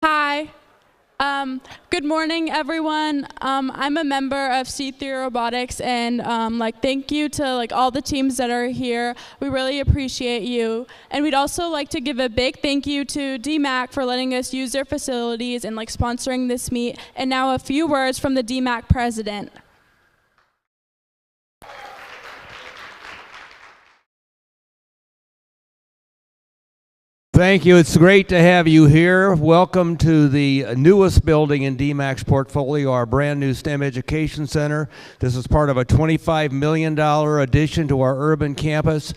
Hi. Good morning, everyone. I'm a member of C3 Robotics, and thank you to all the teams that are here. We really appreciate you. And we'd also like to give a big thank you to DMAC for letting us use their facilities and sponsoring this meet. And now a few words from the DMAC president. Thank you. It's great to have you here. Welcome to the newest building in DMAC's portfolio, our brand new STEM Education Center. This is part of a $25 million addition to our urban campus.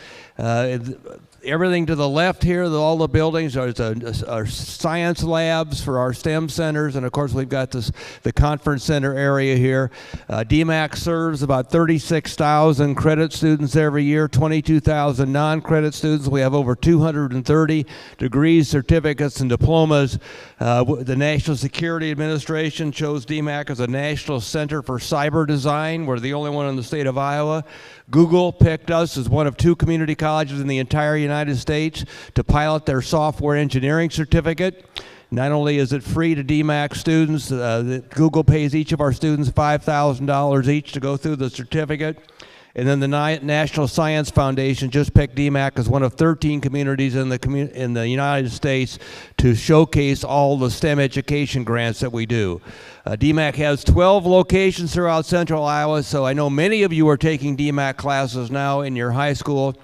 Everything to the left here, all the buildings are science labs for our STEM centers, and of course we've got the conference center area here. DMAC serves about 36,000 credit students every year, 22,000 non-credit students. We have over 230 degrees, certificates, and diplomas. The National Security Administration chose DMAC as a national center for cyber design. We're the only one in the state of Iowa. Google picked us as one of 2 community colleges in the entire United States to pilot their software engineering certificate. Not only is it free to DMAC students, Google pays each of our students $5,000 each to go through the certificate. And then the National Science Foundation just picked DMAC as one of 13 communities in the United States to showcase all the STEM education grants that we do. DMAC has 12 locations throughout central Iowa, so I know many of you are taking DMAC classes now in your high school,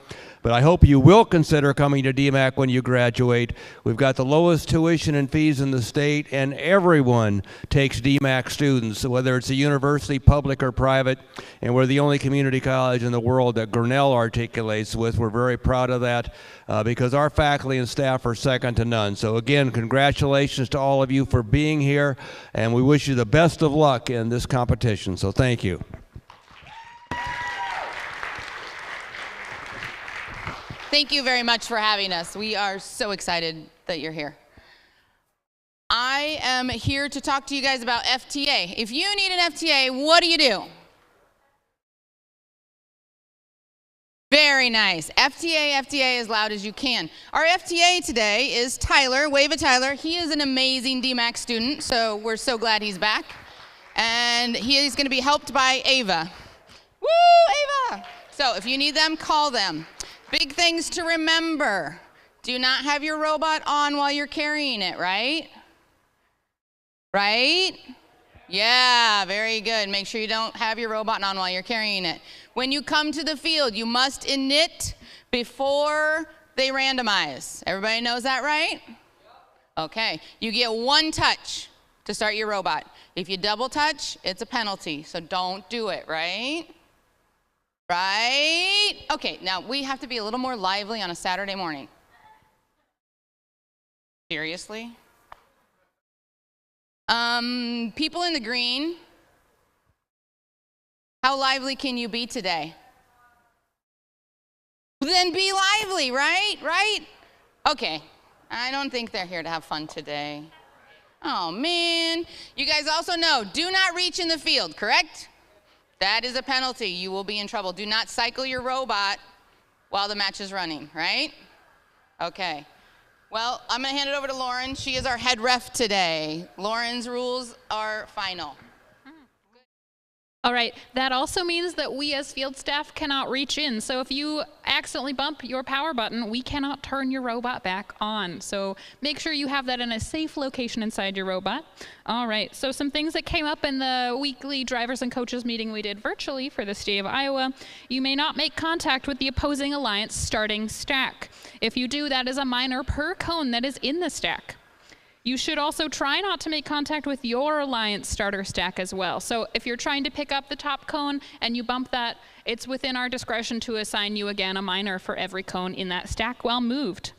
but I hope you will consider coming to DMAC when you graduate. We've got the lowest tuition and fees in the state, and everyone takes DMAC students, whether it's a university, public or private, and we're the only community college in the world that Grinnell articulates with. We're very proud of that because our faculty and staff are second to none. So again, congratulations to all of you for being here, and we wish you the best of luck in this competition. So thank you. Thank you very much for having us. We are so excited that you're here. I am here to talk to you guys about FTA. If you need an FTA, what do? Very nice. FTA as loud as you can. Our FTA today is Tyler. Wave at Tyler. He is an amazing DMAC student, so we're so glad he's back. And he is going to be helped by Ava. Woo, Ava! So if you need them, call them. Big things to remember. Do not have your robot on while you're carrying it, right? Right? Yeah, very good. Make sure you don't have your robot on while you're carrying it. When you come to the field, you must init before they randomize. Everybody knows that, right? Okay. You get 1 touch to start your robot. If you double touch, it's a penalty, so don't do it, right? Right? Okay, now we have to be a little more lively on a Saturday morning. Seriously? People in the green, how lively can you be today? Then be lively, right? Right? Okay, I don't think they're here to have fun today. Oh man. You guys also know, do not reach in the field, correct? That is a penalty. You will be in trouble. Do not cycle your robot while the match is running, right? Okay. Well, I'm going to hand it over to Lauren. She is our head ref today. Lauren's rules are final. All right, that also means that we as field staff cannot reach in. So if you accidentally bump your power button, we cannot turn your robot back on. So make sure you have that in a safe location inside your robot. All right, so some things that came up in the weekly drivers and coaches meeting we did virtually for the state of Iowa. You may not make contact with the opposing alliance starting stack. If you do, that is a minor per cone that is in the stack. You should also try not to make contact with your alliance starter stack as well. So if you're trying to pick up the top cone and you bump that, it's within our discretion to assign you again a minor for every cone in that stack while moved.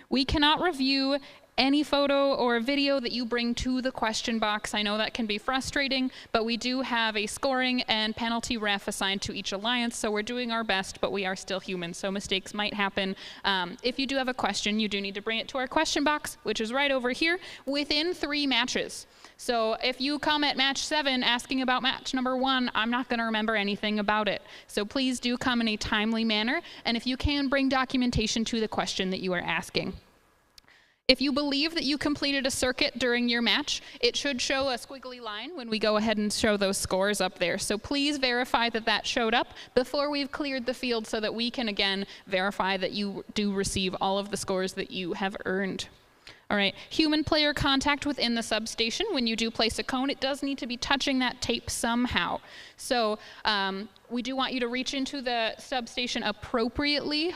We cannot review any photo or video that you bring to the question box. I know that can be frustrating, but we do have a scoring and penalty ref assigned to each alliance, so we're doing our best, but we are still human, so mistakes might happen. If you do have a question, you do need to bring it to our question box, which is right over here, within 3 matches. So if you come at match 7 asking about match number 1, I'm not going to remember anything about it. So please do come in a timely manner, and if you can, bring documentation to the question that you are asking. If you believe that you completed a circuit during your match, it should show a squiggly line when we go ahead and show those scores up there. So please verify that that showed up before we've cleared the field so that we can again verify that you do receive all of the scores that you have earned. All right, human player contact within the substation. When you do place a cone, it does need to be touching that tape somehow. So we do want you to reach into the substation appropriately.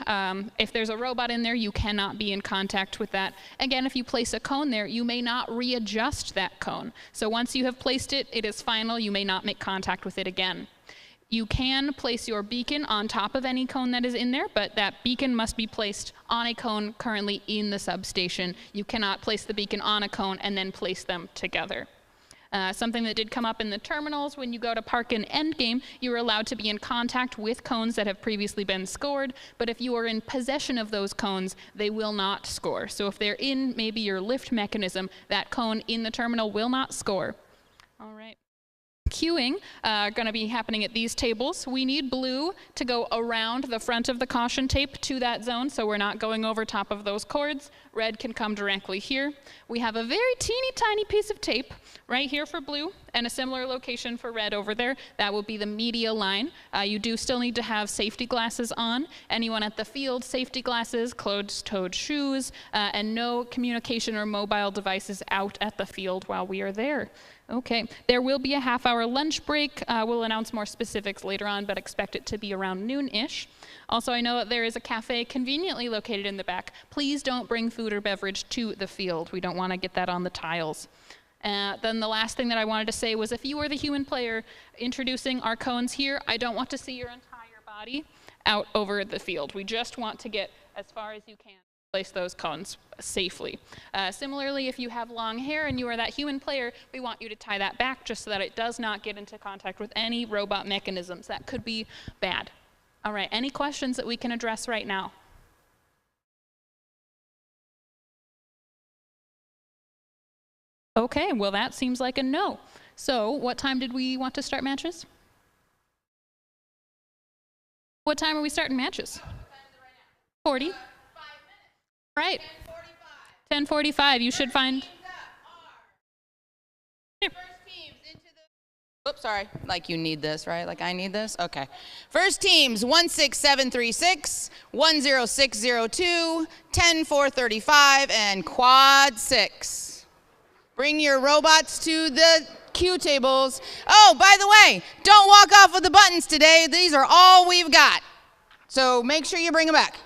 If there's a robot in there, you cannot be in contact with that. Again, if you place a cone there, you may not readjust that cone. So once you have placed it, it is final. You may not make contact with it again. You can place your beacon on top of any cone that is in there, but that beacon must be placed on a cone currently in the substation. You cannot place the beacon on a cone and then place them together. Something that did come up in the terminals, when you go to park and endgame, you're allowed to be in contact with cones that have previously been scored, but if you are in possession of those cones, they will not score. So if they're in maybe your lift mechanism, that cone in the terminal will not score. All right. Queuing going to be happening at these tables. We need blue to go around the front of the caution tape to that zone, so we're not going over top of those cords. Red can come directly here. We have a very teeny tiny piece of tape right here for blue and a similar location for red over there. That will be the media line. You do still need to have safety glasses on. Anyone at the field, safety glasses, closed-toed shoes, and no communication or mobile devices out at the field while we are there. Okay, there will be a half-hour lunch break. We'll announce more specifics later on, but expect it to be around noon-ish. Also, I know that there is a cafe conveniently located in the back. Please don't bring food or beverage to the field. We don't want to get that on the tiles. Then the last thing that I wanted to say was if you are the human player introducing our cones here, I don't want to see your entire body out over the field. We just want to get as far as you can. Place those cones safely. Similarly, if you have long hair and you are that human player, we want you to tie that back just so that it does not get into contact with any robot mechanisms. That could be bad. All right, any questions that we can address right now? Okay, well that seems like a no. So what time did we want to start matches? What time are we starting matches? 40? Right. 10:45. You should find. Here. Oops, sorry. Like you need this, right? Like I need this? Okay. First teams 16736, 10602, 10435, and quad 6. Bring your robots to the queue tables. Oh, by the way, don't walk off with the buttons today. These are all we've got. So make sure you bring them back.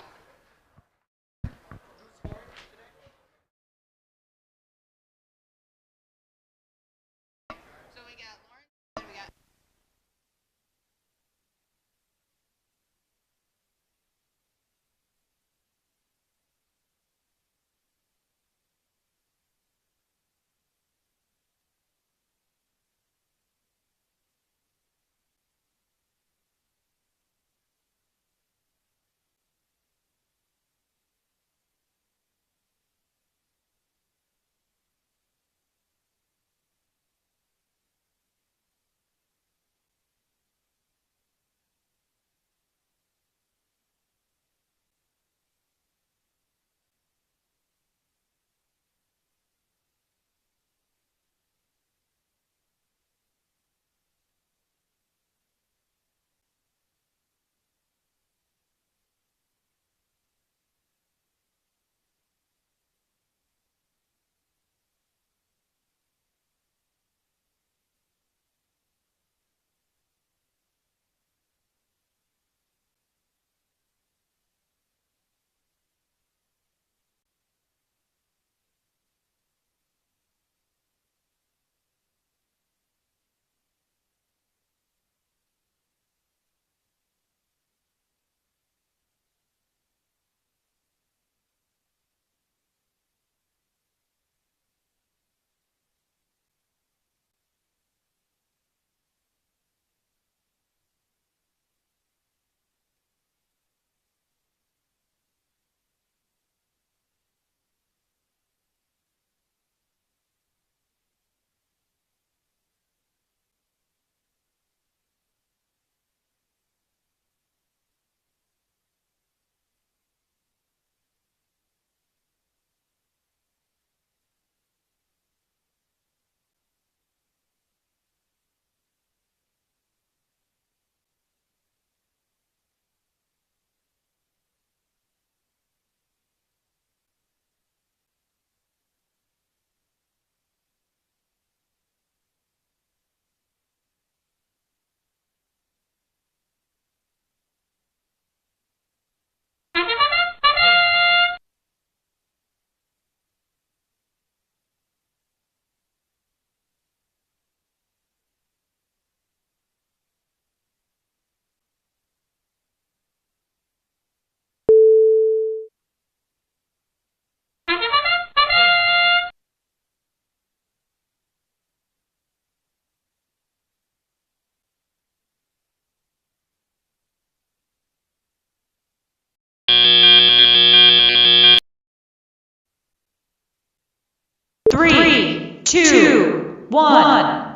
3, 2, 1.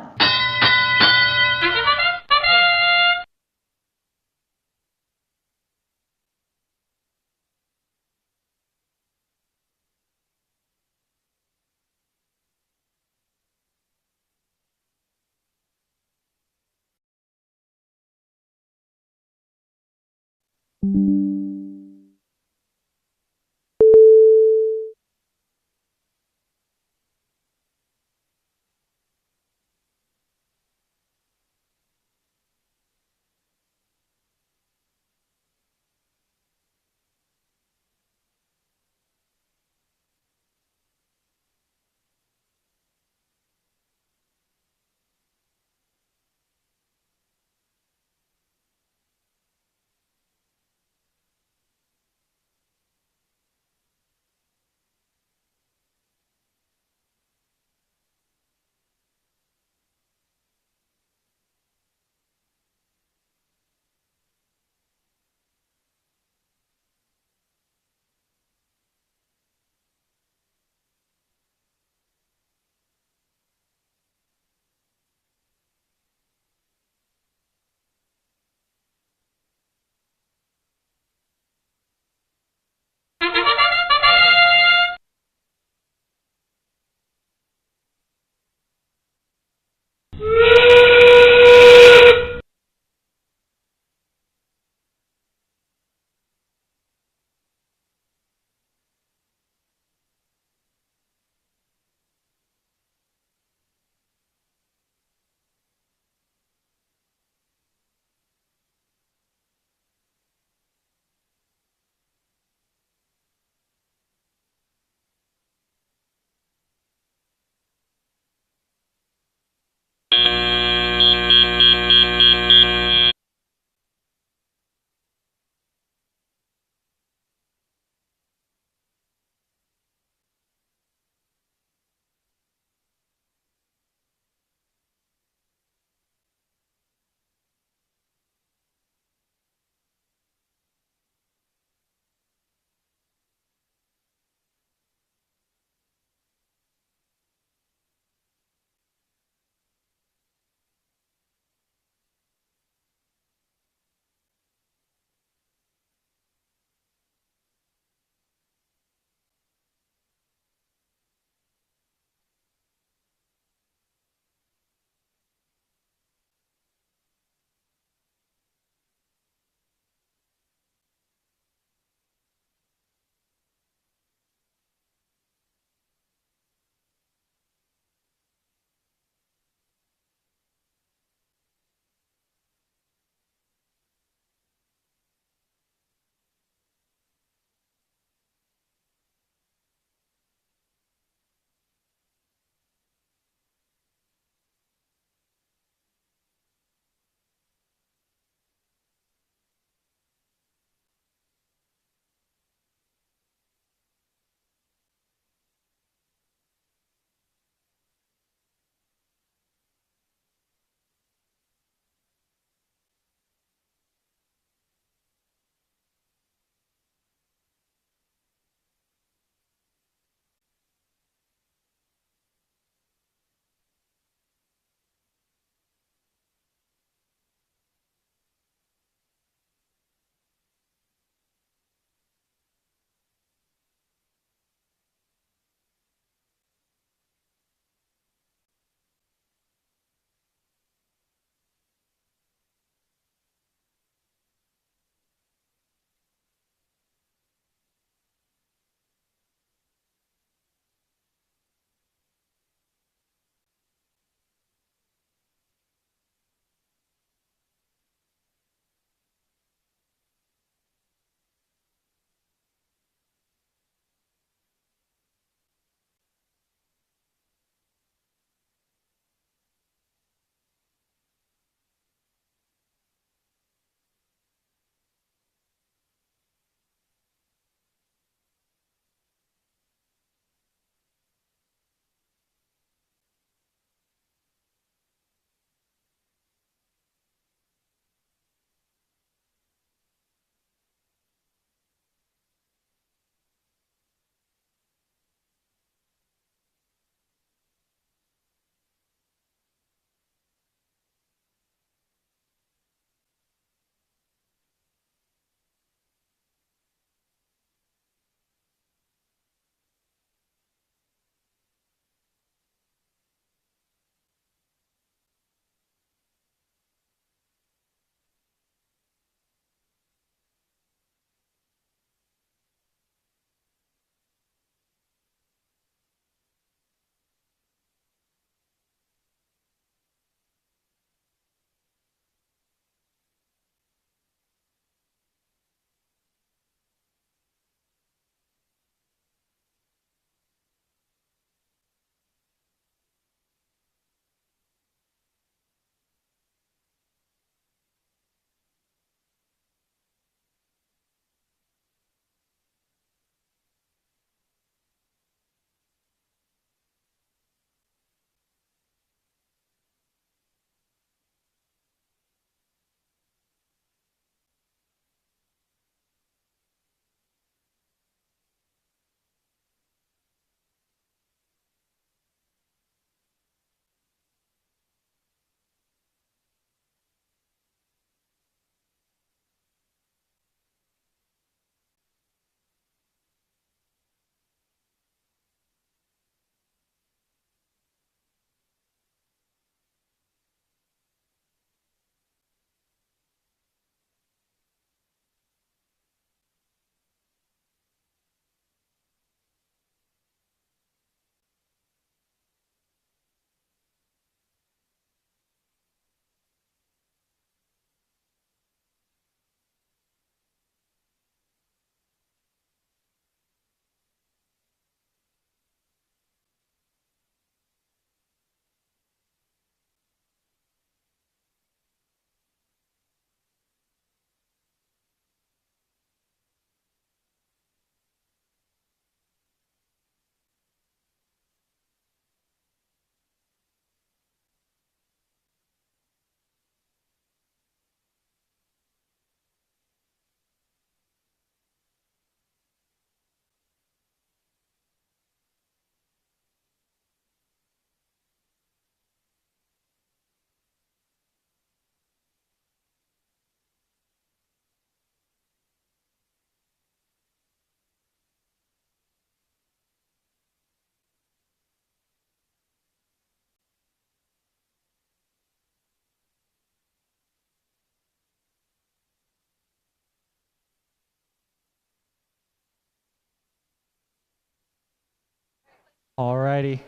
Alrighty.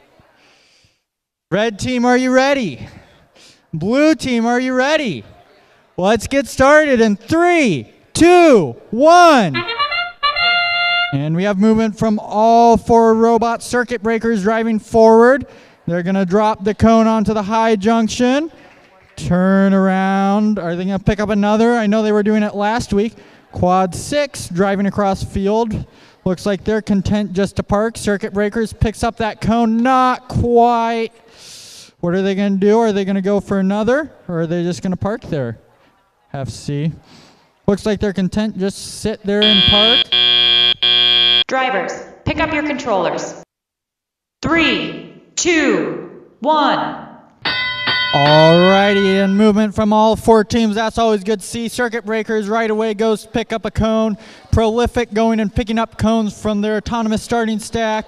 Red team, are you ready? Blue team, are you ready? Let's get started in 3, 2, 1. And we have movement from all 4 robot circuit breakers driving forward. They're going to drop the cone onto the high junction. Turn around. Are they going to pick up another? I know they were doing it last week. Quad 6 driving across field. Looks like they're content just to park. Circuit breakers picks up that cone. Not quite. What are they going to do? Are they going to go for another? Or are they just going to park there? Have C. Looks like they're content just sit there and park. Drivers, pick up your controllers. 3, 2, 1. Alrighty, and movement from all 4 teams. That's always good to see. Circuit breakers right away goes pick up a cone. Prolific going and picking up cones from their autonomous starting stack.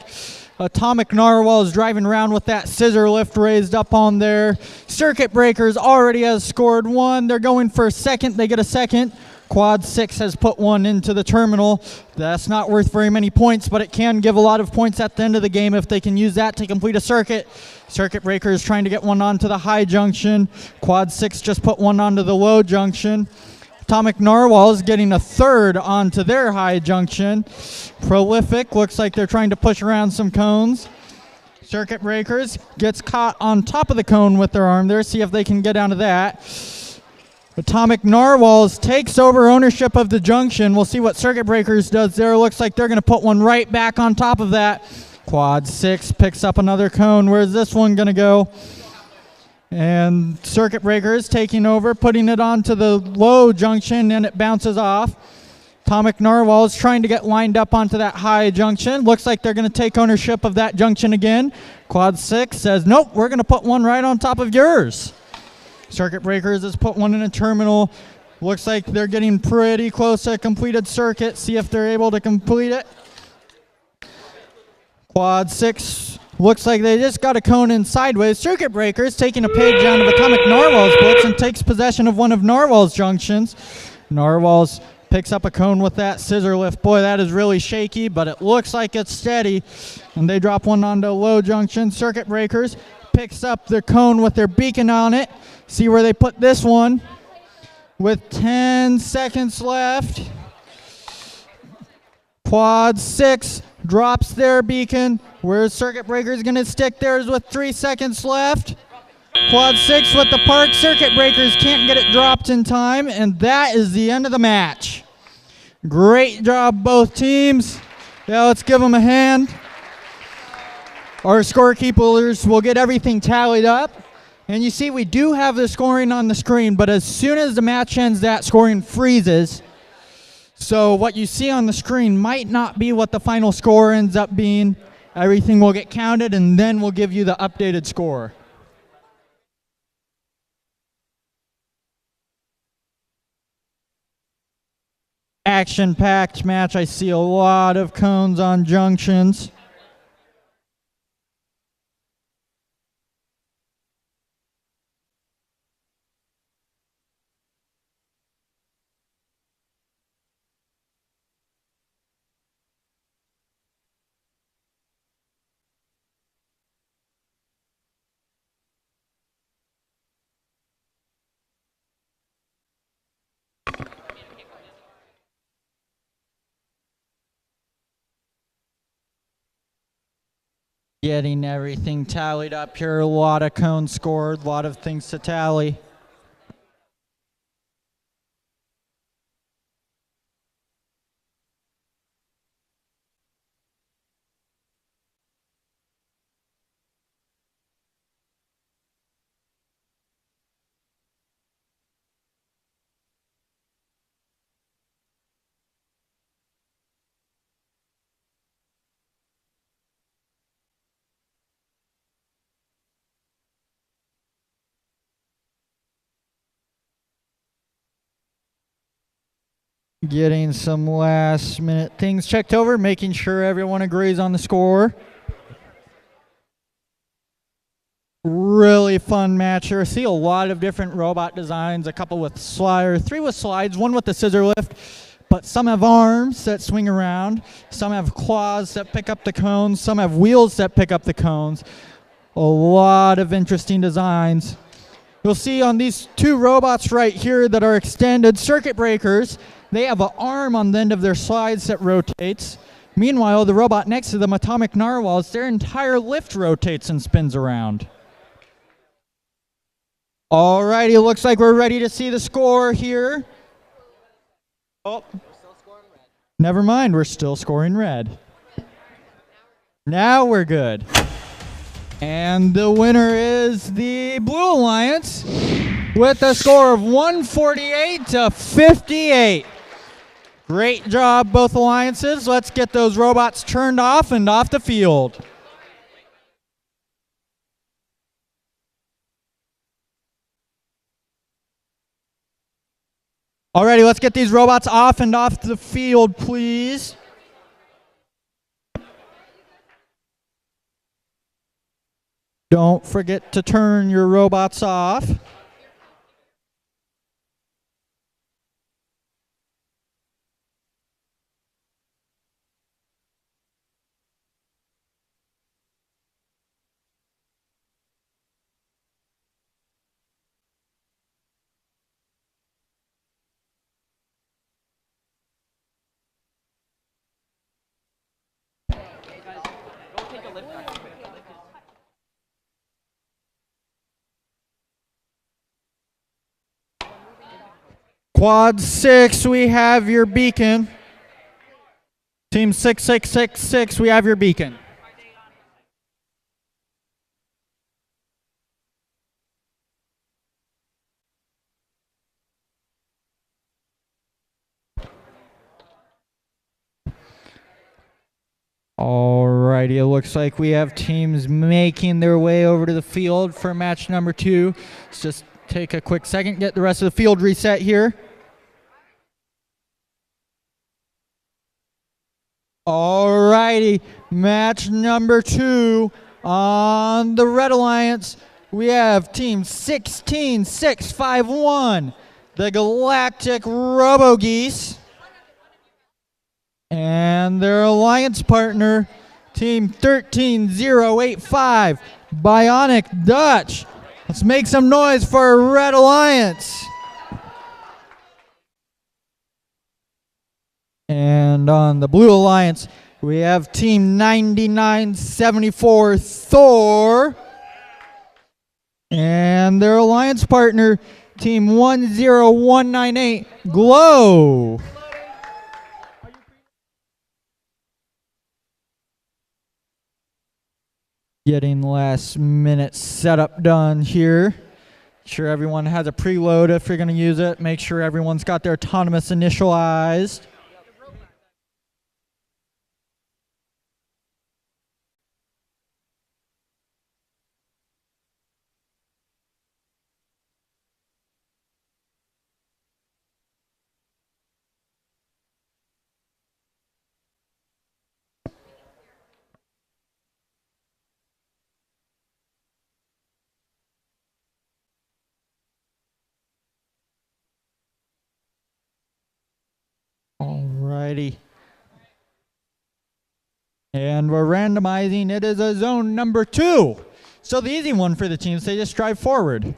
Atomic Narwhal is driving around with that scissor lift raised up on there. Circuit breakers already has scored 1. They're going for a second. They get a second. Quad 6 has put 1 into the terminal. That's not worth very many points, but it can give a lot of points at the end of the game if they can use that to complete a circuit. Circuit breakers trying to get 1 onto the high junction. Quad 6 just put 1 onto the low junction. Atomic Narwhal is getting a 3rd onto their high junction. Prolific looks like they're trying to push around some cones. Circuit breakers gets caught on top of the cone with their arm there. See if they can get onto that. Atomic Narwhals takes over ownership of the junction. We'll see what Circuit Breakers does there. Looks like they're going to put 1 right back on top of that. Quad 6 picks up another cone. Where's this one going to go? And Circuit Breakers taking over, putting it onto the low junction, and it bounces off. Atomic Narwhal is trying to get lined up onto that high junction. Looks like they're going to take ownership of that junction again. Quad 6 says, nope, we're going to put 1 right on top of yours. Circuit Breakers has put 1 in a terminal. Looks like they're getting pretty close to a completed circuit. See if they're able to complete it. Quad 6 looks like they just got a cone in sideways. Circuit Breakers taking a page out of Atomic Narwhal's books and takes possession of one of Narwhal's junctions. Narwhal's picks up a cone with that scissor lift. Boy, that is really shaky, but it looks like it's steady. And they drop 1 onto low junction. Circuit Breakers picks up their cone with their beacon on it. See where they put this one. With 10 seconds left. Quad 6 drops their beacon. Where's Circuit Breakers going to stick theirs with 3 seconds left? Quad 6 with the park. Circuit Breakers can't get it dropped in time, and that is the end of the match. Great job, both teams. Yeah, let's give them a hand. Our scorekeepers will get everything tallied up. And you see we do have the scoring on the screen, but as soon as the match ends, that scoring freezes. So what you see on the screen might not be what the final score ends up being. Everything will get counted, and then we'll give you the updated score. Action-packed match. I see a lot of cones on junctions. Getting everything tallied up here. A lot of cones scored, a lot of things to tally. Getting some last minute things checked over, making sure everyone agrees on the score. Really fun match here. I see a lot of different robot designs, a couple with slider, 3 with slides, 1 with the scissor lift. but some have arms that swing around, some have claws that pick up the cones, some have wheels that pick up the cones. A lot of interesting designs. You'll see on these two robots right here that are extended circuit breakers, they have an arm on the end of their slides that rotates. Meanwhile, the robot next to them, Atomic Narwhals, their entire lift rotates and spins around. Alrighty, it looks like we're ready to see the score here. Oh, never mind, we're still scoring red. Now we're good. And the winner is the Blue Alliance with a score of 148 to 58. Great job, both alliances. Let's get those robots turned off and off the field. Alrighty, let's get these robots off and off the field, please. Don't forget to turn your robots off. Quad 6, we have your beacon. Team 6666, we have your beacon. Alrighty, it looks like we have teams making their way over to the field for match number 2. Let's just take a quick second, get the rest of the field reset here. Alrighty, match number 2 on the Red Alliance. We have team 16651, the Galactic Robo Geese, and their alliance partner, team 13085, Bionic Dutch. Let's make some noise for Red Alliance. And on the Blue Alliance, we have team 9974 Thor and their alliance partner, team 10198 Glow. Getting last minute setup done here. Sure everyone has a preload if you're going to use it. Make sure everyone's got their autonomous initialized. Alrighty. And we're randomizing. It is a zone number 2. So the easy one for the teams, they just drive forward.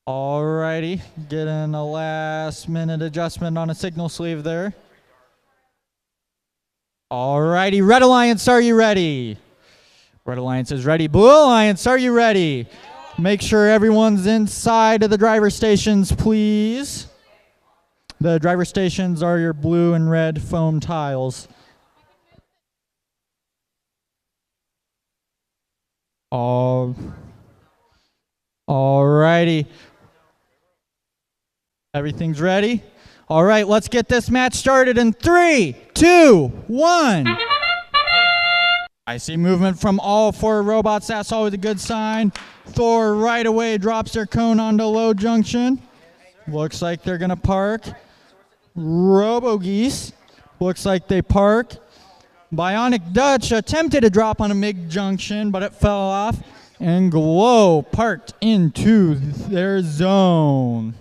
Alrighty. Getting a last minute adjustment on a signal sleeve there. Alrighty. Red Alliance, are you ready? Red Alliance is ready. Blue Alliance, are you ready? Make sure everyone's inside of the driver stations, please. The driver stations are your blue and red foam tiles. Alrighty. Everything's ready? All right, let's get this match started in 3, 2, 1. I see movement from all 4 robots. That's always a good sign. Thor right away drops their cone onto low junction. Looks like they're going to park. Robo Geese. Looks like they park. Bionic Dutch attempted to drop on a mid junction, but it fell off. And Glow parked into their zone.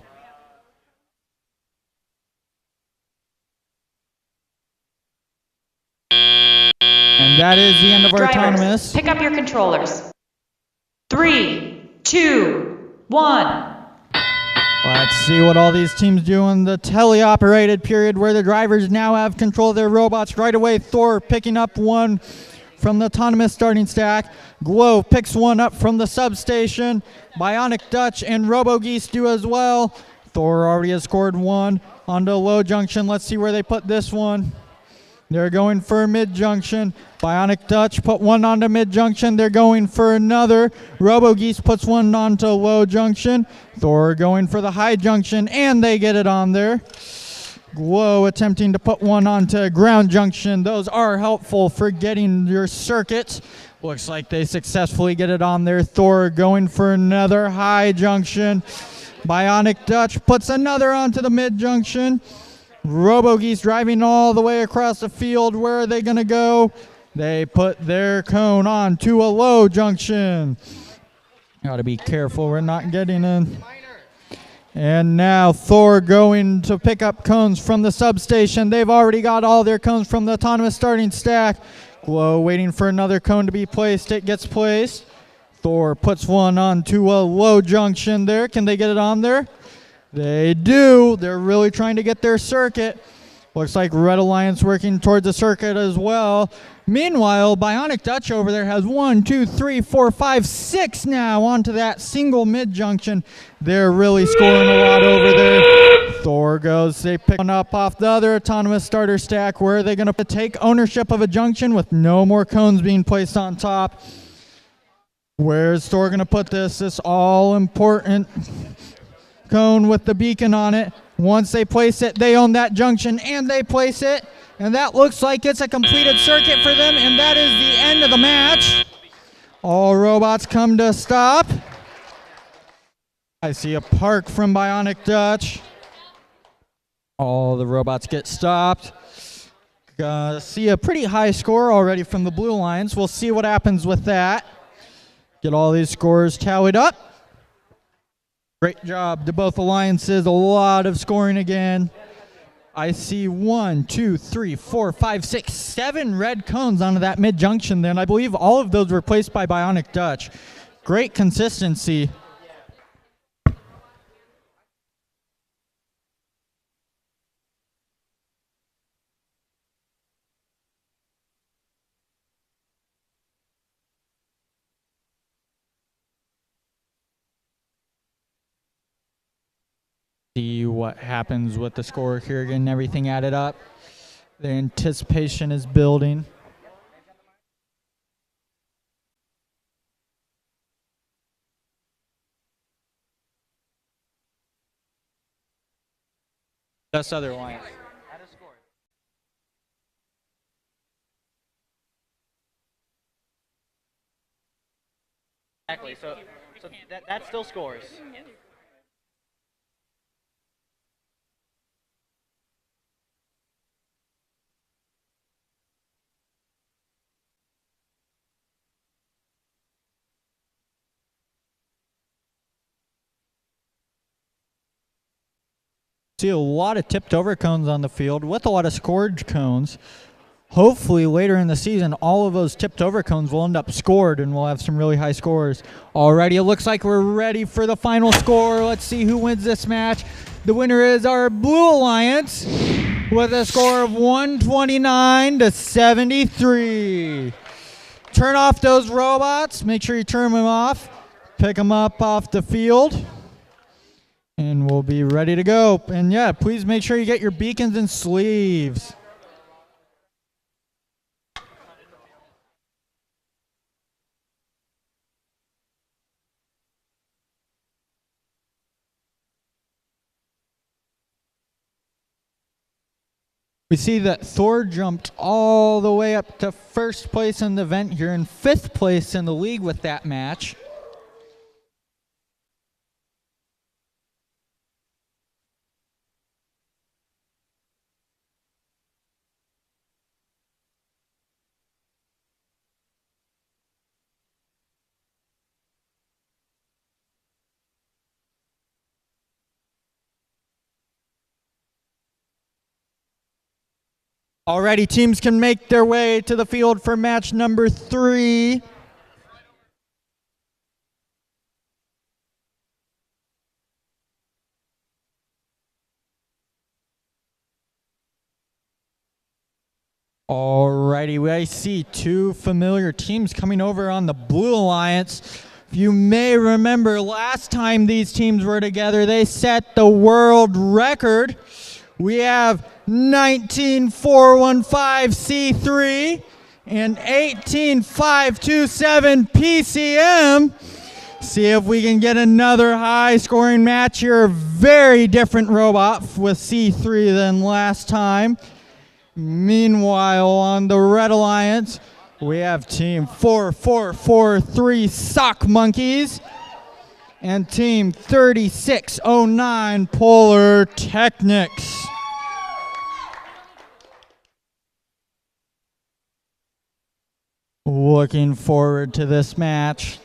And that is the end of our Drivers, autonomous. pick up your controllers. 3, 2, 1. Let's see what all these teams do in the teleoperated period where the drivers now have control of their robots. Right away, Thor picking up one from the autonomous starting stack. Glow picks one up from the substation. Bionic Dutch and RoboGeese do as well. Thor already has scored one onto low junction. Let's see where they put this one. They're going for mid-junction. Bionic Dutch put one onto mid-junction. They're going for another. RoboGeese puts one onto low junction. Thor going for the high junction, and they get it on there. Glow attempting to put one onto ground junction. Those are helpful for getting your circuit. Looks like they successfully get it on there. Thor going for another high junction. Bionic Dutch puts another onto the mid-junction. RoboGeese driving all the way across the field. Where are they going to go? They put their cone on to a low junction. Got to be careful we're not getting in. And now Thor going to pick up cones from the substation. They've already got all their cones from the autonomous starting stack. Glow waiting for another cone to be placed. It gets placed. Thor puts one onto a low junction there. Can they get it on there? They do. They're really trying to get their circuit. Looks like Red Alliance working towards the circuit as well. Meanwhile, Bionic Dutch over there has 1, 2, 3, 4, 5, 6 now onto that single mid-junction. They're really scoring a lot over there. Thor goes. They pick one up off the other autonomous starter stack. Where are they going to take ownership of a junction with no more cones being placed on top? Where's Thor going to put this? This all-important cone with the beacon on it. Once they place it, they own that junction, and they place it. And that looks like it's a completed circuit for them, and that is the end of the match. All robots come to a stop. I see a park from Bionic Dutch. All the robots get stopped. See a pretty high score already from the Blue Alliance. We'll see what happens with that. Get all these scores tallied up. Great job to both alliances. A lot of scoring again. I see 1, 2, 3, 4, 5, 6, 7 red cones onto that mid-junction there, and I believe all of those were placed by Bionic Dutch. Great consistency. See what happens with the score here again, everything added up. The anticipation is building. That's other alliance. Exactly. So that still scores. See a lot of tipped over cones on the field with a lot of scored cones. Hopefully later in the season, all of those tipped over cones will end up scored and we'll have some really high scores. Alrighty, it looks like we're ready for the final score. Let's see who wins this match. The winner is our Blue Alliance with a score of 129 to 73. Turn off those robots. Make sure you turn them off. Pick them up off the field. And we'll be ready to go. And yeah, please make sure you get your beacons and sleeves. We see that Thor jumped all the way up to first place in the event here and 5th place in the league with that match. Alrighty, teams can make their way to the field for match number 3. Alrighty, I see 2 familiar teams coming over on the Blue Alliance. You may remember last time these teams were together, they set the world record. We have 19,415 C3 and 18,527 PCM. See if we can get another high-scoring match here. Very different robot with C3 than last time. Meanwhile, on the Red Alliance, we have Team 4443 Sock Monkeys and Team 3609 Polar Technics. Looking forward to this match.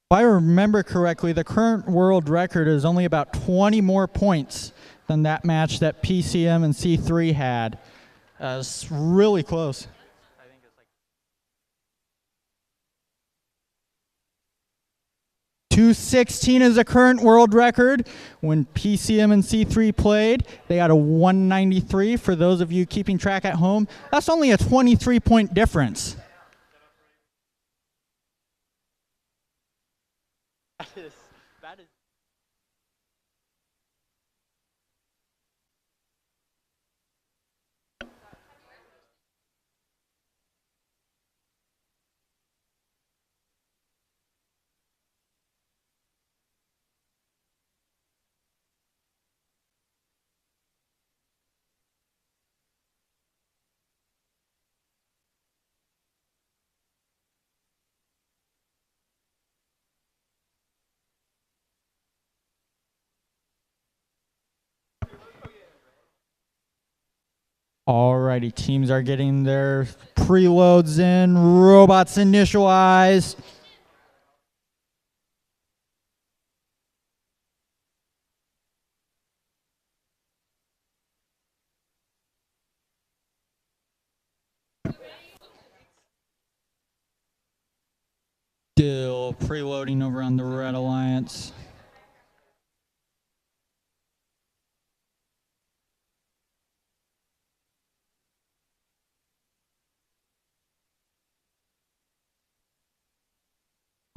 If I remember correctly, the current world record is only about 20 more points than that match that PCM and C3 had. It's really close. 216 is the current world record. When PCM and C3 played, they had a 193. For those of you keeping track at home, that's only a 23-point difference. That is Alrighty, teams are getting their preloads in, robots initialized. Still preloading over on the Red Alliance.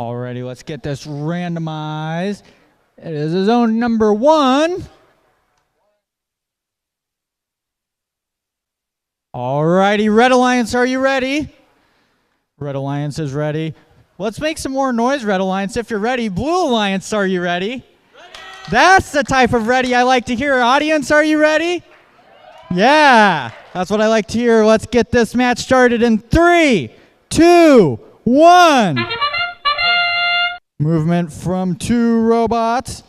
Alrighty, let's get this randomized. It is zone number 1. Alrighty, Red Alliance, are you ready? Red Alliance is ready. Let's make some more noise, Red Alliance, if you're ready. Blue Alliance, are you ready? That's the type of ready I like to hear. Audience, are you ready? Yeah, that's what I like to hear. Let's get this match started in 3, 2, 1. Movement from 2 robots.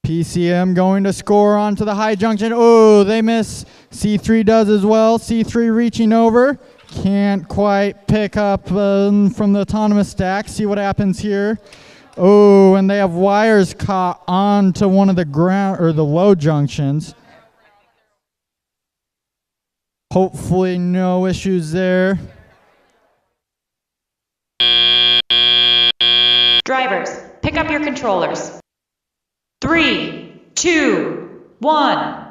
PCM going to score onto the high junction. Oh, they miss. C3 does as well. C3 reaching over. Can't quite pick up from the autonomous stack. See what happens here. Oh, and they have wires caught onto one of the ground or the low junctions. Hopefully no issues there. Drivers, pick up your controllers. 3, 2, 1.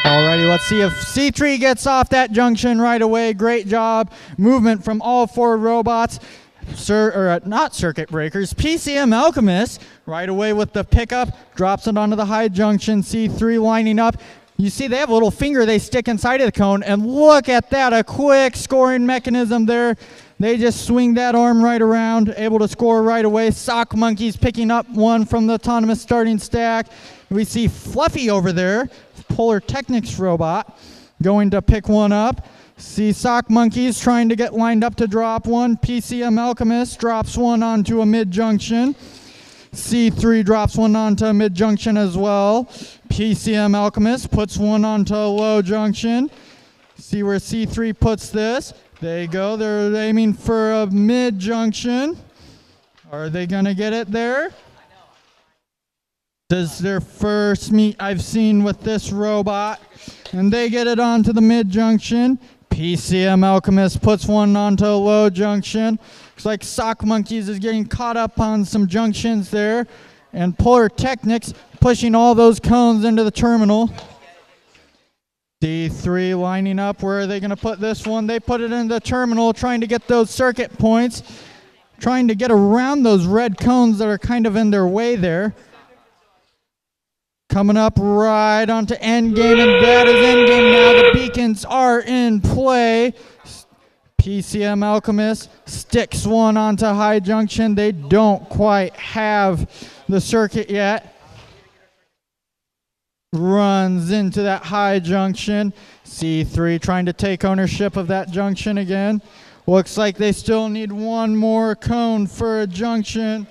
Alrighty, let's see if C3 gets off that junction right away. Great job. Movement from all 4 robots. Not circuit breakers. PCM Alchemist right away with the pickup. Drops it onto the high junction. C3 lining up. You see they have a little finger they stick inside of the cone. And look at that, a quick scoring mechanism there. They just swing that arm right around, able to score right away. Sock Monkeys picking up one from the autonomous starting stack. We see Fluffy over there, Polar Technics robot, going to pick one up. See Sock Monkeys trying to get lined up to drop one. PCM Alchemist drops one onto a mid-junction. C3 drops one onto a mid-junction as well. PCM Alchemist puts one onto a low junction. See where C3 puts this. There you go. They're aiming for a mid-junction. Are they going to get it there? This is their first meet I've seen with this robot, and they get it onto the mid junction. PCM Alchemist puts one onto a low junction. Looks like Sock Monkeys is getting caught up on some junctions there, and Polar Technics pushing all those cones into the terminal. D3 lining up. Where are they going to put this one? They put it in the terminal, trying to get those circuit points, trying to get around those red cones that are kind of in their way there. Coming up right onto endgame, and that is endgame now. The beacons are in play. PCM Alchemist sticks one onto high junction. They don't quite have the circuit yet. Runs into that high junction. C3 trying to take ownership of that junction again. Looks like they still need one more cone for a junction.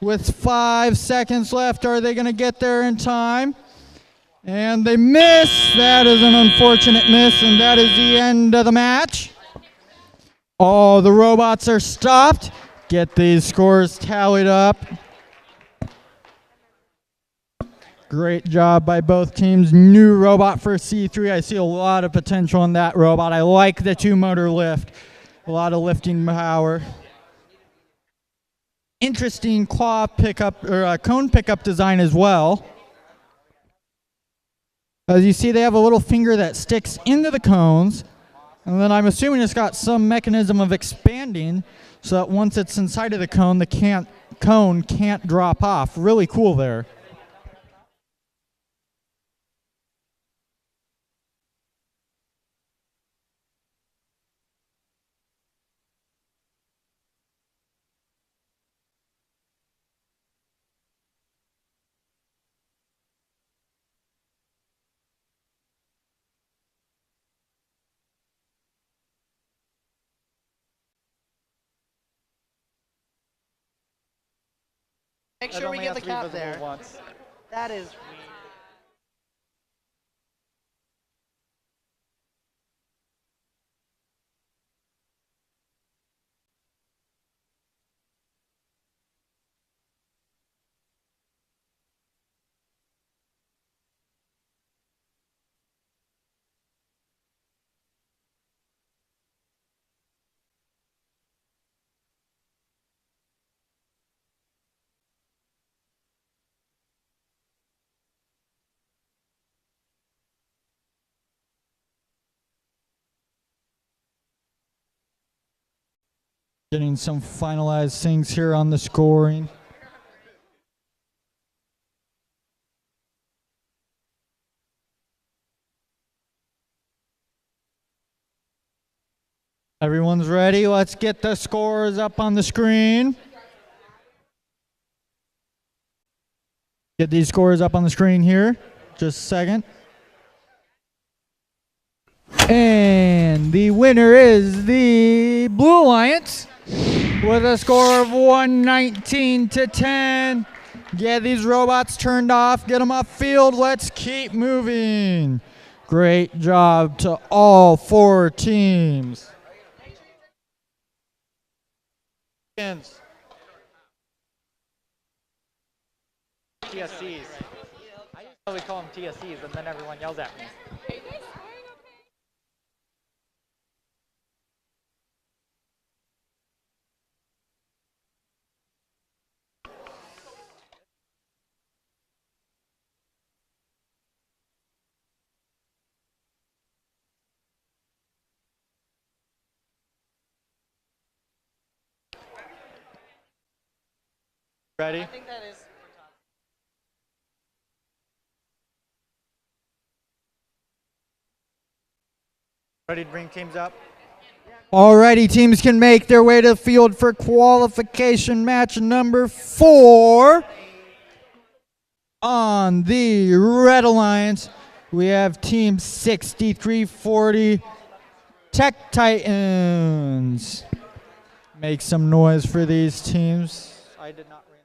With 5 seconds left, are they going to get there in time? And they miss. That is an unfortunate miss, and that is the end of the match. All the robots are stopped. Get these scores tallied up. Great job by both teams. New robot for C3. I see a lot of potential in that robot. I like the 2-motor lift. A lot of lifting power. Interesting claw pickup or cone pickup design as well. As you see, they have a little finger that sticks into the cones, and then I'm assuming it's got some mechanism of expanding so that once it's inside of the cone, the cone can't drop off. Really cool there. Make sure we get the cap there. Once. That is weird. Getting some finalized things here on the scoring. Everyone's ready. Let's get the scores up on the screen. Get these scores up on the screen here. Just a second. And the winner is the Blue Alliance with a score of 119-10. Get these robots turned off. Get them off field. Let's keep moving. Great job to all 4 teams. TSCs. I usually call them TSCs, and then everyone yells at me. Ready? I think that is. Ready to bring teams up? Alrighty, teams can make their way to the field for qualification match number 4. On the Red Alliance, we have Team 6340 Tech Titans. Make some noise for these teams. I did not win.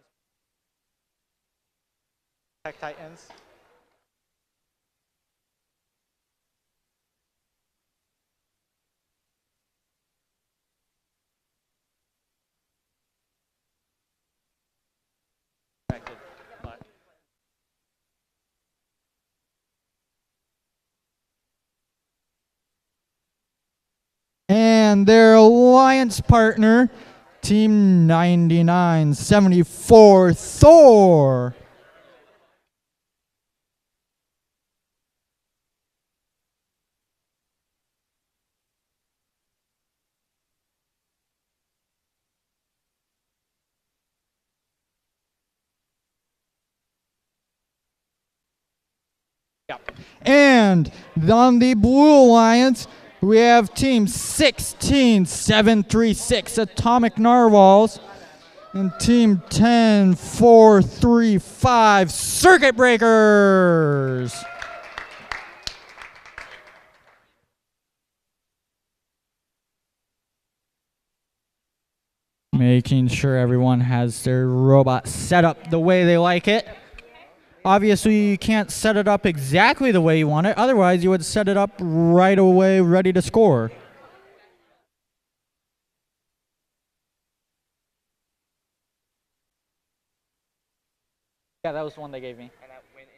Tech Titans. And their alliance partner, Team 9974 Thor. And on the Blue Alliance, we have Team 16736 Atomic Narwhals and Team 10435 Circuit Breakers. Making sure everyone has their robot set up the way they like it. Obviously, you can't set it up exactly the way you want it. Otherwise, you would set it up right away, ready to score. Yeah, that was the one they gave me. And that went in?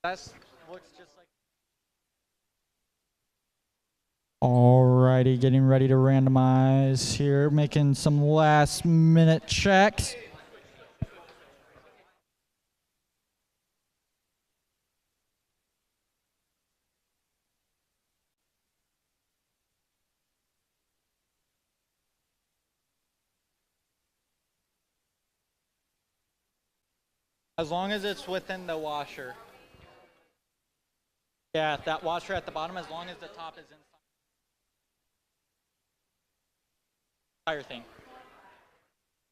That looks just like. Alrighty, getting ready to randomize here, making some last minute checks. As long as it's within the washer. Yeah, that washer at the bottom, as long as the top is inside. Entire thing.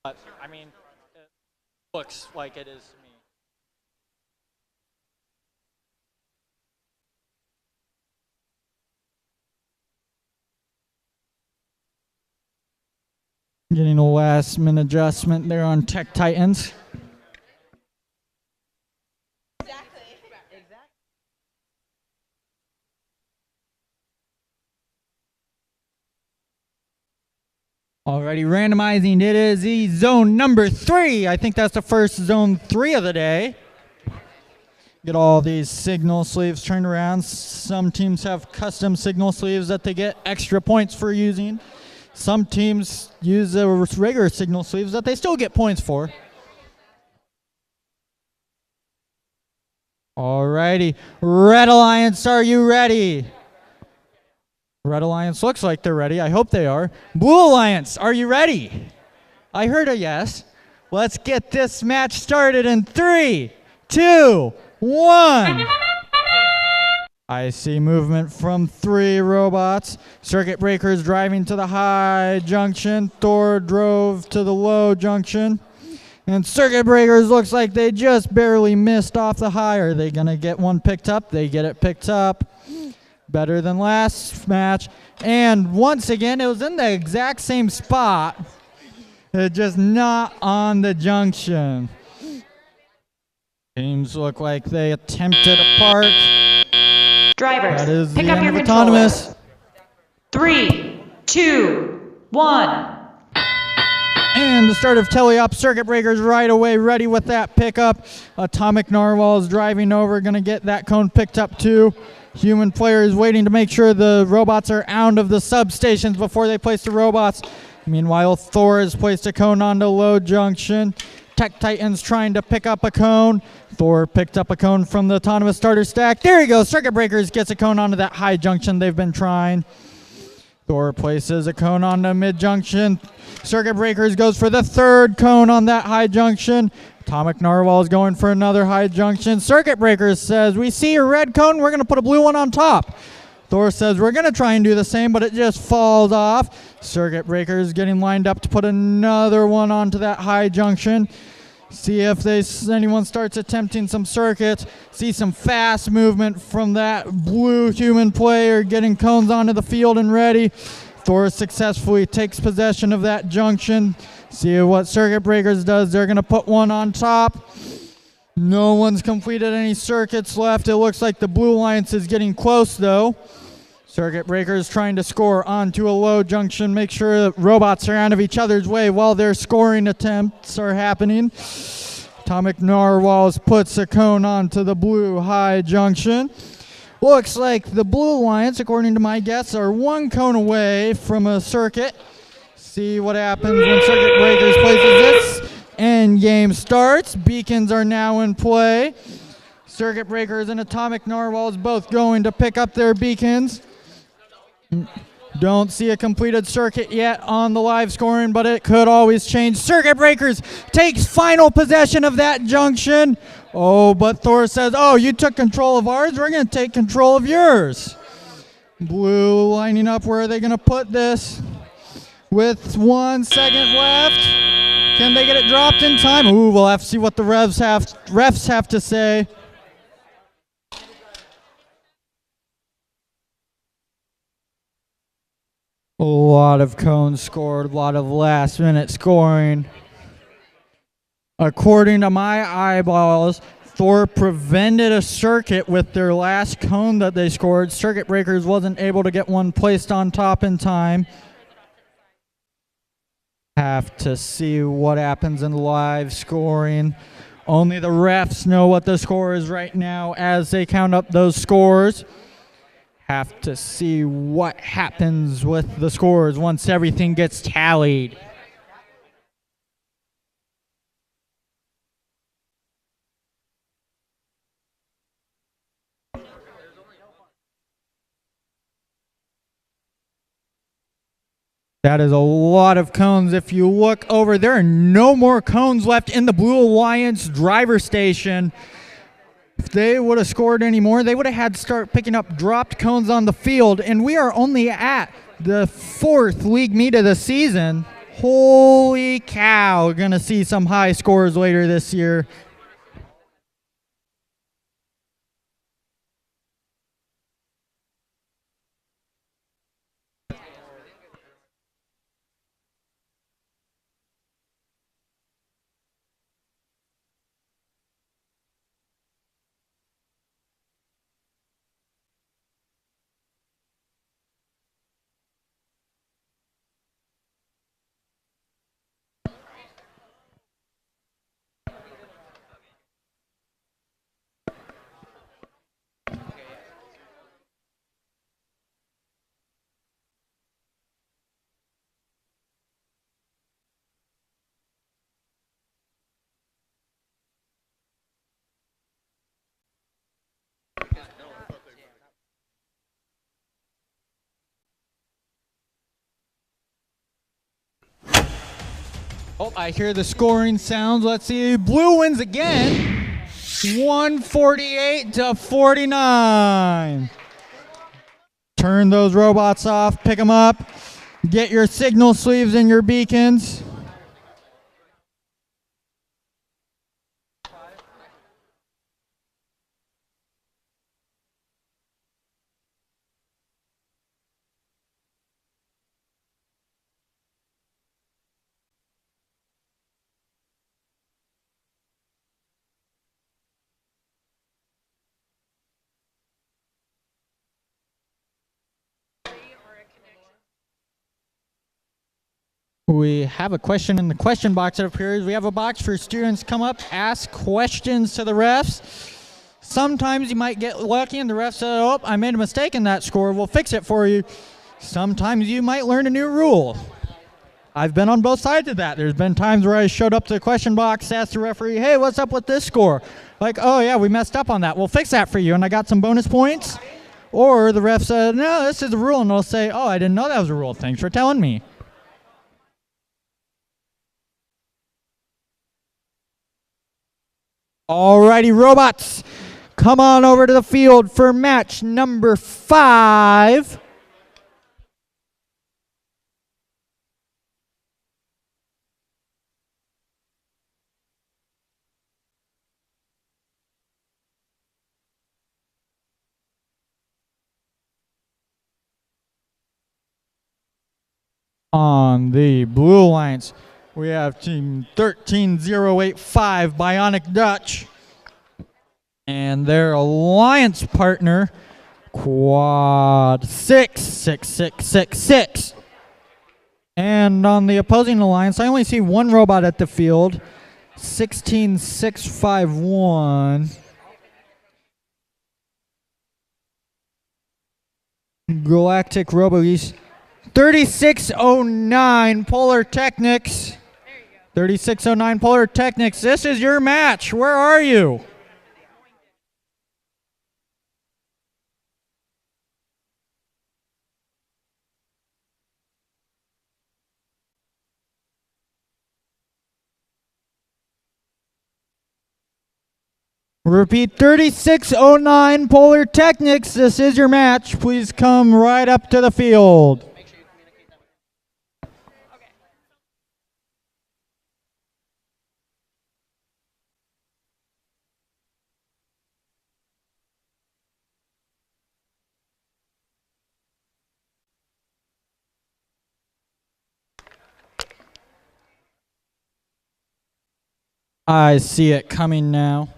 But, I mean, it looks like it is to me. Getting a last minute adjustment there on Tech Titans. Already randomizing, it is the zone number 3. I think that's the first zone 3 of the day. Get all these signal sleeves turned around. Some teams have custom signal sleeves that they get extra points for using. Some teams use the regular signal sleeves that they still get points for. Alrighty, Red Alliance, are you ready? Red Alliance looks like they're ready. I hope they are. Blue Alliance, are you ready? I heard a yes. Let's get this match started in 3, 2, 1. I see movement from 3 robots. Circuit Breakers driving to the high junction. Thor drove to the low junction. And Circuit Breakers looks like they just barely missed off the high. Are they going to get one picked up? They get it picked up. Better than last match. And once again, it was in the exact same spot. Just not on the junction. Teams look like they attempted a park. Drivers, That is pick the up end your of Autonomous. controllers. 3, 2, 1. And the start of Teleop. Circuit Breakers right away, ready with that pickup. Atomic Narwhal is driving over, going to get that cone picked up too. Human player is waiting to make sure the robots are out of the substations before they place the robots. Meanwhile, Thor has placed a cone on the low junction. Tech Titans trying to pick up a cone. Thor picked up a cone from the Autonomous starter stack. There he goes. Circuit Breakers gets a cone onto that high junction they've been trying. Thor places a cone on the mid junction. Circuit Breakers goes for the 3rd cone on that high junction. Atomic Narwhal is going for another high junction. Circuit Breakers says, we see your red cone, we're going to put a blue one on top. Thor says, we're going to try and do the same, but it just falls off. Circuit Breakers getting lined up to put another one onto that high junction. See if anyone starts attempting some circuits. See some fast movement from that blue human player getting cones onto the field and ready. Thor successfully takes possession of that junction. See what Circuit Breakers does. They're going to put one on top. No one's completed any circuits left. It looks like the Blue Alliance is getting close, though. Circuit Breakers trying to score onto a low junction. Make sure that robots are out of each other's way while their scoring attempts are happening. Atomic Narwhals puts a cone onto the blue high junction. Looks like the Blue Alliance, according to my guess, are one cone away from a circuit. See what happens when Circuit Breakers places this. End game starts. Beacons are now in play. Circuit Breakers and Atomic Narwhals both going to pick up their beacons. Don't see a completed circuit yet on the live scoring, but it could always change. Circuit Breakers takes final possession of that junction. Oh, but Thor says, oh, you took control of ours, we're going to take control of yours. Blue lining up, where are they going to put this? With 1 second left. Can they get it dropped in time? Ooh, we'll have to see what the refs have to say. A lot of cones scored, a lot of last minute scoring. According to my eyeballs, Thor prevented a circuit with their last cone that they scored. Circuit Breakers wasn't able to get one placed on top in time. Have to see what happens in live scoring. Only the refs know what the score is right now as they count up those scores. Have to see what happens with the scores once everything gets tallied. That is a lot of cones. If you look over, there are no more cones left in the Blue Alliance driver station. If they would have scored any more, they would have had to start picking up dropped cones on the field, and we are only at the 4th league meet of the season. Holy cow, we're gonna see some high scores later this year. Oh, I hear the scoring sounds. Let's see. Blue wins again. 148 to 49. Turn those robots off. Pick them up. Get your signal sleeves and your beacons. We have a question in the question box that appears. We have a box for students to come up, ask questions to the refs. Sometimes you might get lucky and the ref says, oh, I made a mistake in that score. We'll fix it for you. Sometimes you might learn a new rule. I've been on both sides of that. There's been times where I showed up to the question box, asked the referee, hey, what's up with this score? Like, oh, yeah, we messed up on that. We'll fix that for you. And I got some bonus points. Or the ref said, no, this is a rule. And they'll say, oh, I didn't know that was a rule. Thanks for telling me. Alrighty, robots, come on over to the field for match number 5. On the Blue Alliance, we have team 13085 Bionic Dutch and their alliance partner Quad 6, 6, 6, 6, 6. And on the opposing alliance, I only see one robot at the field. 16651. Galactic RoboGeese. 3609 Polar Technics. 3609 Polar Technics. This is your match. Where are you? Repeat, 3609 Polar Technics. This is your match. Please come right up to the field. I see it coming now.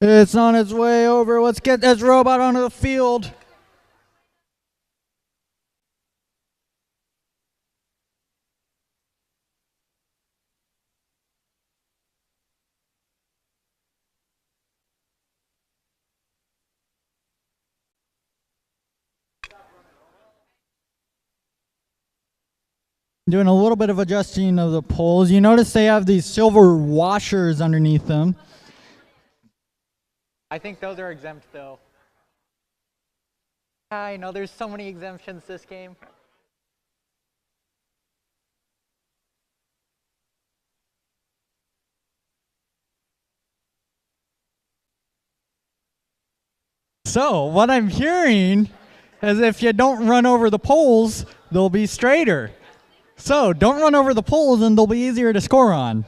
It's on its way over. Let's get this robot onto the field. Doing a little bit of adjusting of the poles. You notice they have these silver washers underneath them. I think those are exempt though. I know there's so many exemptions this game. So, what I'm hearing is if you don't run over the poles, they'll be straighter. So, don't run over the poles and they'll be easier to score on.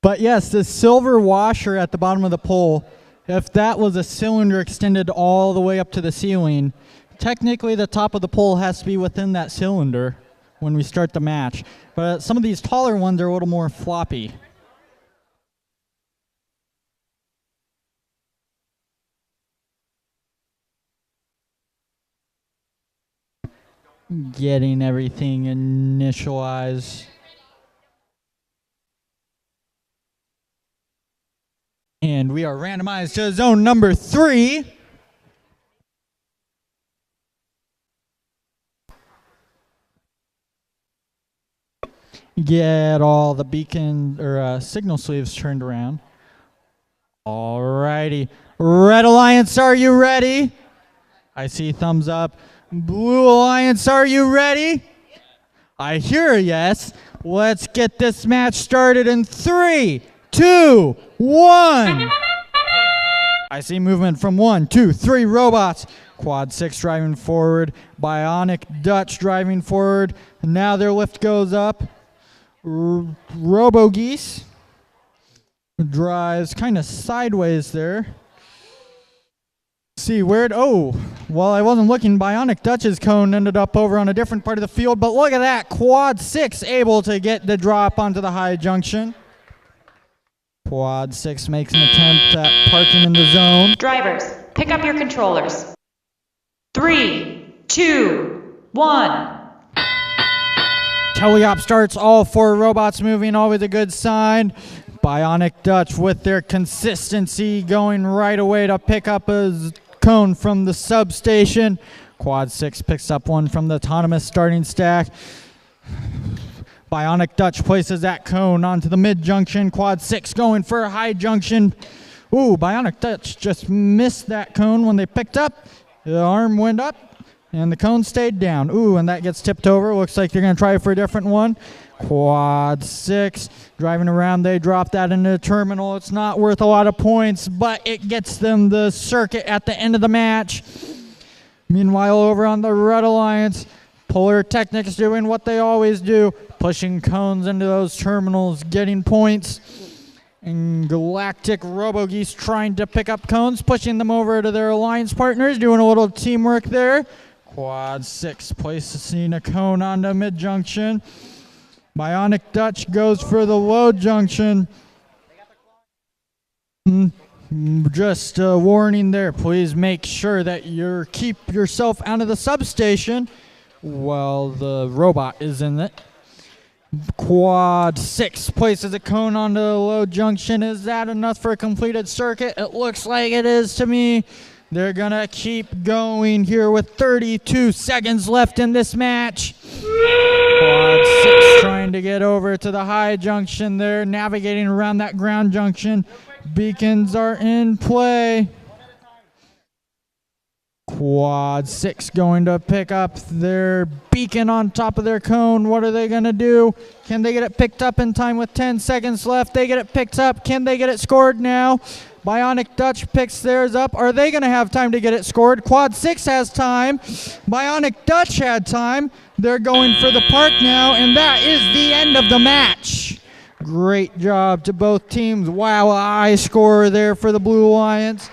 But yes, this silver washer at the bottom of the pole, if that was a cylinder extended all the way up to the ceiling, technically the top of the pole has to be within that cylinder when we start the match. But some of these taller ones are a little more floppy. Getting everything initialized. And we are randomized to zone number 3. Get all the beacon or signal sleeves turned around. Alrighty. Red Alliance, are you ready? I see thumbs up. Blue Alliance, are you ready? I hear a yes. Let's get this match started in 3, 2, 1. I see movement from 1, 2, 3 robots. Quad 6 driving forward. Bionic Dutch driving forward. Now their lift goes up. RoboGeese drives kind of sideways there. See where it, oh, well, I wasn't looking. Bionic Dutch's cone ended up over on a different part of the field, but look at that. Quad 6 able to get the drop onto the high junction. Quad 6 makes an attempt at parking in the zone. Drivers, pick up your controllers. 3, 2, 1. Teleop starts, all 4 robots moving, always a good sign. Bionic Dutch with their consistency going right away to pick up a cone from the substation. Quad 6 picks up one from the autonomous starting stack. Bionic Dutch places that cone onto the mid-junction. Quad 6 going for a high junction. Ooh, Bionic Dutch just missed that cone when they picked up. The arm went up, and the cone stayed down. Ooh, and that gets tipped over. Looks like they're going to try for a different one. Quad 6 driving around. They drop that into the terminal. It's not worth a lot of points, but it gets them the circuit at the end of the match. Meanwhile, over on the Red Alliance, Polar Technics doing what they always do, pushing cones into those terminals, getting points. And Galactic RoboGeese trying to pick up cones, pushing them over to their alliance partners, doing a little teamwork there. Quad 6 placing a cone onto mid-junction. Bionic Dutch goes for the low junction. Just a warning there. Please make sure that you keep yourself out of the substation while the robot is in it. Quad 6 places a cone onto the low junction. Is that enough for a completed circuit? It looks like it is to me. They're gonna keep going here with 32 seconds left in this match. Quad 6 trying to get over to the high junction there, navigating around that ground junction. Beacons are in play. Quad 6 going to pick up their beacon on top of their cone. What are they going to do? Can they get it picked up in time with 10 seconds left? They get it picked up. Can they get it scored now? Bionic Dutch picks theirs up. Are they going to have time to get it scored? Quad 6 has time. Bionic Dutch had time. They're going for the park now, and that is the end of the match. Great job to both teams. Wow, a high score there for the Blue Alliance.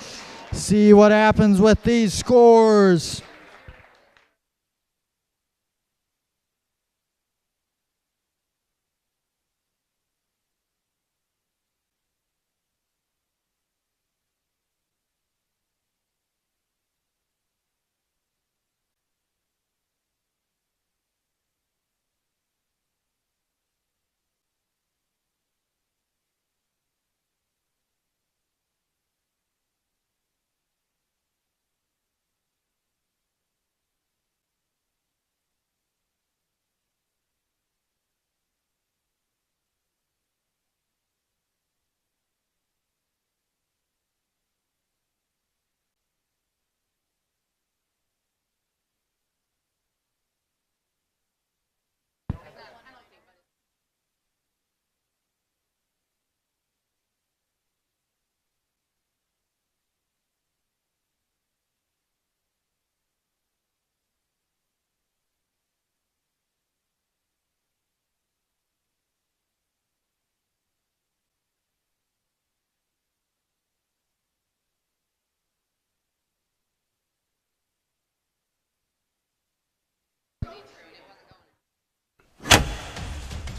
See what happens with these scores.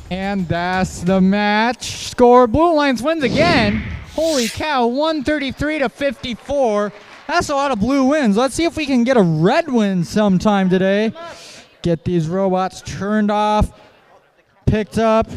And that's the match score. Blue Alliance wins again. Holy cow, 133-54. That's a lot of blue wins. Let's see if we can get a red win sometime today. Get these robots turned off, picked up.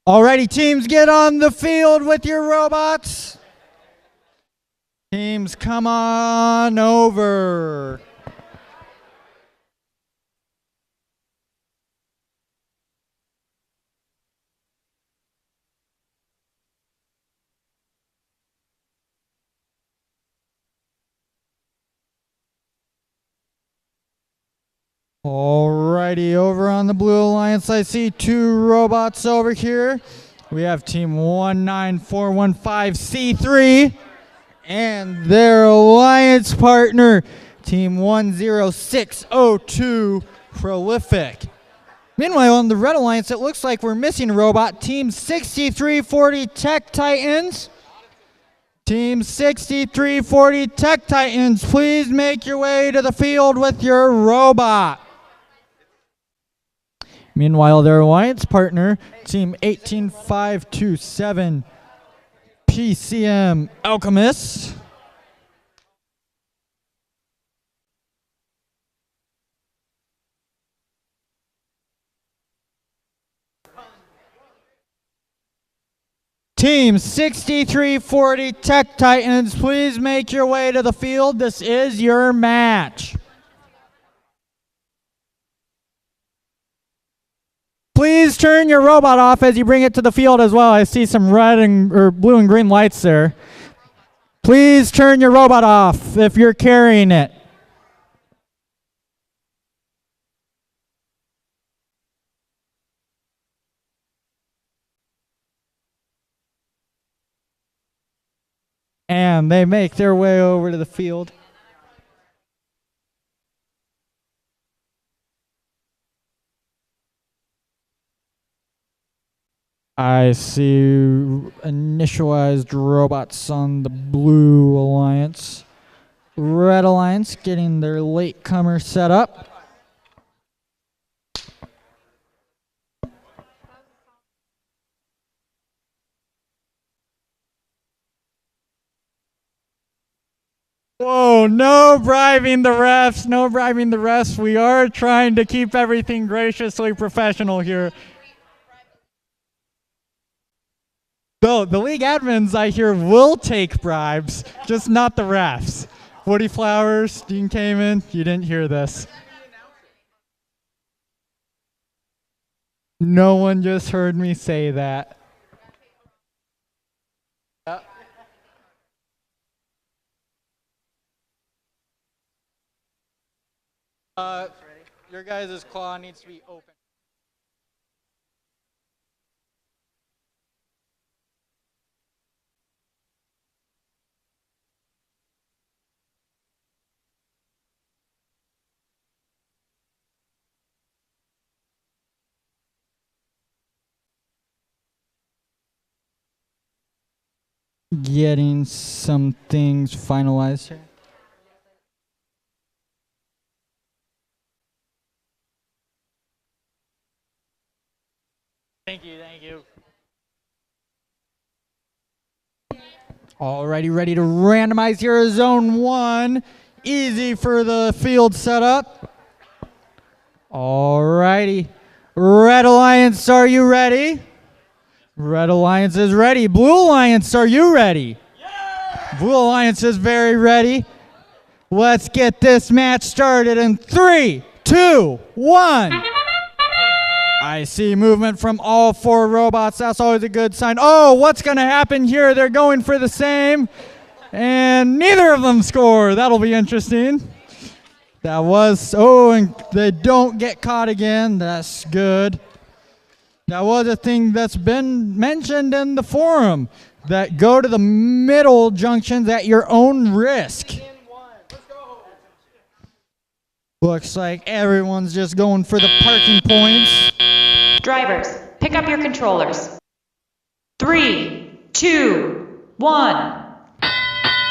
Alrighty, teams, get on the field with your robots. Teams, come on over. Alrighty, over on the Blue Alliance, I see two robots over here. We have team 19415C3 and their alliance partner, team 10602 Prolific. Meanwhile, on the Red Alliance, it looks like we're missing a robot, team 6340 Tech Titans. Team 6340 Tech Titans, please make your way to the field with your robot. Meanwhile, their alliance partner, team 18527 PCM Alchemist. Team 6340 Tech Titans, please make your way to the field. This is your match. Please turn your robot off as you bring it to the field as well. I see some red or blue and green lights there. Please turn your robot off if you're carrying it. And they make their way over to the field. I see initialized robots on the Blue Alliance. Red Alliance getting their latecomer set up. Whoa, no bribing the refs, no bribing the refs. We are trying to keep everything graciously professional here. Though the league admins, I hear, will take bribes, just not the refs. Woody Flowers, Dean Kamen, you didn't hear this. No one just heard me say that. Your guys' claw needs to be open. Getting some things finalized here. Thank you, thank you. Alrighty, ready to randomize here. Zone 1. Easy for the field setup. Alrighty. Red Alliance, are you ready? Red Alliance is ready. Blue Alliance, are you ready? Yeah! Blue Alliance is very ready. Let's get this match started in 3, 2, 1. I see movement from all 4 robots. That's always a good sign. Oh, what's going to happen here? They're going for the same, and neither of them score. That'll be interesting. That was, oh, and they don't get caught again. That's good. That was a thing that's been mentioned in the forum, that go to the middle junctions at your own risk. Looks like everyone's just going for the parking points. Drivers, pick up your controllers. 3, 2, 1.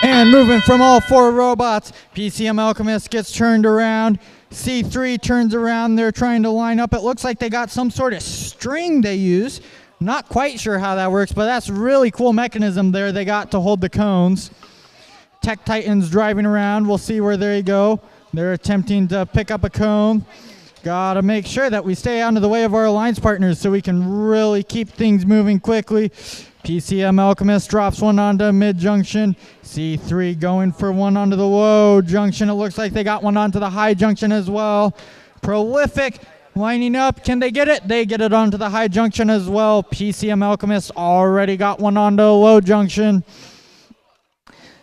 And moving from all 4 robots, PCM Alchemist gets turned around. C3 turns around. They're trying to line up. It looks like they got some sort of string they use. Not quite sure how that works, but that's a really cool mechanism there they got to hold the cones. Tech Titans driving around. We'll see where they go. They're attempting to pick up a cone. Gotta make sure that we stay out of the way of our alliance partners so we can really keep things moving quickly. PCM Alchemist drops one onto mid-junction. C3 going for one onto the low junction. It looks like they got one onto the high junction as well. Prolific lining up. Can they get it? They get it onto the high junction as well. PCM Alchemist already got one onto low junction.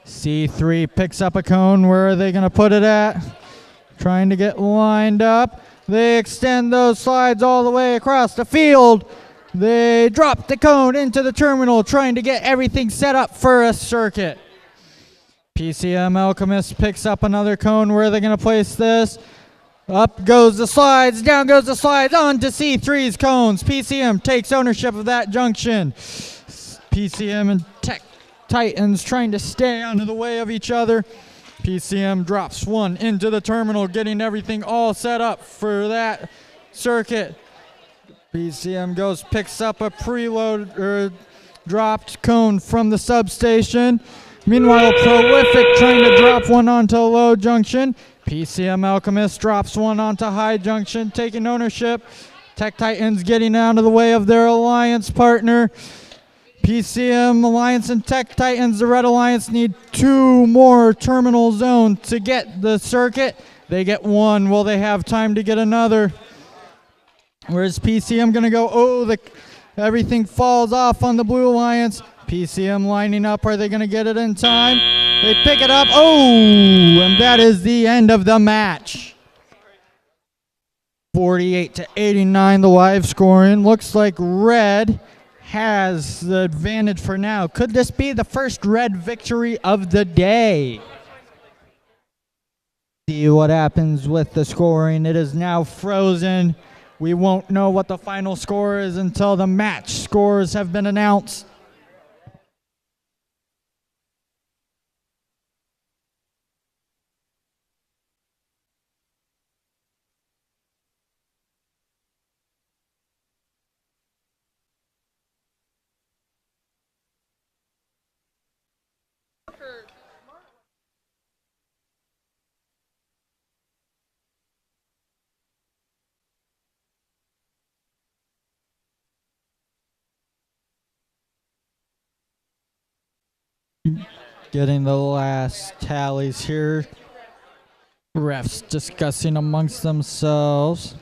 C3 picks up a cone. Where are they going to put it at? Trying to get lined up. They extend those slides all the way across the field. They drop the cone into the terminal, trying to get everything set up for a circuit. PCM Alchemist picks up another cone. Where are they going to place this? Up goes the slides, down goes the slides, onto C3's cones. PCM takes ownership of that junction. PCM and Tech Titans trying to stay out of the way of each other. PCM drops one into the terminal, getting everything all set up for that circuit. PCM goes, picks up a preload or dropped cone from the substation. Meanwhile, Prolific trying to drop one onto low junction. PCM Alchemist drops one onto high junction, taking ownership. Tech Titans getting out of the way of their alliance partner. PCM Alliance and Tech Titans, the Red Alliance, need 2 more terminal zones to get the circuit. They get one. Will they have time to get another? Where's PCM going to go? Oh, everything falls off on the Blue Alliance. PCM lining up. Are they going to get it in time? They pick it up. Oh, and that is the end of the match. 48-89, the live scoring. Looks like Red has the advantage for now. Could this be the first red victory of the day? See what happens with the scoring. It is now frozen. We won't know what the final score is until the match scores have been announced. Getting the last tallies here. Refs discussing amongst themselves.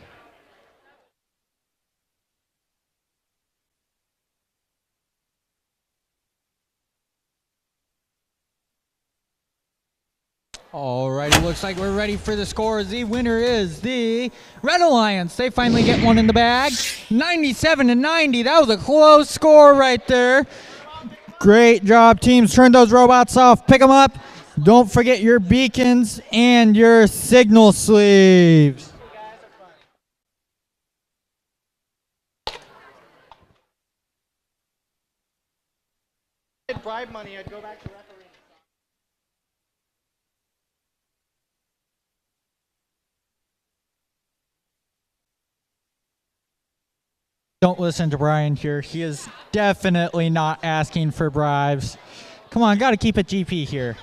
All right, it looks like we're ready for the scores. The winner is the Red Alliance. They finally get one in the bag. 97-90. That was a close score right there. Great job, teams. Turn those robots off. Pick them up. Don't forget your beacons and your signal sleeves. Bribe money, I'd go back to refereeing. Don't listen to Brian here. He is definitely not asking for bribes. Come on, got to keep it GP here.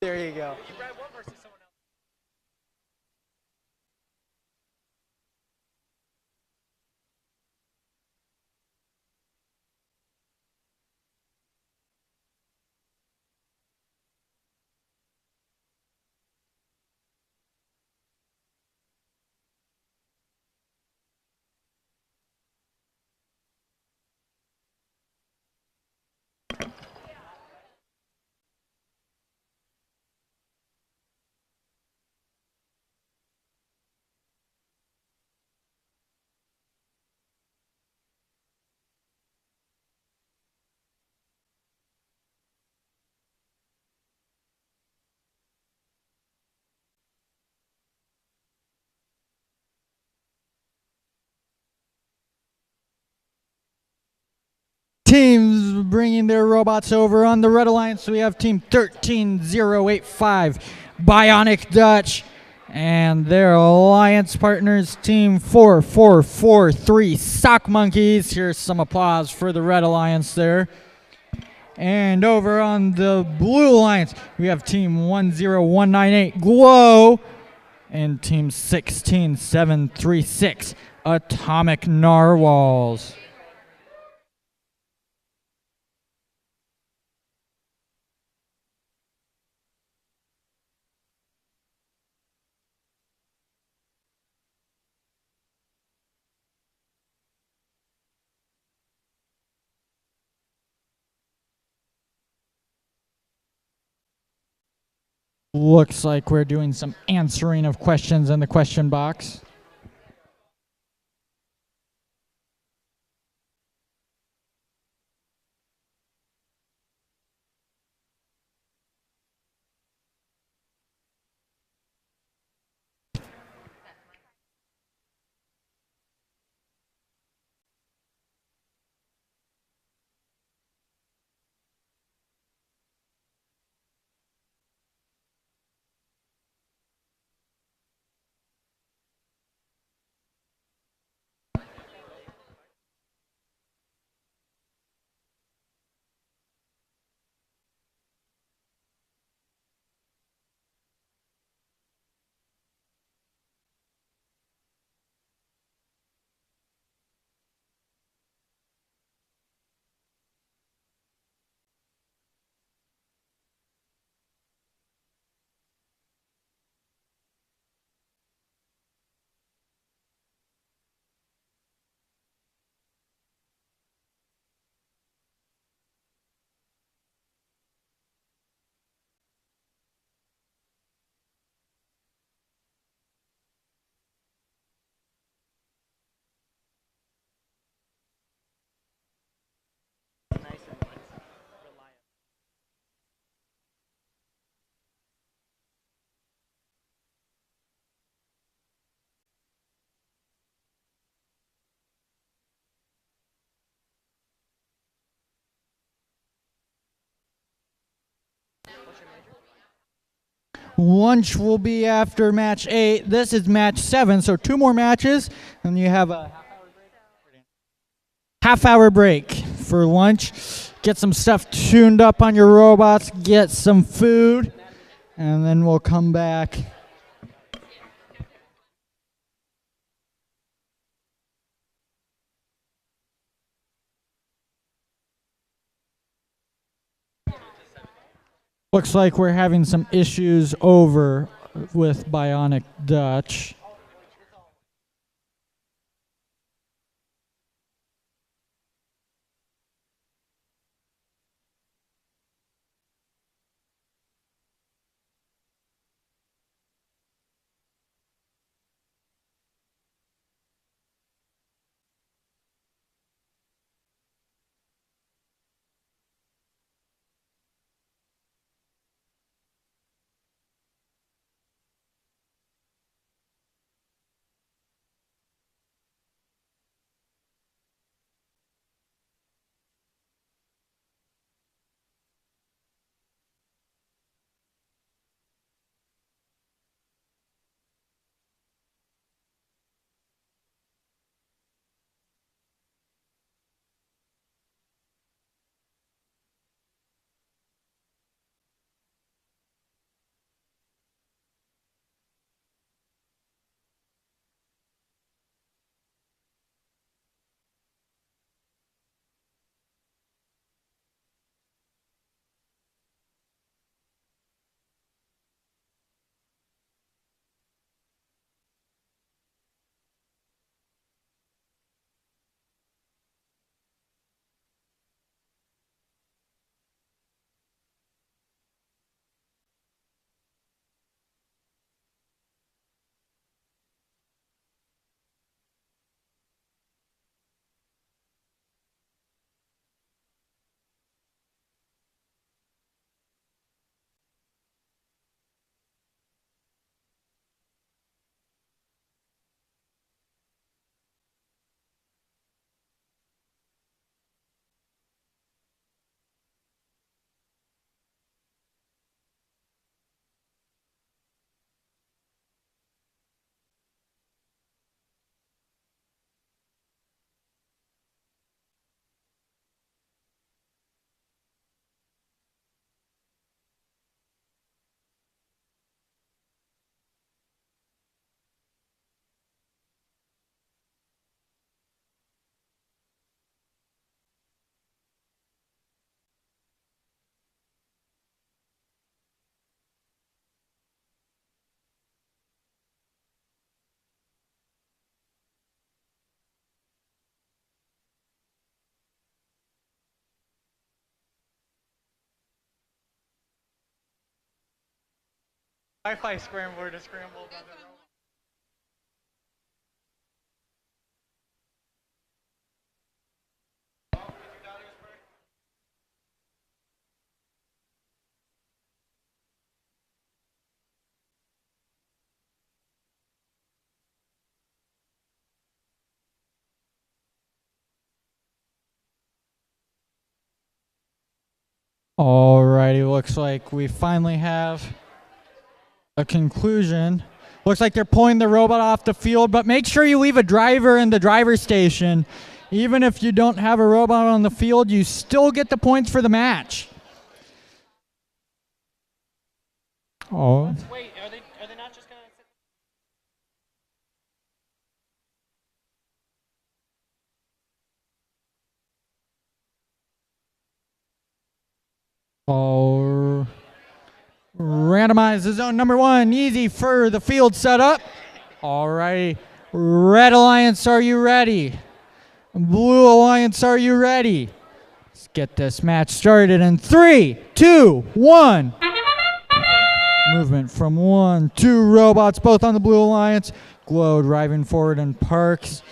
There you go. Teams bringing their robots over. On the Red Alliance, we have Team 13085, Bionic Dutch, and their alliance partners, Team 4443, Sock Monkeys. Here's some applause for the Red Alliance there. And over on the Blue Alliance, we have Team 10198, Glow, and Team 16736, Atomic Narwhals. Looks like we're doing some answering of questions in the question box. Lunch will be after match 8. This is match 7, so 2 more matches, and you have a half-hour break for lunch. Get some stuff tuned up on your robots, get some food, and then we'll come back. Looks like we're having some issues over with Bionic Dutch. Wi-Fi scrambler to scramble. Alrighty, looks like we finally have a conclusion. Looks like they're pulling the robot off the field, but make sure you leave a driver in the driver's station. Even if you don't have a robot on the field, you still get the points for the match. Oh. Wait, are they not just gonna? Oh. Randomize the zone number 1. Easy for the field setup. Alrighty. Red Alliance, are you ready? Blue Alliance, are you ready? Let's get this match started in 3, 2, 1. Movement from 1, 2 robots, both on the Blue Alliance. Glow driving forward and parks.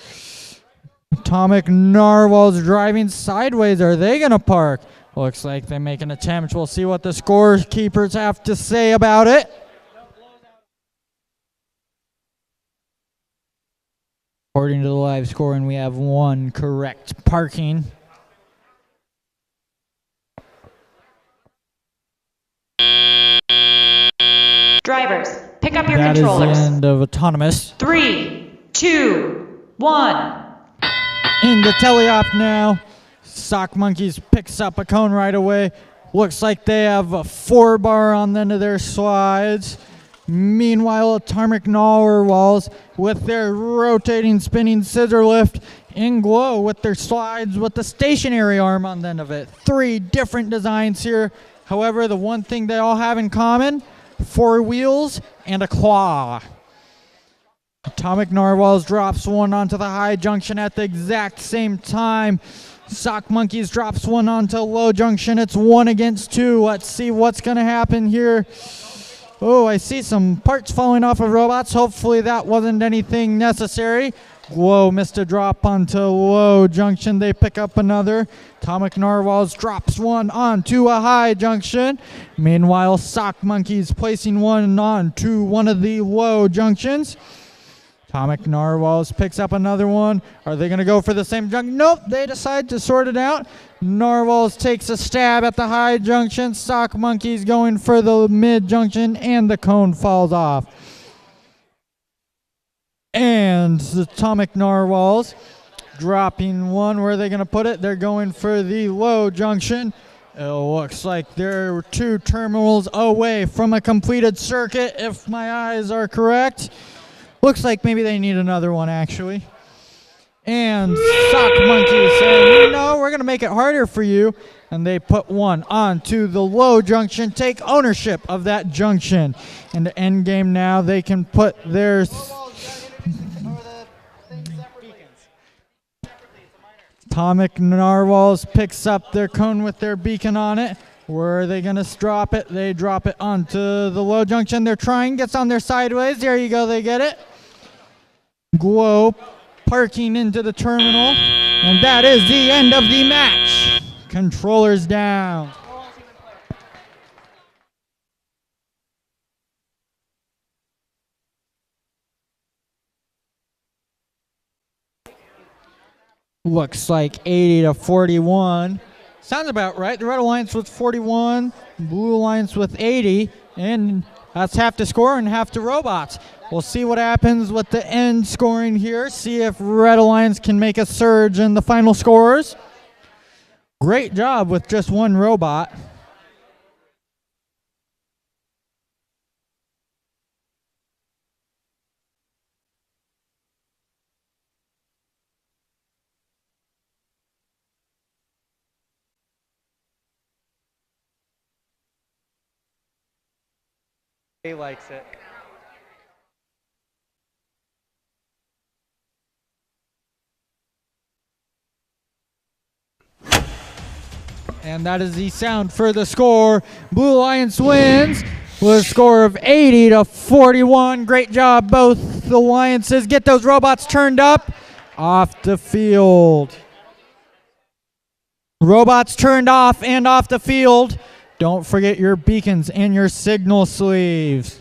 Atomic Narwhal's driving sideways. Are they going to park? Looks like they make an attempt. We'll see what the scorekeepers have to say about it. According to the live scoring, we have 1 correct parking. Drivers, pick up your That is the controllers. end of Autonomous. 3, 2, 1. Into teleop now. Sock Monkeys picks up a cone right away. Looks like they have a 4-bar on the end of their slides. Meanwhile, Atomic Narwhals with their rotating, spinning scissor lift, and Glow with their slides with the stationary arm on the end of it. 3 different designs here. However, the one thing they all have in common, 4 wheels and a claw. Atomic Narwhals drops one onto the high junction at the exact same time. Sock Monkeys drops one onto low junction. It's 1 against 2. Let's see what's going to happen here. Oh, I see some parts falling off of robots. Hopefully that wasn't anything necessary. Glow missed a drop onto low junction. They pick up another. Atomic Narwhals drops one onto a high junction. Meanwhile, Sock Monkeys placing one onto one of the low junctions. Atomic Narwhals picks up another one. Are they going to go for the same junction? Nope, they decide to sort it out. Narwhals takes a stab at the high junction. Sock Monkeys going for the mid junction, and the cone falls off. And the Atomic Narwhals dropping one. Where are they going to put it? They're going for the low junction. It looks like they're 2 terminals away from a completed circuit, if my eyes are correct. Looks like maybe they need another one, actually. And Sock Monkeys saying, no, we're going to make it harder for you. And they put one onto the low junction, take ownership of that junction. In the end game now, they can put their... Atomic Narwhals picks up their cone with their beacon on it. Where are they going to drop it? They drop it onto the low junction. They're trying, gets on there sideways. There you go, they get it. Glow parking into the terminal. And that is the end of the match. Controllers down. Looks like 80-41. Sounds about right. The Red Alliance with 41, Blue Alliance with 80, and that's half the score and half the robots. We'll see what happens with the end scoring here, see if Red Alliance can make a surge in the final scores. Great job with just 1 robot. He likes it. And that is the sound for the score. Blue Alliance wins with a score of 80-41. Great job, both alliances. Get those robots turned up off the field. Robots turned off and off the field. Don't forget your beacons and your signal sleeves.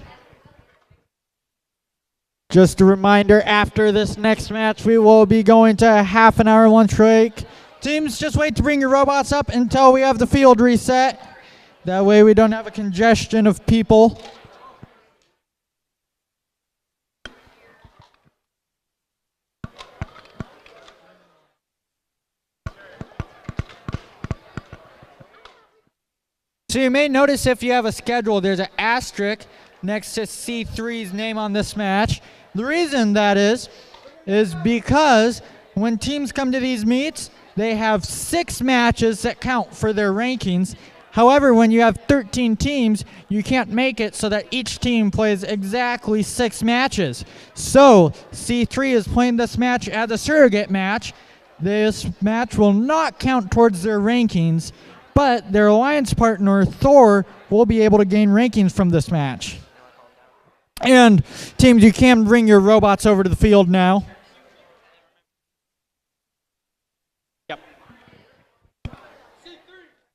Just a reminder, after this next match, we will be going to a half-an-hour lunch break. Teams, just wait to bring your robots up until we have the field reset. That way we don't have a congestion of people. So you may notice if you have a schedule, there's an asterisk next to C3's name on this match. The reason that is because when teams come to these meets, they have 6 matches that count for their rankings. However, when you have 13 teams, you can't make it so that each team plays exactly 6 matches. So C3 is playing this match as a surrogate match. This match will not count towards their rankings, but their alliance partner, Thor, will be able to gain rankings from this match. And teams, you can bring your robots over to the field now. Yep.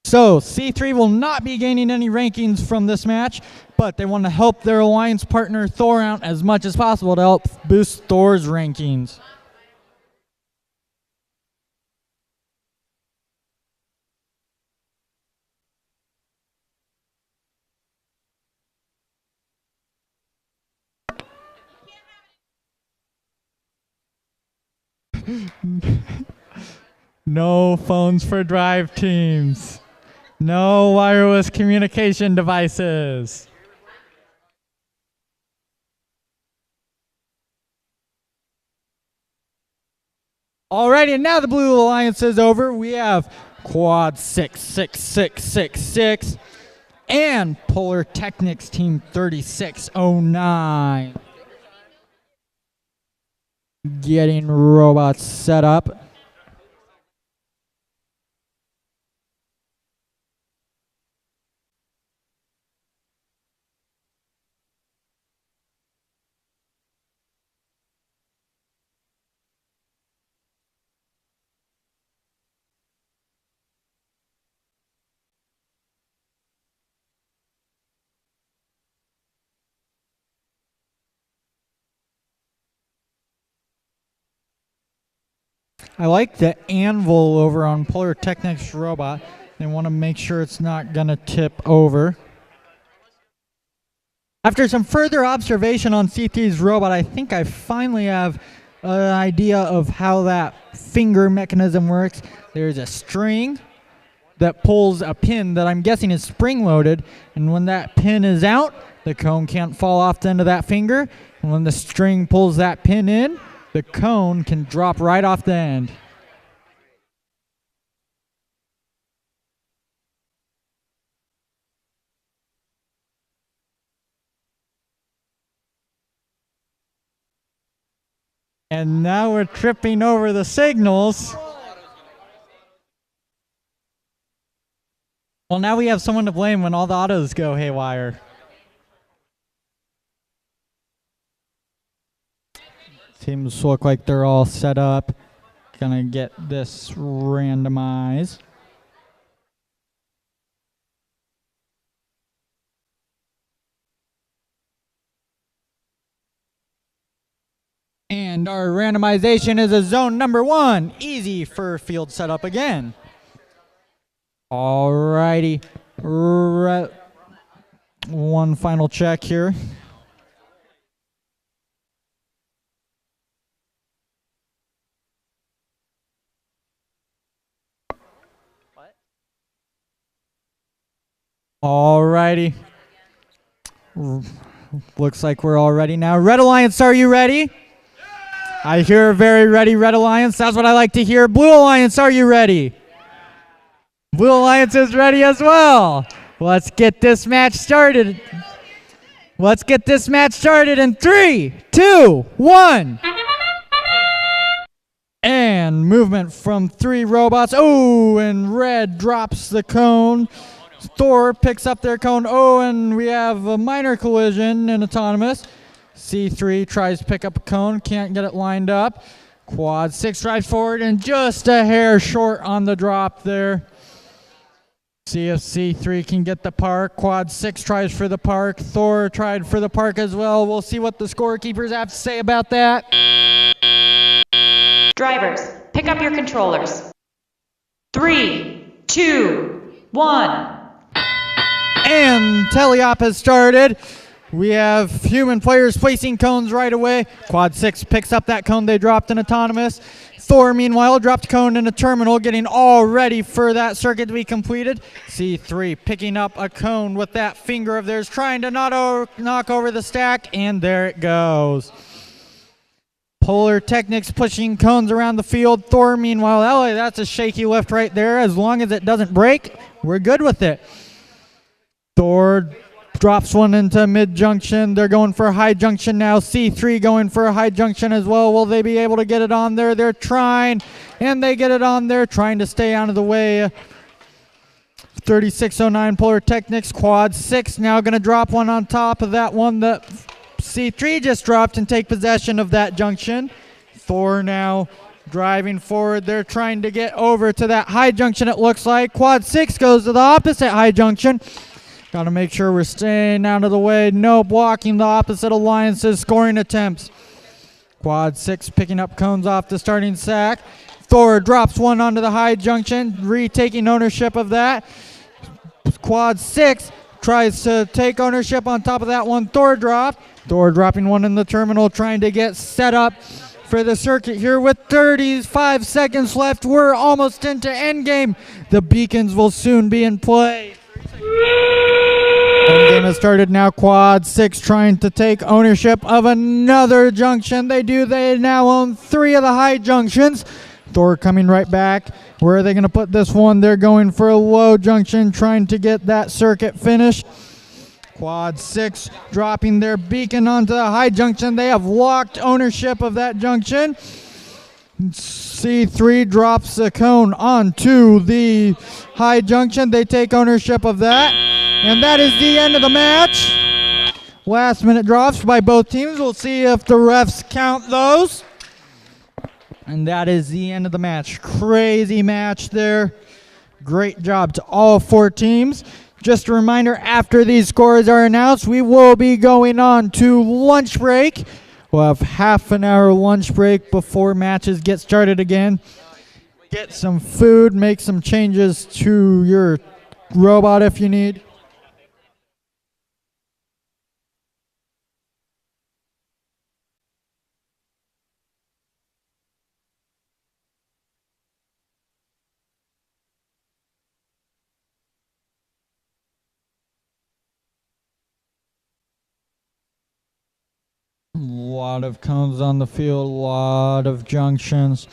So C3 will not be gaining any rankings from this match, but they want to help their alliance partner Thor out as much as possible to help boost Thor's rankings. No phones for drive teams. No wireless communication devices. Alrighty, and now the Blue Alliance is over. We have Quad 66666 and Polar Technics Team 3609. Getting robots set up. I like the anvil over on Polar Technics robot. They want to make sure it's not going to tip over. After some further observation on C3's robot, I think I finally have an idea of how that finger mechanism works. There's a string that pulls a pin that I'm guessing is spring-loaded, and when that pin is out, the cone can't fall off the end of that finger, and when the string pulls that pin in, the cone can drop right off the end. And now we're tripping over the signals. Well, now we have someone to blame when all the autos go haywire. Seems to look like they're all set up. Gonna get this randomized. And our randomization is a zone number 1. Easy for field setup again. Alrighty. One final check here. Alrighty. Looks like we're all ready now. Red Alliance, are you ready? I hear very ready, Red Alliance. That's what I like to hear. Blue Alliance, are you ready? Blue Alliance is ready as well. Let's get this match started. Let's get this match started in 3, 2, 1. And movement from 3 robots. Oh, and red drops the cone. Thor picks up their cone. Oh, and we have a minor collision in autonomous. C3 tries to pick up a cone, can't get it lined up. Quad 6 drives forward and just a hair short on the drop there. See if C3 can get the park. Quad 6 tries for the park. Thor tried for the park as well. We'll see what the scorekeepers have to say about that. Drivers, pick up your controllers. 3, 2, 1. And teleop has started. We have human players placing cones right away. Quad 6 picks up that cone they dropped in autonomous. Thor, meanwhile, dropped cone in a terminal, getting all ready for that circuit to be completed. C3 picking up a cone with that finger of theirs, trying to knock over the stack, and there it goes. Polar Technics pushing cones around the field. Thor, meanwhile, oh, that's a shaky lift right there. As long as it doesn't break, we're good with it. Thor drops one into mid-junction. They're going for a high junction now. C3 going for a high junction as well. Will they be able to get it on there? They're trying, and they get it on there, trying to stay out of the way. 3609 Polar Technics. Quad 6 now going to drop one on top of that one that C3 just dropped and take possession of that junction. Thor now driving forward. They're trying to get over to that high junction, it looks like. Quad 6 goes to the opposite high junction. Got to make sure we're staying out of the way. No blocking the opposite alliance's scoring attempts. Quad 6 picking up cones off the starting sack. Thor drops one onto the high junction, retaking ownership of that. Quad 6 tries to take ownership on top of that one. Thor dropped. Thor dropping one in the terminal, trying to get set up for the circuit here with 35 seconds left. We're almost into endgame. The beacons will soon be in play. Endgame has started now. Quad 6 trying to take ownership of another junction. They do. They now own 3 of the high junctions. Thor coming right back. Where are they going to put this one? They're going for a low junction, trying to get that circuit finished. Quad 6 dropping their beacon onto the high junction. They have locked ownership of that junction. C3 drops the cone onto the high junction. They take ownership of that. And that is the end of the match. Last minute drops by both teams. We'll see if the refs count those. And that is the end of the match. Crazy match there. Great job to all 4 teams. Just a reminder, after these scores are announced, we will be going on to lunch break. We'll have half an hour lunch break before matches get started again. Get some food, make some changes to your robot if you need. A lot of cones on the field, a lot of junctions.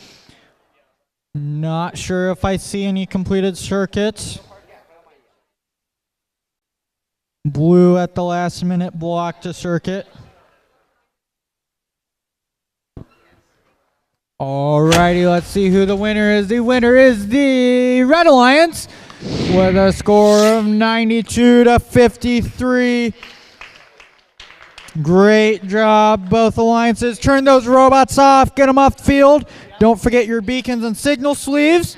Not sure if I see any completed circuits. Blue at the last minute blocked a circuit. Alrighty, let's see who the winner is. The winner is the Red Alliance with a score of 92 to 53. Great job, both alliances. Turn those robots off, get them off the field. Don't forget your beacons and signal sleeves.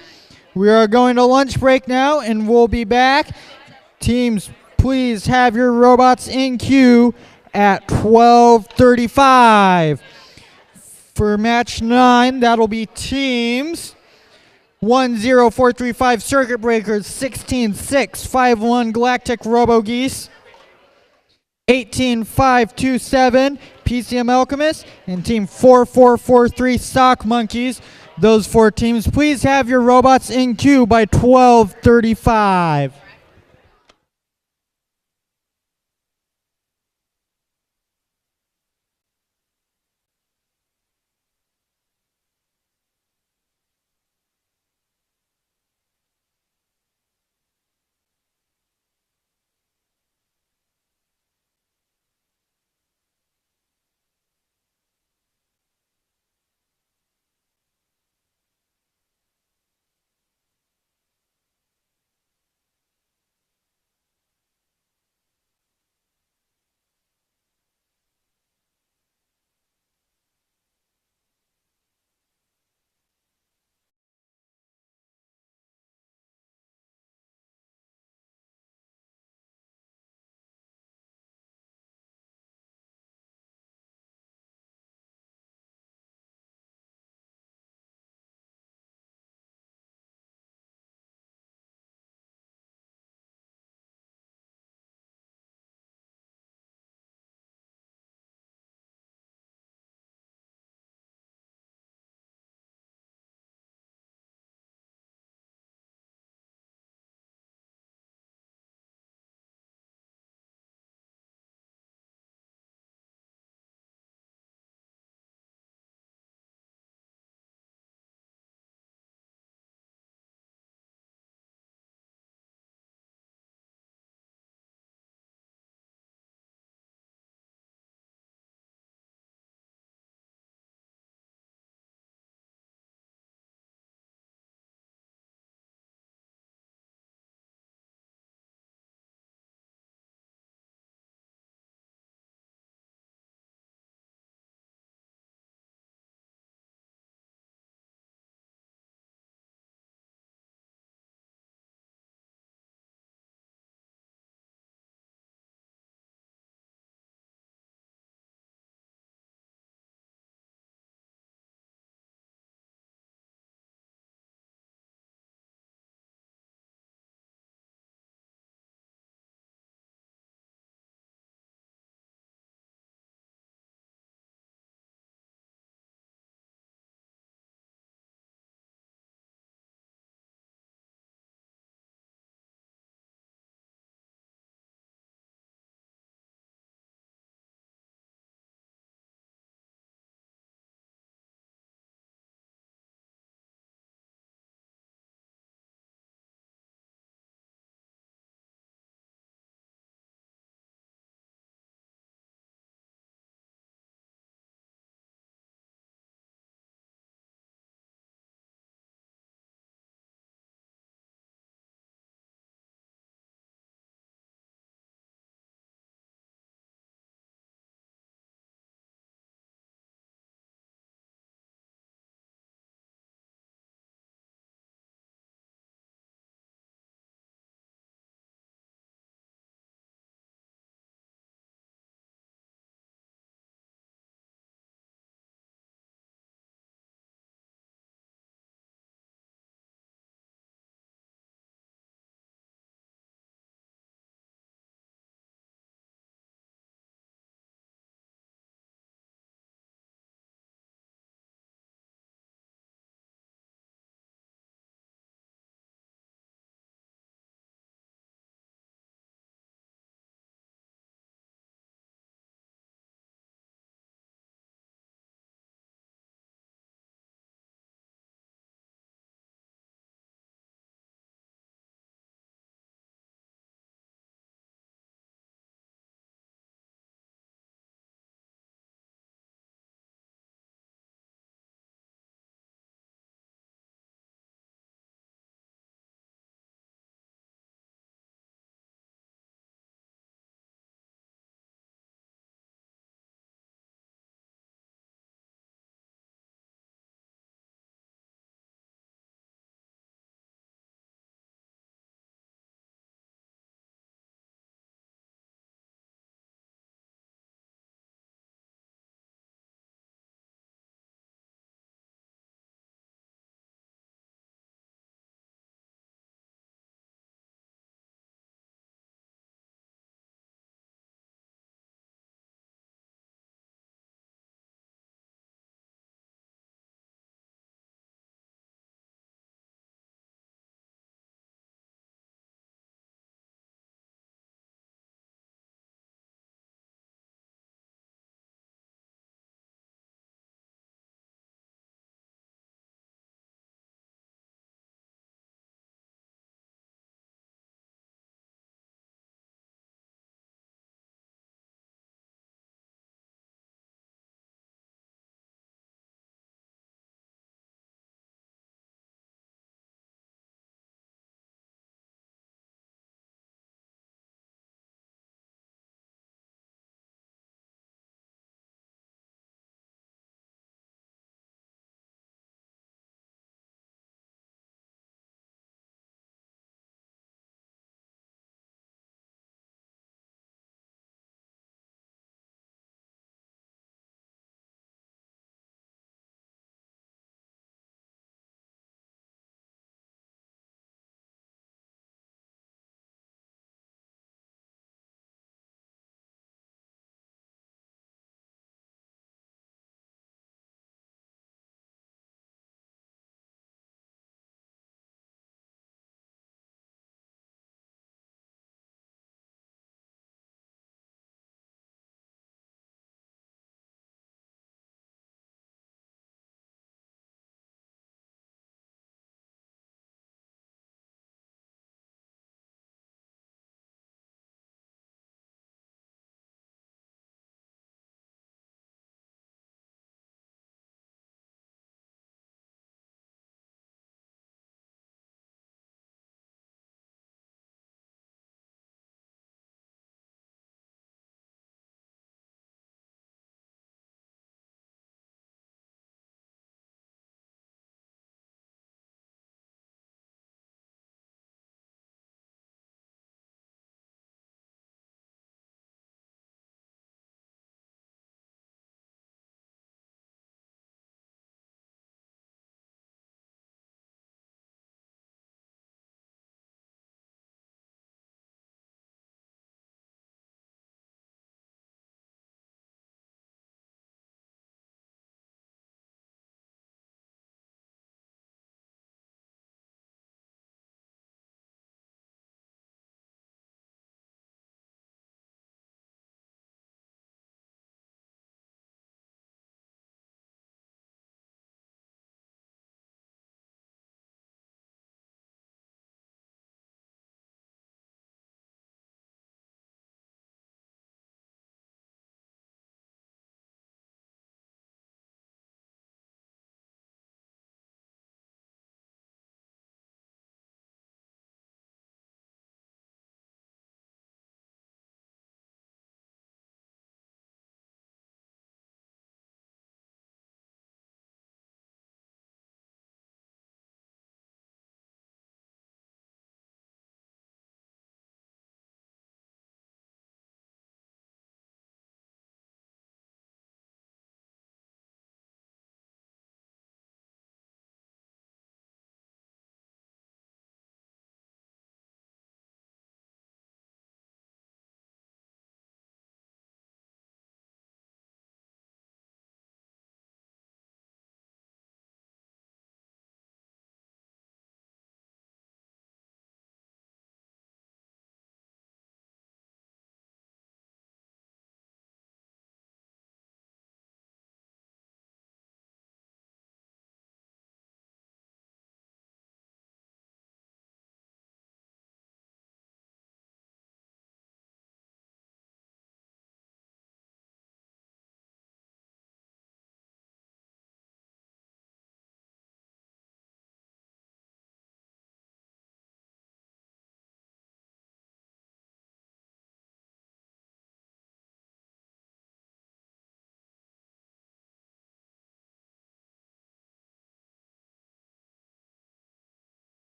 We are going to lunch break now, and we'll be back. Teams, please have your robots in queue at 12:35. For match 9, that'll be teams 10435 Circuit Breakers, 16651 Galactic Robo Geese, 18527 PCM Alchemist, and team 4443 Sock Monkeys. Those 4 teams, please have your robots in queue by 12:35.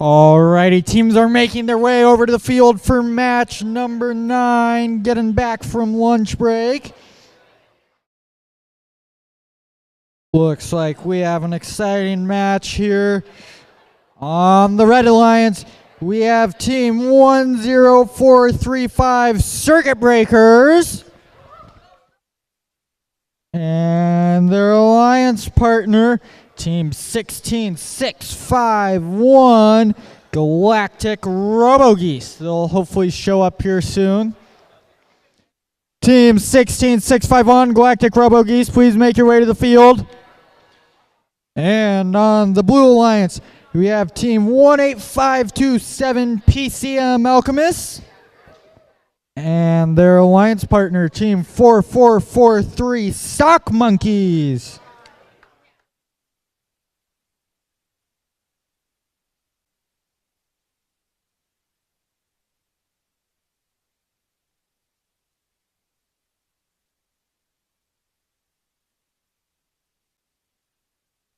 Alrighty, teams are making their way over to the field for match number 9, getting back from lunch break. Looks like we have an exciting match here. On the Red Alliance, we have Team 10435 Circuit Breakers and their alliance partner, Team 16651 Galactic Robogeese. They'll hopefully show up here soon. Team 16651 Galactic Robogeese, please make your way to the field. And on the Blue Alliance, we have Team 18527 PCM Alchemists and their alliance partner, Team 4443 Sock Monkeys.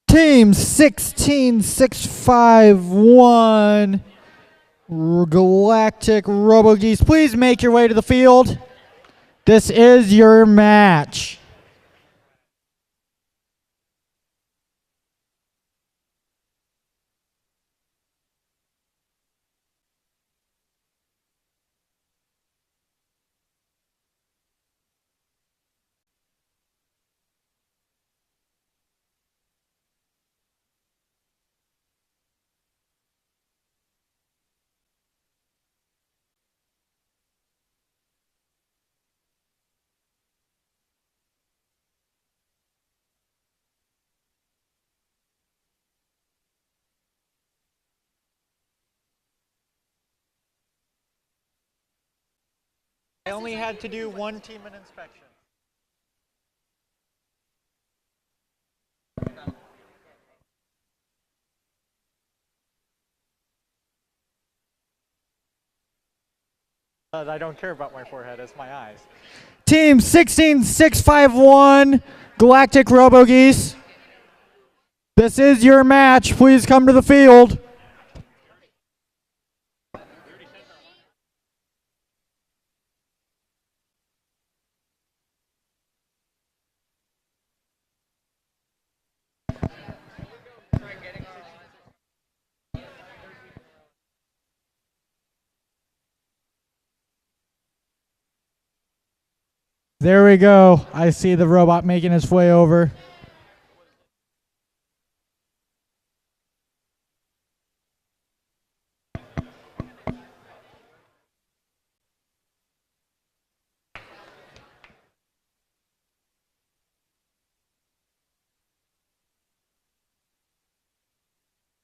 Team 16651 Galactic Robogeese, please make your way to the field. This is your match. I only had to do one team in inspection. I don't care about my forehead, it's my eyes. Team 16651 Galactic Robogeese. This is your match. Please come to the field. There we go. I see the robot making its way over.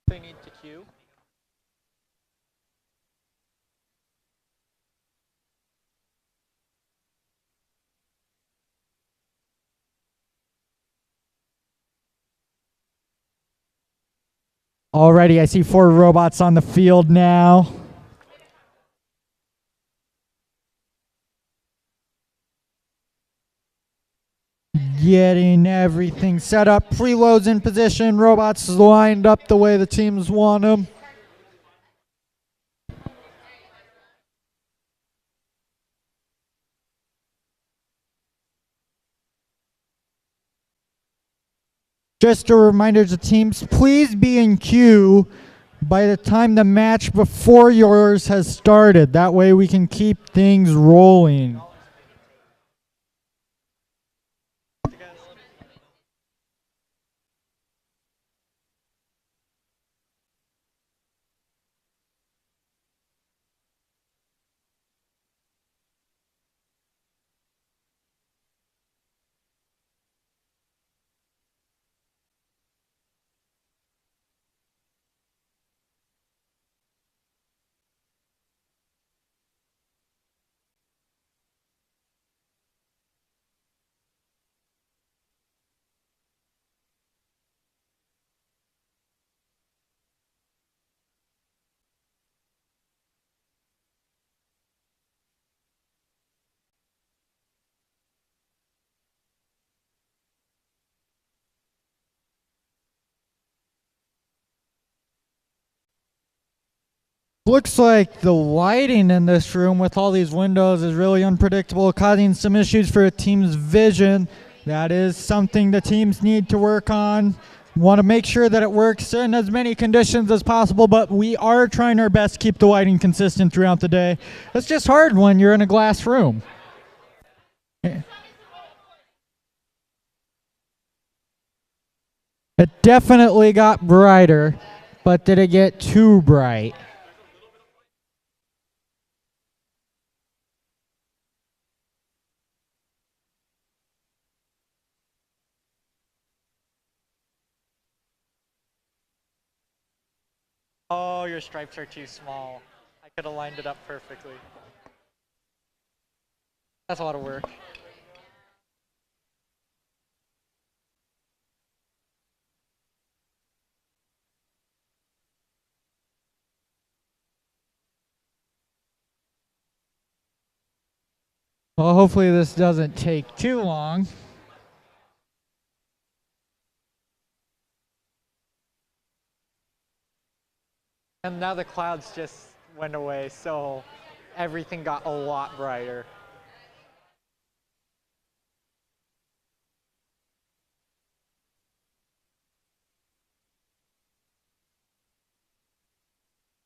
They need to queue. Already, I see 4 robots on the field now. Getting everything set up. Preloads in position. Robots lined up the way the teams want them. Just a reminder to teams, please be in queue by the time the match before yours has started. That way we can keep things rolling. Looks like the lighting in this room with all these windows is really unpredictable, causing some issues for a team's vision. That is something the teams need to work on. Want to make sure that it works in as many conditions as possible, but we are trying our best to keep the lighting consistent throughout the day. It's just hard when you're in a glass room. It definitely got brighter, but did it get too bright? Oh, your stripes are too small. I could have lined it up perfectly. That's a lot of work. Well, hopefully this doesn't take too long. And now the clouds just went away, so everything got a lot brighter.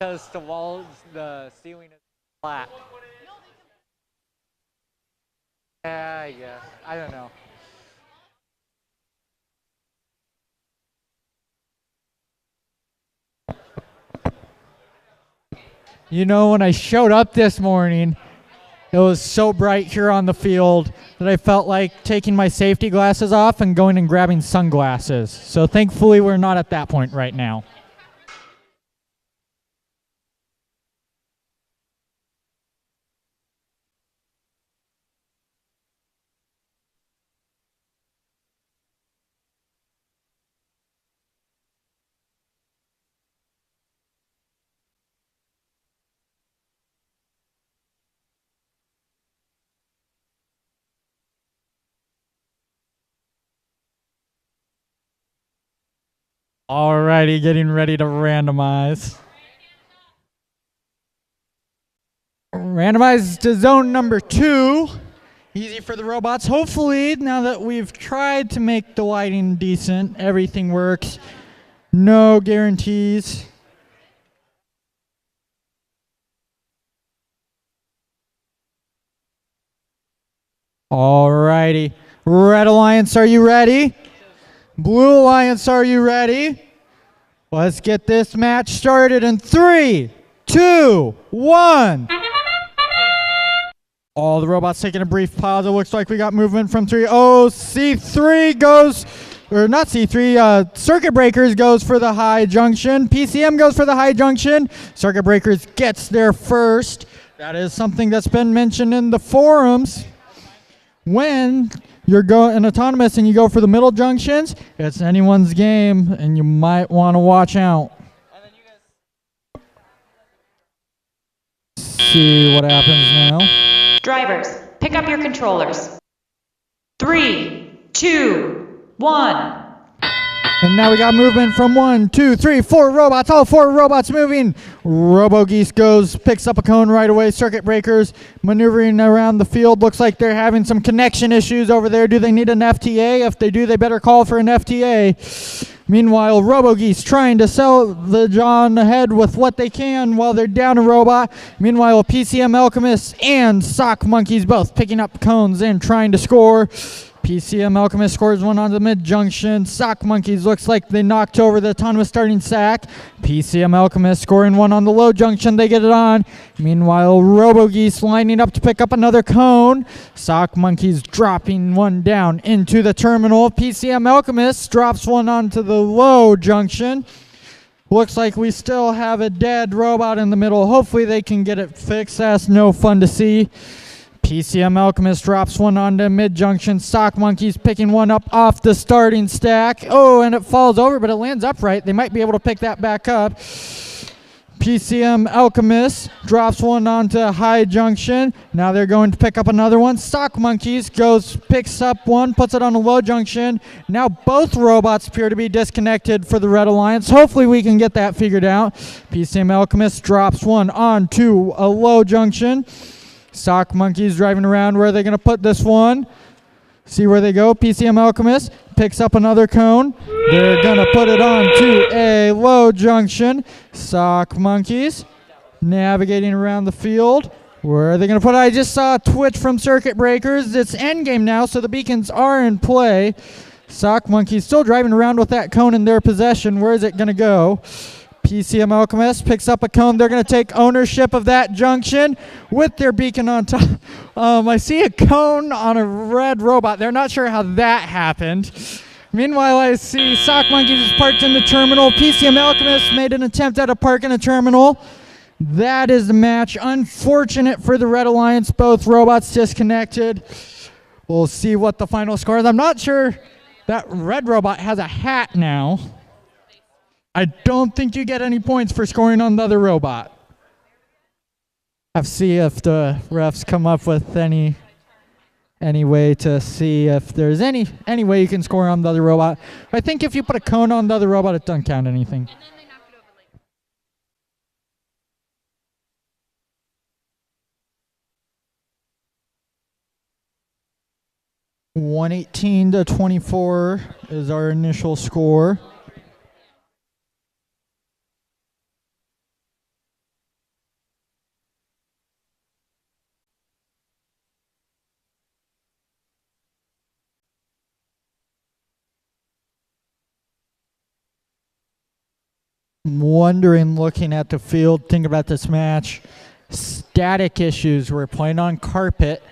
Because the walls, the ceiling is flat. Yeah, I guess. I don't know. You know, when I showed up this morning, it was so bright here on the field that I felt like taking my safety glasses off and going and grabbing sunglasses. So thankfully, we're not at that point right now. Alrighty, getting ready to randomize. Randomize to zone number 2. Easy for the robots. Hopefully, now that we've tried to make the lighting decent, everything works. No guarantees. Alrighty. Red Alliance, are you ready? Blue Alliance, are you ready? Let's get this match started in 3, 2, 1. All the robots taking a brief pause. It looks like we got movement from 3. Oh, C3 goes, or not C3, Circuit Breakers goes for the high junction. PCM goes for the high junction. Circuit Breakers gets there first. That is something that's been mentioned in the forums. When you're going autonomous and you go for the middle junctions, it's anyone's game, and you might want to watch out. See what happens now. Drivers, pick up your controllers. 3, 2, 1. And now we got movement from 1, 2, 3, 4 robots. All 4 robots moving. Robo-Geese goes, picks up a cone right away. Circuit Breakers maneuvering around the field. Looks like they're having some connection issues over there. Do they need an FTA? If they do, they better call for an FTA. Meanwhile, Robo-Geese trying to salvage on ahead with what they can while they're down a robot. Meanwhile, PCM Alchemists and Sock Monkeys both picking up cones and trying to score. PCM Alchemist scores one on the mid-junction. Sock Monkeys looks like they knocked over the autonomous starting sack. PCM Alchemist scoring one on the low junction. They get it on. Meanwhile, Robo-Geese lining up to pick up another cone. Sock Monkeys dropping one down into the terminal. PCM Alchemist drops one onto the low junction. Looks like we still have a dead robot in the middle. Hopefully they can get it fixed. That's no fun to see. PCM Alchemist drops one onto mid-junction. Sock Monkeys picking one up off the starting stack. Oh, and it falls over, but it lands upright. They might be able to pick that back up. PCM Alchemist drops one onto High Junction. Now they're going to pick up another one. Sock Monkeys picks up one, puts it on a Low Junction. Now both robots appear to be disconnected for the Red Alliance. Hopefully we can get that figured out. PCM Alchemist drops one onto a Low Junction. Sock Monkeys driving around. Where are they going to put this one? See where they go. PCM Alchemist picks up another cone. They're going to put it onto a Low Junction. Sock Monkeys navigating around the field. Where are they going to put it? I just saw a twitch from Circuit Breakers. It's endgame now, so the beacons are in play. Sock Monkeys still driving around with that cone in their possession. Where is it going to go? PCM Alchemist picks up a cone. They're going to take ownership of that junction with their beacon on top. I see a cone on a red robot. They're not sure how that happened. Meanwhile, I see Sock Monkeys is parked in the terminal. PCM Alchemist made an attempt at a park in a terminal. That is the match. Unfortunate for the Red Alliance. Both robots disconnected. We'll see what the final score is. I'm not sure that red robot has a hat now. I don't think you get any points for scoring on the other robot. Have to see if the refs come up with any way to see if there's any way you can score on the other robot. I think if you put a cone on the other robot, it doesn't count anything. 118-24 is our initial score. I'm wondering, looking at the field, thinking about this match, static issues. We're playing on carpet.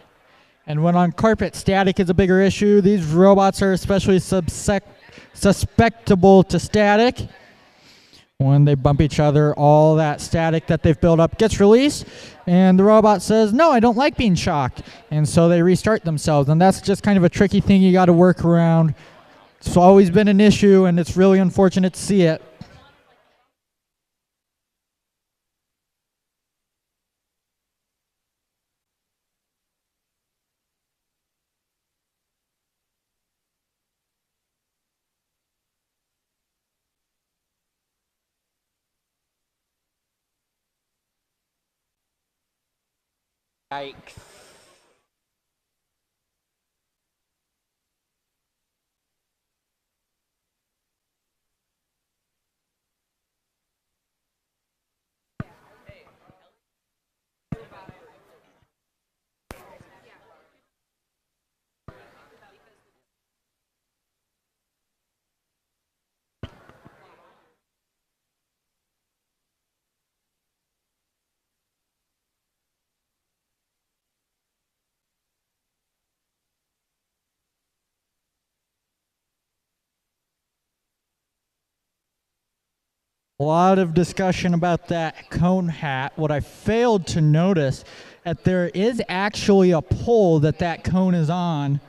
And when on carpet, static is a bigger issue. These robots are especially susceptible to static. When they bump each other, all that static that they've built up gets released. And the robot says, no, I don't like being shocked. And so they restart themselves. And that's just kind of a tricky thing you got to work around. It's always been an issue, and it's really unfortunate to see it. Yikes. A lot of discussion about that cone hat. What I failed to notice, that there is actually a pole that cone is on.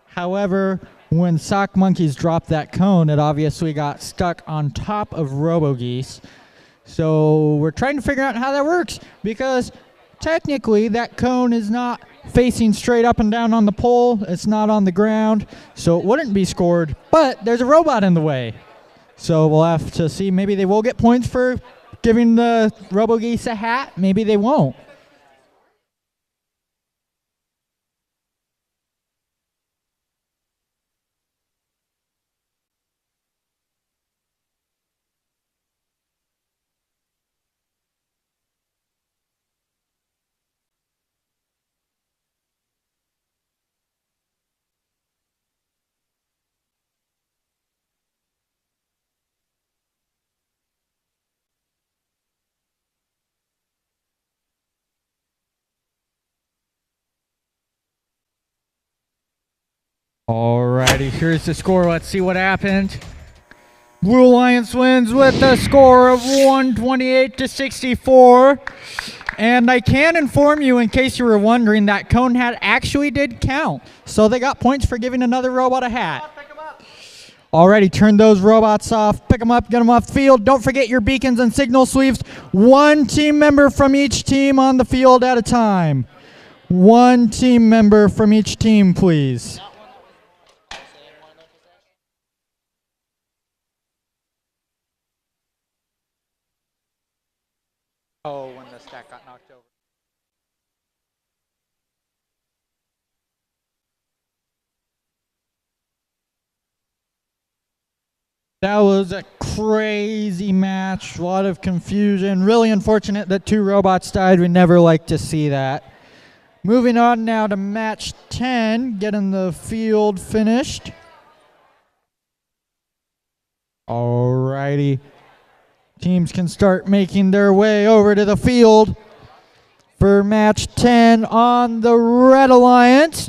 However, when Sock Monkeys dropped that cone, it obviously got stuck on top of RoboGeese. So we're trying to figure out how that works, because technically that cone is not facing straight up and down on the pole. It's not on the ground, so it wouldn't be scored, but there's a robot in the way. So we'll have to see. Maybe they will get points for giving the RoboGeese a hat. Maybe they won't. Alrighty, here's the score. Let's see what happened. Blue Alliance wins with a score of 128-64. And I can inform you, in case you were wondering, that cone hat actually did count. So they got points for giving another robot a hat. Already turn those robots off. Pick them up, get them off the field. Don't forget your beacons and signal sweeps. One team member from each team on the field at a time. One team member from each team, please. Oh, when the stack got knocked over. That was a crazy match, a lot of confusion. Really unfortunate that 2 robots died. We never like to see that. Moving on now to match 10, getting the field finished. Alrighty. Teams can start making their way over to the field for match 10 on the Red Alliance.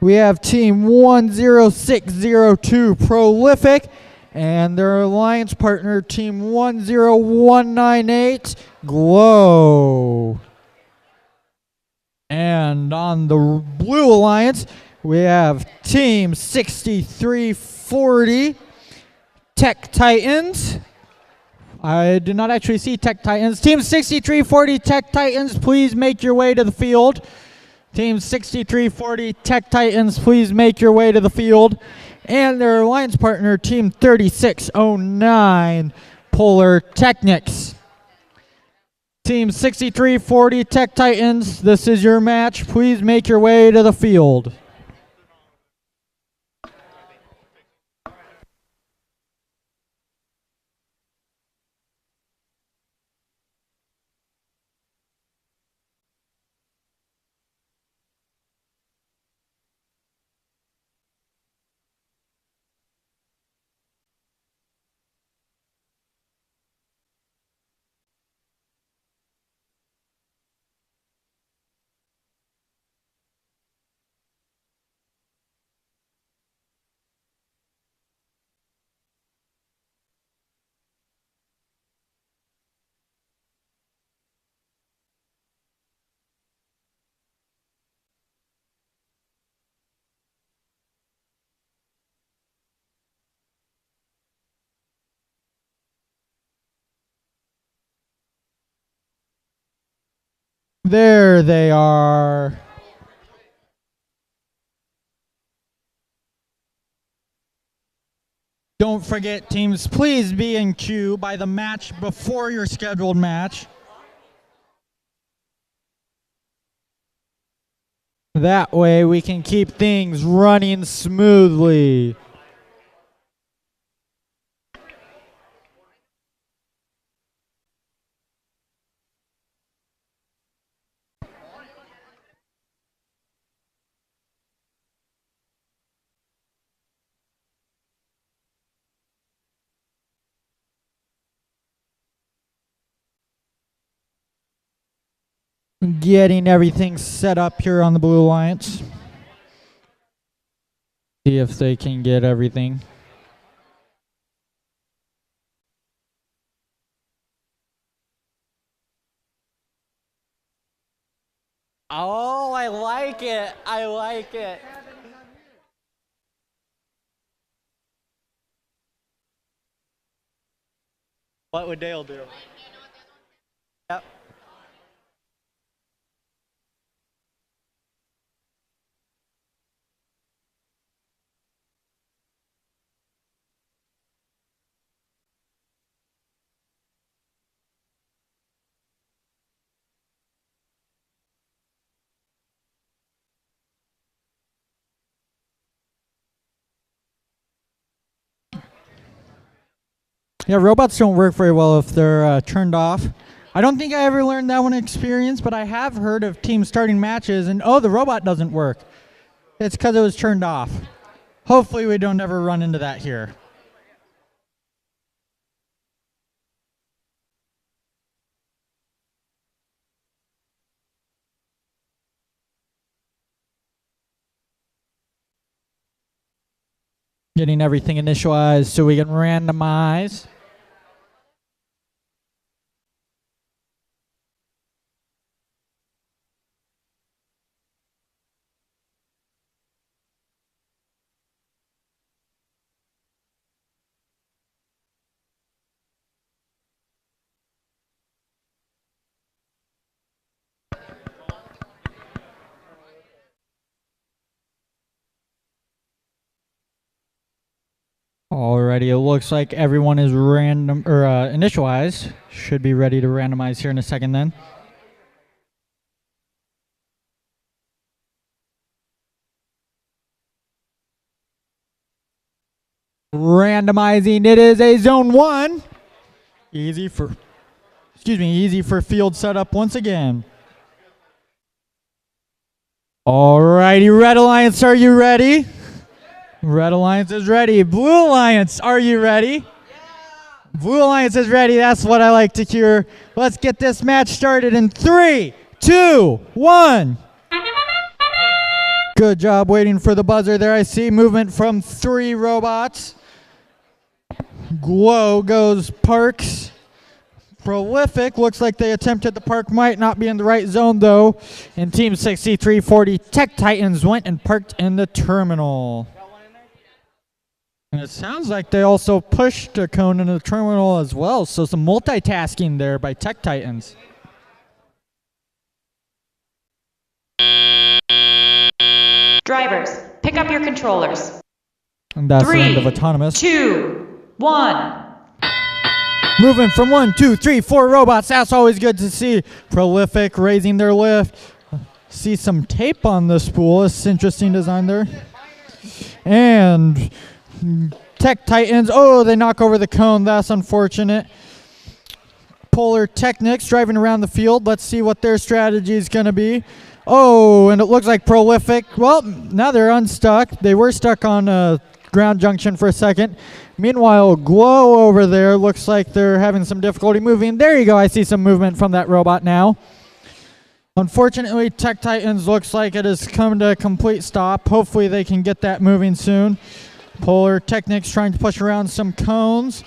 We have team 10602 Prolific and their alliance partner, team 10198 Glow. And on the Blue Alliance, we have team 6340 Tech Titans. I did not actually see Tech Titans. Team 6340 Tech Titans, please make your way to the field. Team 6340 Tech Titans, please make your way to the field. And their alliance partner, Team 3609 Polar Technics. Team 6340 Tech Titans, this is your match. Please make your way to the field. There they are. Don't forget, teams, please be in queue by the match before your scheduled match. That way we can keep things running smoothly. Getting everything set up here on the Blue Alliance. See if they can get everything. Oh, I like it. I like it. What would Dale do? Yep. Yeah, robots don't work very well if they're turned off. I don't think I ever learned that one experience, but I have heard of teams starting matches and, oh, the robot doesn't work. It's because it was turned off. Hopefully we don't ever run into that here. Getting everything initialized so we can randomize. Alrighty, it looks like everyone is random or initialized. Should be ready to randomize here in a second then. Randomizing, it is a zone 1. Easy for field setup once again. Alrighty, Red Alliance, are you ready? Red Alliance is ready. Blue Alliance, are you ready? Yeah. Blue Alliance is ready. That's what I like to hear. Let's get this match started in 3, 2, 1. Good job waiting for the buzzer there. I see movement from 3 robots. Glow goes Parks. Prolific looks like they attempted the park, might not be in the right zone though. And Team 6340 Tech Titans went and parked in the terminal. And it sounds like they also pushed a cone in the terminal as well, so some multitasking there by Tech Titans. Drivers, pick up your controllers. And that's the 3, end of Autonomous. 2, 1. Moving from 1, 2, 3, 4 robots. That's always good to see. Prolific raising their lift. See some tape on the spool. It's interesting design there. And Tech Titans. Oh, they knock over the cone. That's unfortunate. Polar Technics driving around the field. Let's see what their strategy is going to be. Oh, and it looks like Prolific. Well, now they're unstuck. They were stuck on a ground junction for a second. Meanwhile, Glow over there looks like they're having some difficulty moving. There you go. I see some movement from that robot now. Unfortunately, Tech Titans looks like it has come to a complete stop. Hopefully they can get that moving soon. Polar Technics trying to push around some cones.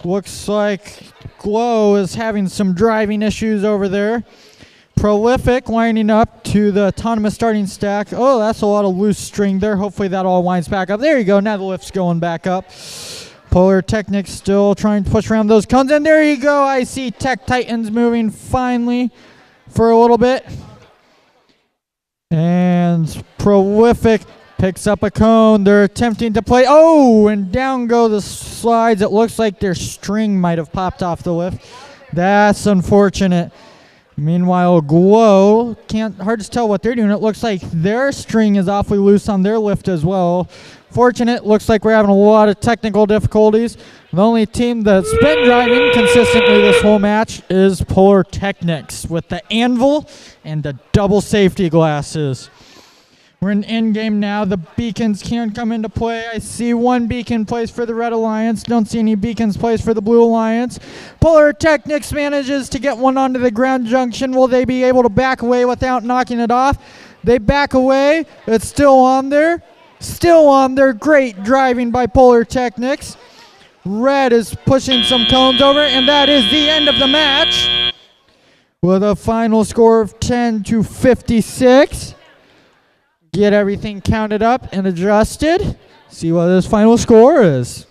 Looks like Glow is having some driving issues over there. Prolific lining up to the autonomous starting stack. Oh, that's a lot of loose string there. Hopefully that all winds back up. There you go. Now the lift's going back up. Polar Technics still trying to push around those cones. And there you go. I see Tech Titans moving finally for a little bit. And Prolific picks up a cone. They're attempting to play. Oh, and down go the slides. It looks like their string might have popped off the lift. That's unfortunate. Meanwhile, Glow, hard to tell what they're doing. It looks like their string is awfully loose on their lift as well. Fortunate, looks like we're having a lot of technical difficulties. The only team that's been driving consistently this whole match is Polar Technics with the anvil and the double safety glasses. We're in endgame now. The beacons can come into play. I see one beacon placed for the Red Alliance. Don't see any beacons placed for the Blue Alliance. Polar Technics manages to get one onto the ground junction. Will they be able to back away without knocking it off? They back away. It's still on there. Still on there. Great driving by Polar Technics. Red is pushing some cones over, and that is the end of the match with a final score of 10-56. Get everything counted up and adjusted. See what this final score is.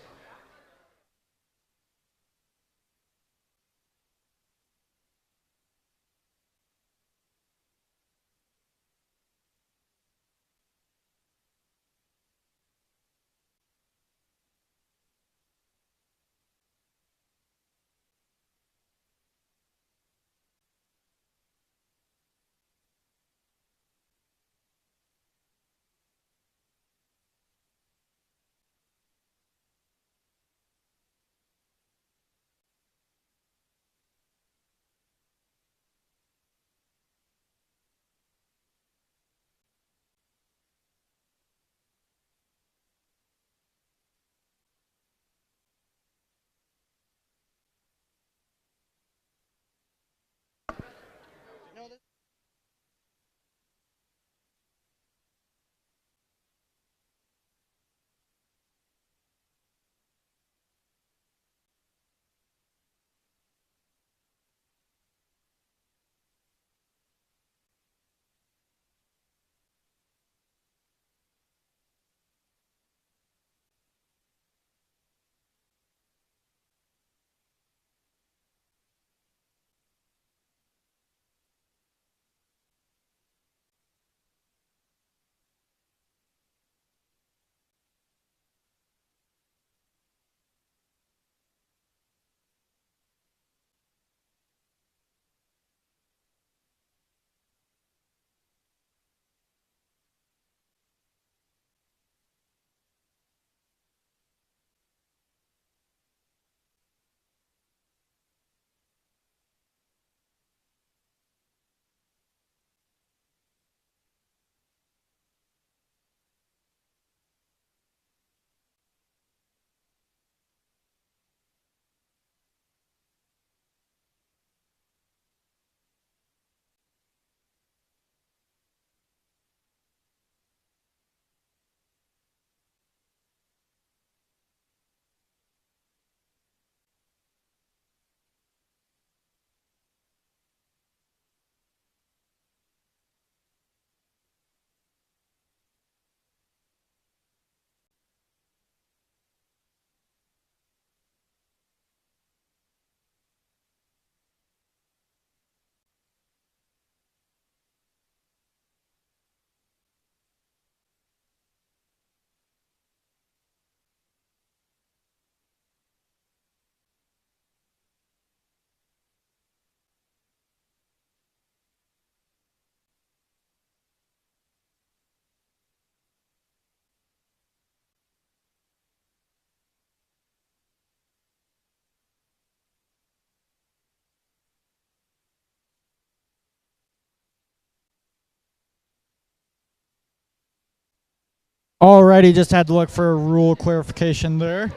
Alrighty, just had to look for a rule clarification there.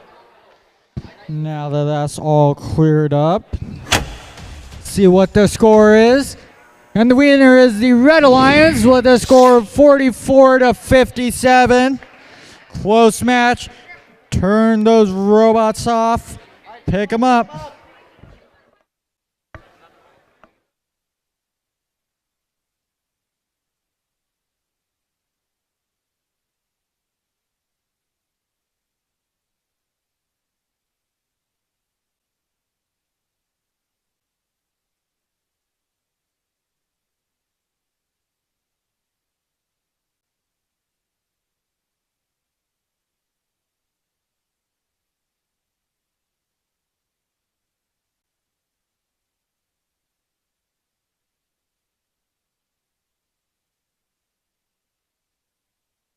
Now that that's all cleared up, see what the score is. And the winner is the Red Alliance with a score of 44-57. Close match. Turn those robots off. Pick them up.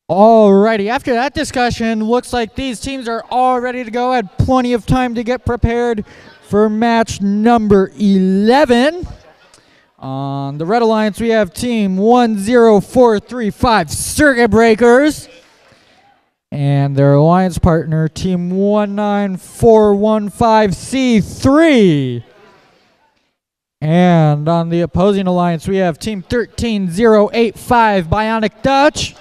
Alrighty, after that discussion, looks like these teams are all ready to go. Had plenty of time to get prepared for match number 11. On the Red Alliance, we have team 10435 Circuit Breakers. And their alliance partner, team 19415 C3. And on the opposing alliance, we have team 13085 Bionic Dutch.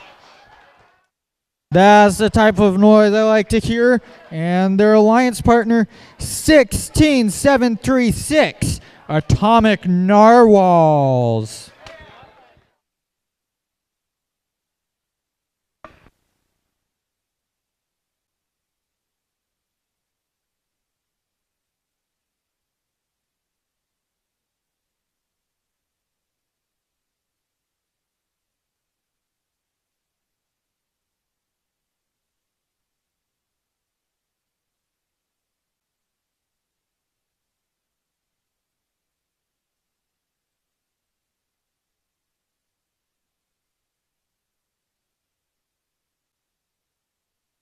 That's the type of noise I like to hear. And their alliance partner, 16736 Atomic Narwhals.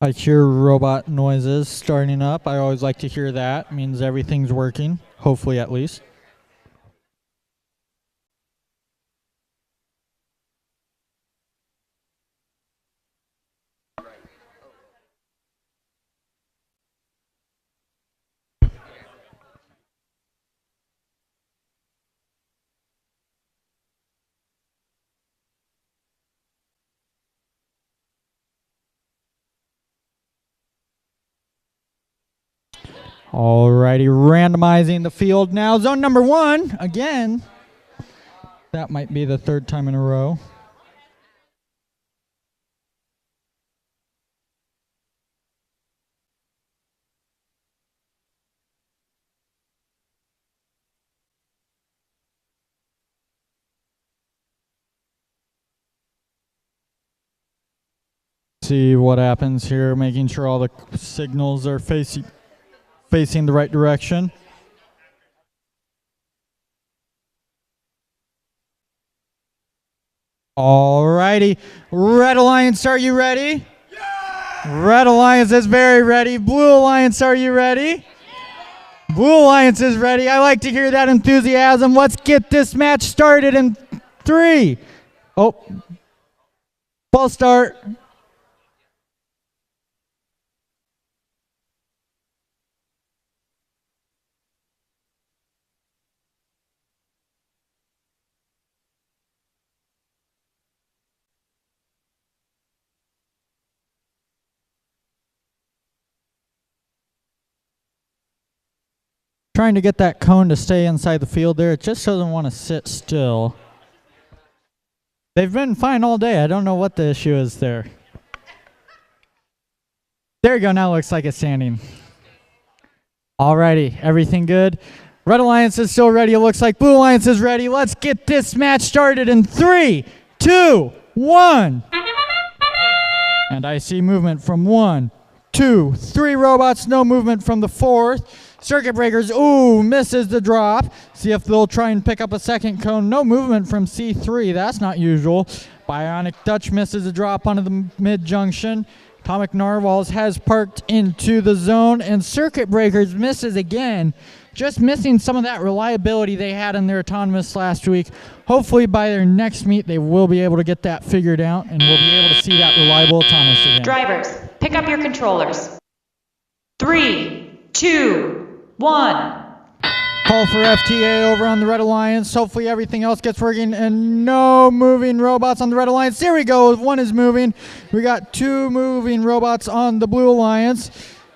I hear robot noises starting up. I always like to hear that. It means everything's working, hopefully at least. Alrighty, randomizing the field now. Zone number 1, again. That might be the third time in a row. See what happens here, making sure all the signals are facing the right direction. Alrighty, Red Alliance, are you ready? Yeah! Red Alliance is very ready. Blue Alliance, are you ready? Yeah! Blue Alliance is ready. I like to hear that enthusiasm. Let's get this match started in 3. Oh, ball start. Trying to get that cone to stay inside the field there. It just doesn't want to sit still. They've been fine all day. I don't know what the issue is there. There you go. Now it looks like it's standing. Alrighty. Everything good? Red Alliance is still ready. It looks like Blue Alliance is ready. Let's get this match started in 3, 2, 1. And I see movement from 1, 2, 3 robots. No movement from the 4th. Circuit Breakers, ooh, misses the drop. See if they'll try and pick up a second cone. No movement from C3. That's not usual. Bionic Dutch misses a drop onto the mid-junction. Atomic Narwhals has parked into the zone, and Circuit Breakers misses again. just missing some of that reliability they had in their autonomous last week. Hopefully by their next meet, they will be able to get that figured out, and we'll be able to see that reliable autonomous again. Drivers, pick up your controllers. 3, 2, 1. Call for FTA over on the Red Alliance. Hopefully everything else gets working, and no moving robots on the Red Alliance. There we go. One is moving. We got 2 moving robots on the Blue Alliance.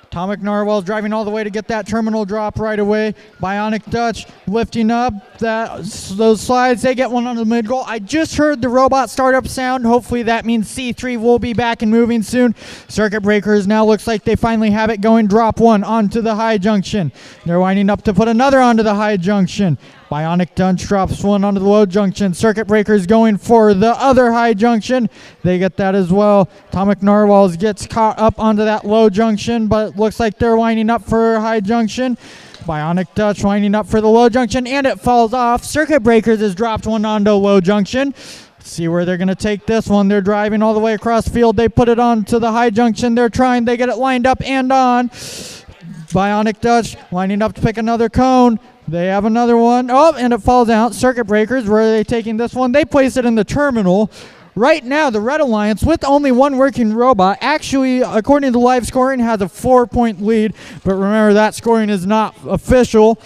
Atomic Narwhal's driving all the way to get that terminal drop right away. Bionic Dutch lifting up those slides. They get one on the mid goal. I just heard the robot startup sound. Hopefully that means C3 will be back and moving soon. Circuit Breakers now looks like they finally have it going. Drop one onto the high junction. They're winding up to put another onto the high junction. Bionic Dutch drops one onto the low junction. Circuit Breakers going for the other high junction. They get that as well. Atomic Narwhals gets caught up onto that low junction, but looks like they're winding up for high junction. Bionic Dutch winding up for the low junction, and it falls off. Circuit Breakers has dropped one onto low junction. Let's see where they're going to take this one. They're driving all the way across field. They put it onto the high junction. They're trying. They get it lined up and on. Bionic Dutch lining up to pick another cone. They have another one. Oh, and it falls out. Circuit Breakers, where are they taking this one? They place it in the terminal. Right now, the Red Alliance, with only one working robot, actually, according to live scoring, has a 4-point lead. But remember, that scoring is not official.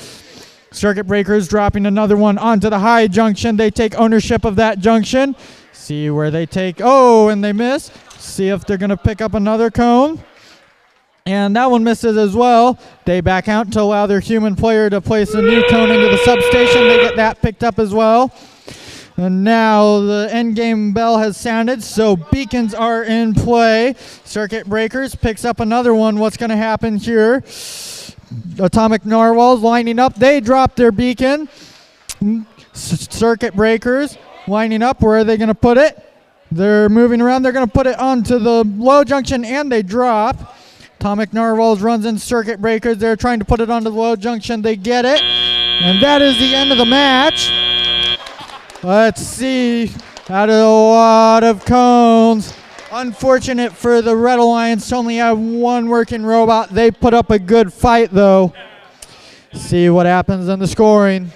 Circuit Breakers dropping another one onto the high junction. They take ownership of that junction. See where they take. Oh, and they miss. See if they're going to pick up another cone. And that one misses as well. They back out to allow their human player to place a new cone into the substation. They get that picked up as well. And now the end game bell has sounded, so beacons are in play. Circuit Breakers picks up another one. What's going to happen here? Atomic Narwhals lining up. They drop their beacon. Circuit Breakers lining up. Where are they going to put it? They're moving around. They're going to put it onto the low junction, and they drop. Atomic Narwhals runs in Circuit Breakers. They're trying to put it onto the low junction. They get it. And that is the end of the match. Let's see. Out of a lot of cones. Unfortunate for the Red Alliance to only have one working robot. They put up a good fight, though. See what happens in the scoring.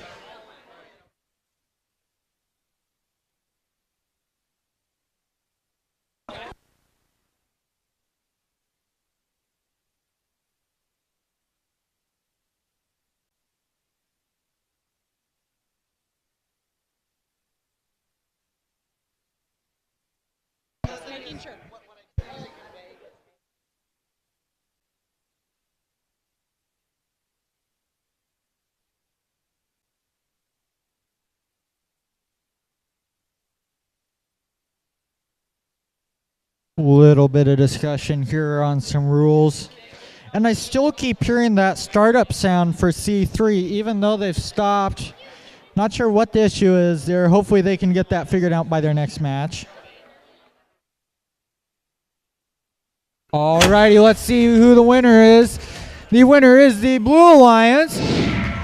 Little bit of discussion here on some rules. And I still keep hearing that startup sound for C3, even though they've stopped. Not sure what the issue is there. Hopefully they can get that figured out by their next match. Alrighty, let's see who the winner is. The winner is the Blue Alliance.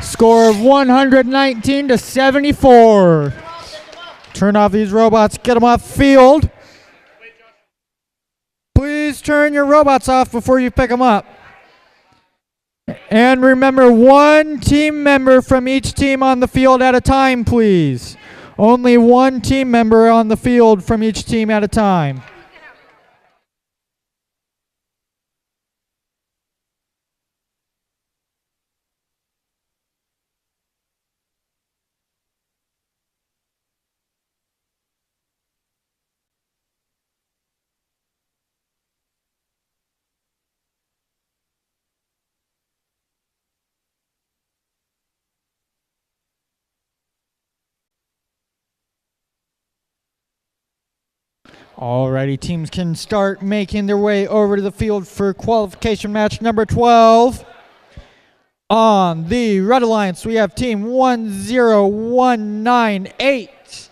Score of 119 to 74. Turn off these robots, get them off field. Please turn your robots off before you pick them up. And remember, one team member from each team on the field at a time, please. Only one team member on the field from each team at a time. Alrighty, teams can start making their way over to the field for qualification match number 12. On the Red Alliance, we have team 10198,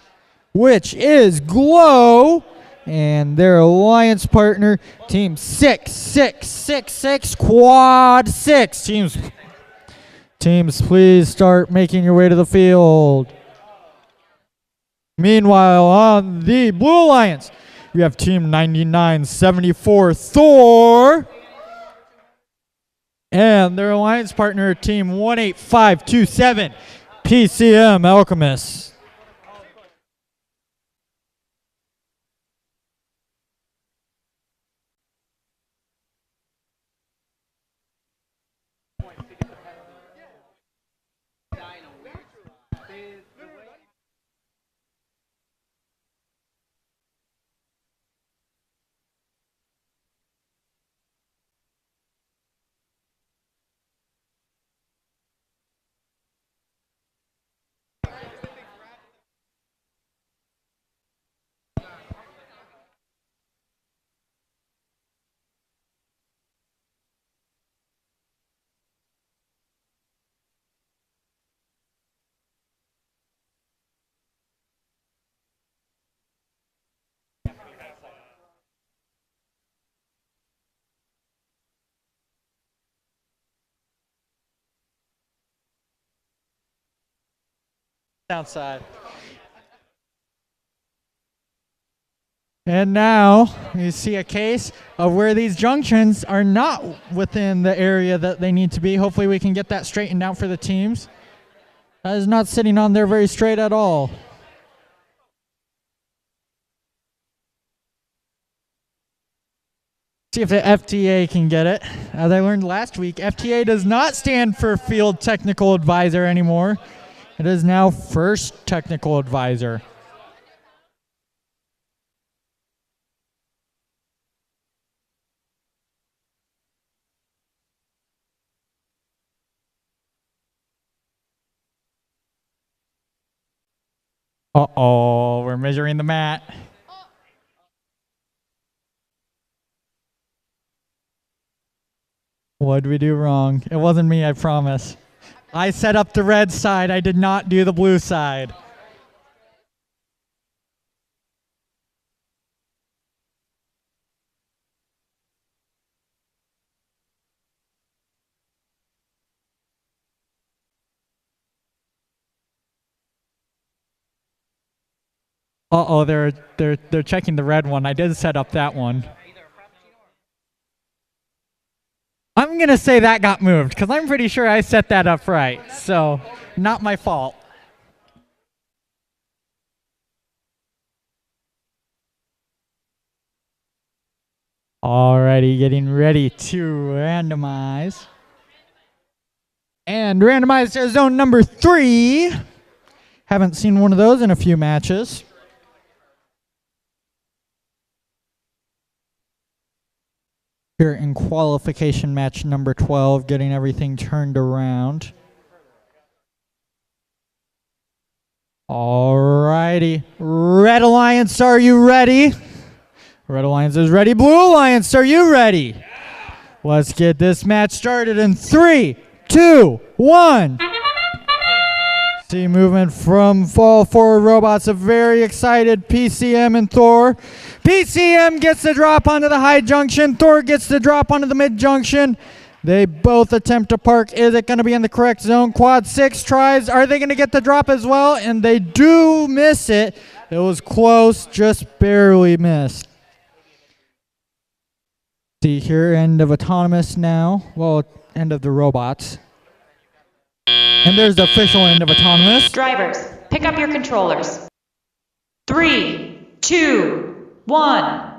which is Glow, and their alliance partner, team 6666, Quad 6. Teams, please start making your way to the field. Meanwhile, on the Blue Alliance, we have team 9974, Thor. And their alliance partner, Team 18527, PCM Alchemists. Outside. And now you see a case of where these junctions are not within the area that they need to be. Hopefully we can get that straightened out for the teams. That is not sitting on there very straight at all. See if the FTA can get it. As I learned last week, FTA does not stand for Field Technical Advisor anymore. It is now First Technical Advisor. Uh-oh, we're measuring the mat. What did we do wrong? It wasn't me, I promise. I set up the red side. I did not do the blue side. Uh-oh, they're checking the red one. I did set up that one. I'm going to say that got moved because I'm pretty sure I set that up right. So, not my fault. Alrighty, getting ready to randomize. And randomize to zone number 3. Haven't seen one of those in a few matches. Here in qualification match number 12, getting everything turned around. Alrighty. Red Alliance, are you ready? Red Alliance is ready. Blue Alliance, are you ready? Let's get this match started in 3, 2, 1. See movement from all 4 robots. A very excited PCM and Thor. PCM gets the drop onto the high junction. Thor gets the drop onto the mid junction. They both attempt to park. Is it going to be in the correct zone? Quad 6 tries. Are they going to get the drop as well? And they do miss it. It was close, just barely missed. See here, end of Autonomous now. Well, end of the robots. And there's the official end of Autonomous. Drivers, pick up your controllers. 3, 2, 1.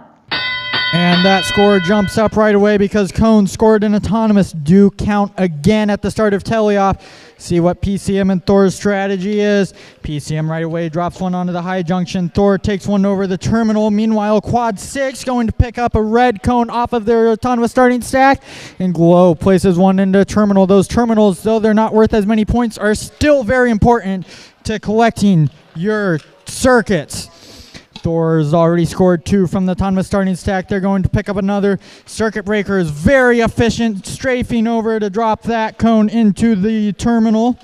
And that score jumps up right away because Cone scored an Autonomous. Do count again at the start of teleoff. See what PCM and Thor's strategy is. PCM right away drops one onto the high junction. Thor takes one over the terminal. Meanwhile, Quad 6 going to pick up a red cone off of their Autonomous starting stack. And Glow places one into terminal. Those terminals, though they're not worth as many points, are still very important to collecting your circuits. Thor's already scored 2 from the Autonomous starting stack. They're going to pick up another. Circuit Breaker is very efficient, strafing over to drop that cone into the terminal.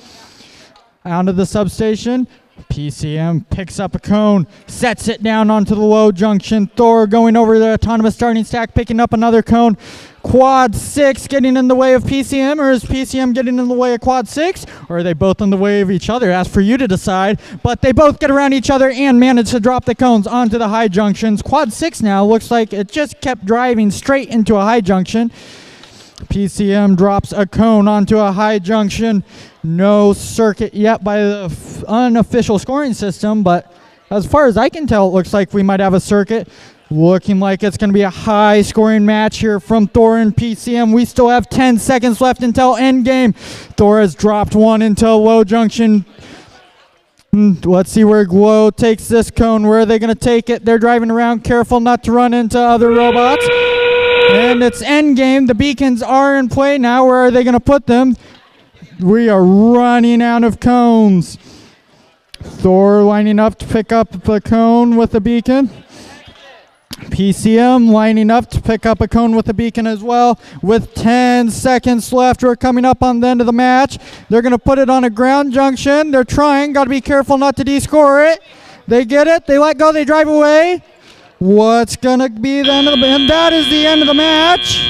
Onto the substation. PCM picks up a cone, sets it down onto the low junction. Thor going over the Autonomous starting stack, picking up another cone. Quad 6 getting in the way of PCM, or is PCM getting in the way of Quad 6? Or are they both in the way of each other? That's for you to decide. But they both get around each other and manage to drop the cones onto the high junctions. Quad 6 now looks like it just kept driving straight into a high junction. PCM drops a cone onto a high junction. No circuit yet by the unofficial scoring system, but as far as I can tell, it looks like we might have a circuit. Looking like it's going to be a high scoring match here from Thor and PCM. We still have 10 seconds left until end game. Thor has dropped one into low junction. Let's see where Glow takes this cone. Where are they going to take it? They're driving around, careful not to run into other robots. And it's end game. The beacons are in play now. Where are they going to put them? We are running out of cones. Thor lining up to pick up the cone with the beacon. PCM lining up to pick up a cone with a beacon as well. With 10 seconds left, we're coming up on the end of the match. They're going to put it on a ground junction. They're trying. Got to be careful not to de-score it. They get it. They let go. They drive away. What's going to be the end of the... And that is the end of the match.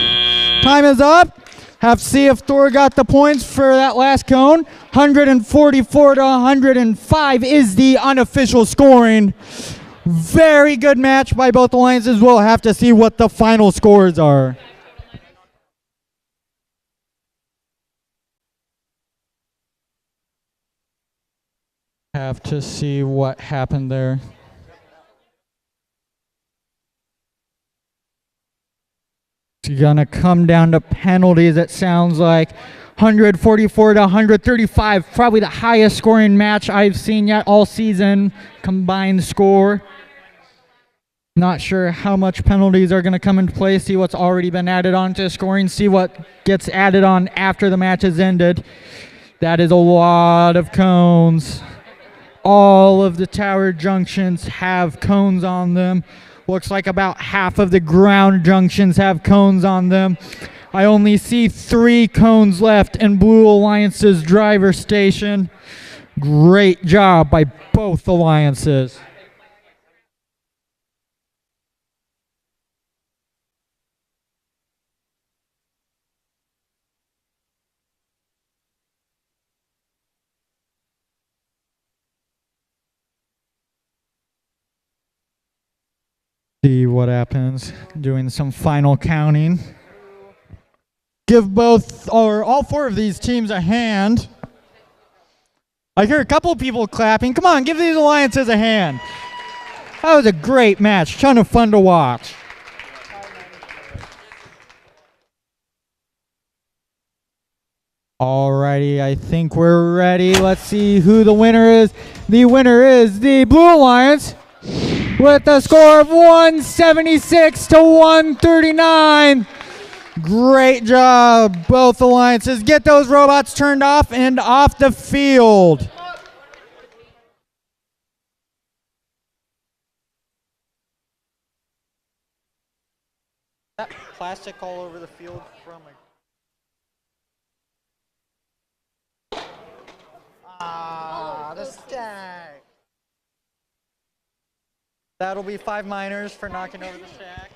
Time is up. Have to see if Thor got the points for that last cone. 144 to 105 is the unofficial scoring. Very good match by both alliances. We'll have to see what the final scores are. Have to see what happened there. It's gonna come down to penalties, it sounds like. 144 to 135, probably the highest scoring match I've seen yet all season, combined score. Not sure how much penalties are going to come into play, see what's already been added on to scoring, see what gets added on after the match has ended. That is a lot of cones. All of the tower junctions have cones on them. Looks like about half of the ground junctions have cones on them. I only see 3 cones left in Blue Alliance's driver station. Great job by both alliances. See what happens. Doing some final counting. Give both or all 4 of these teams a hand. I hear a couple of people clapping. Come on, give these alliances a hand. That was a great match. Ton of fun to watch. Alrighty, I think we're ready. Let's see who the winner is. The winner is the Blue Alliance with a score of 176 to 139. Great job, both alliances. Get those robots turned off and off the field. That plastic all over the field from the stack. That'll be 5 minors for knocking over the stack.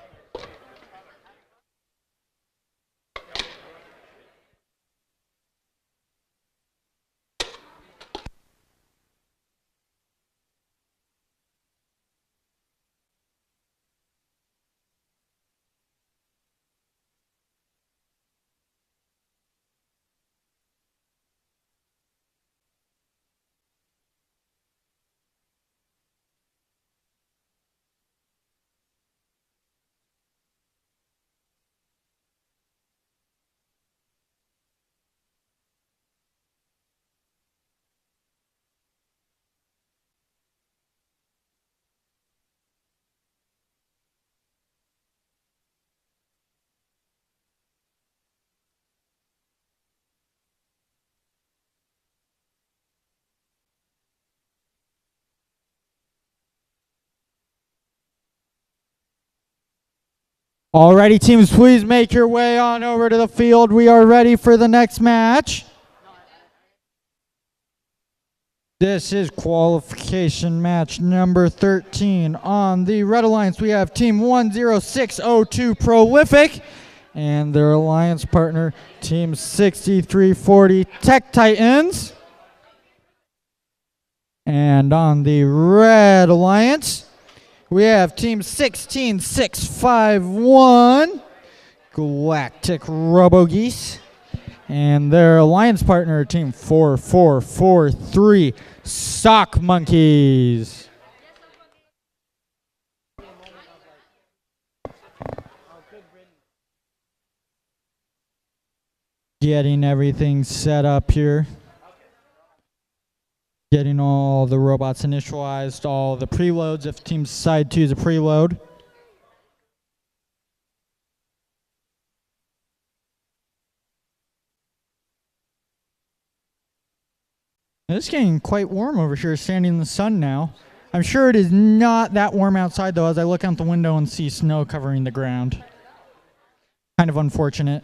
Alrighty, teams, please make your way on over to the field. We are ready for the next match. This is qualification match number 13. On the Red Alliance, we have Team 10602 Prolific and their alliance partner, Team 6340 Tech Titans. And on the Red Alliance, we have Team 16651 Galactic Robo-Geese. And their alliance partner, Team 4443, Sock Monkeys. Getting everything set up here. Getting all the robots initialized, all the preloads if teams decide to use a preload. It's getting quite warm over here, standing in the sun now. I'm sure it is not that warm outside, though, as I look out the window and see snow covering the ground. Kind of unfortunate.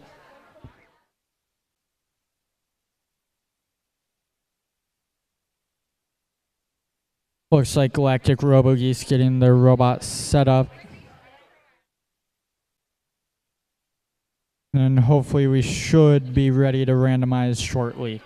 Looks like Galactic Robo-Geese getting their robots set up. And hopefully we should be ready to randomize shortly.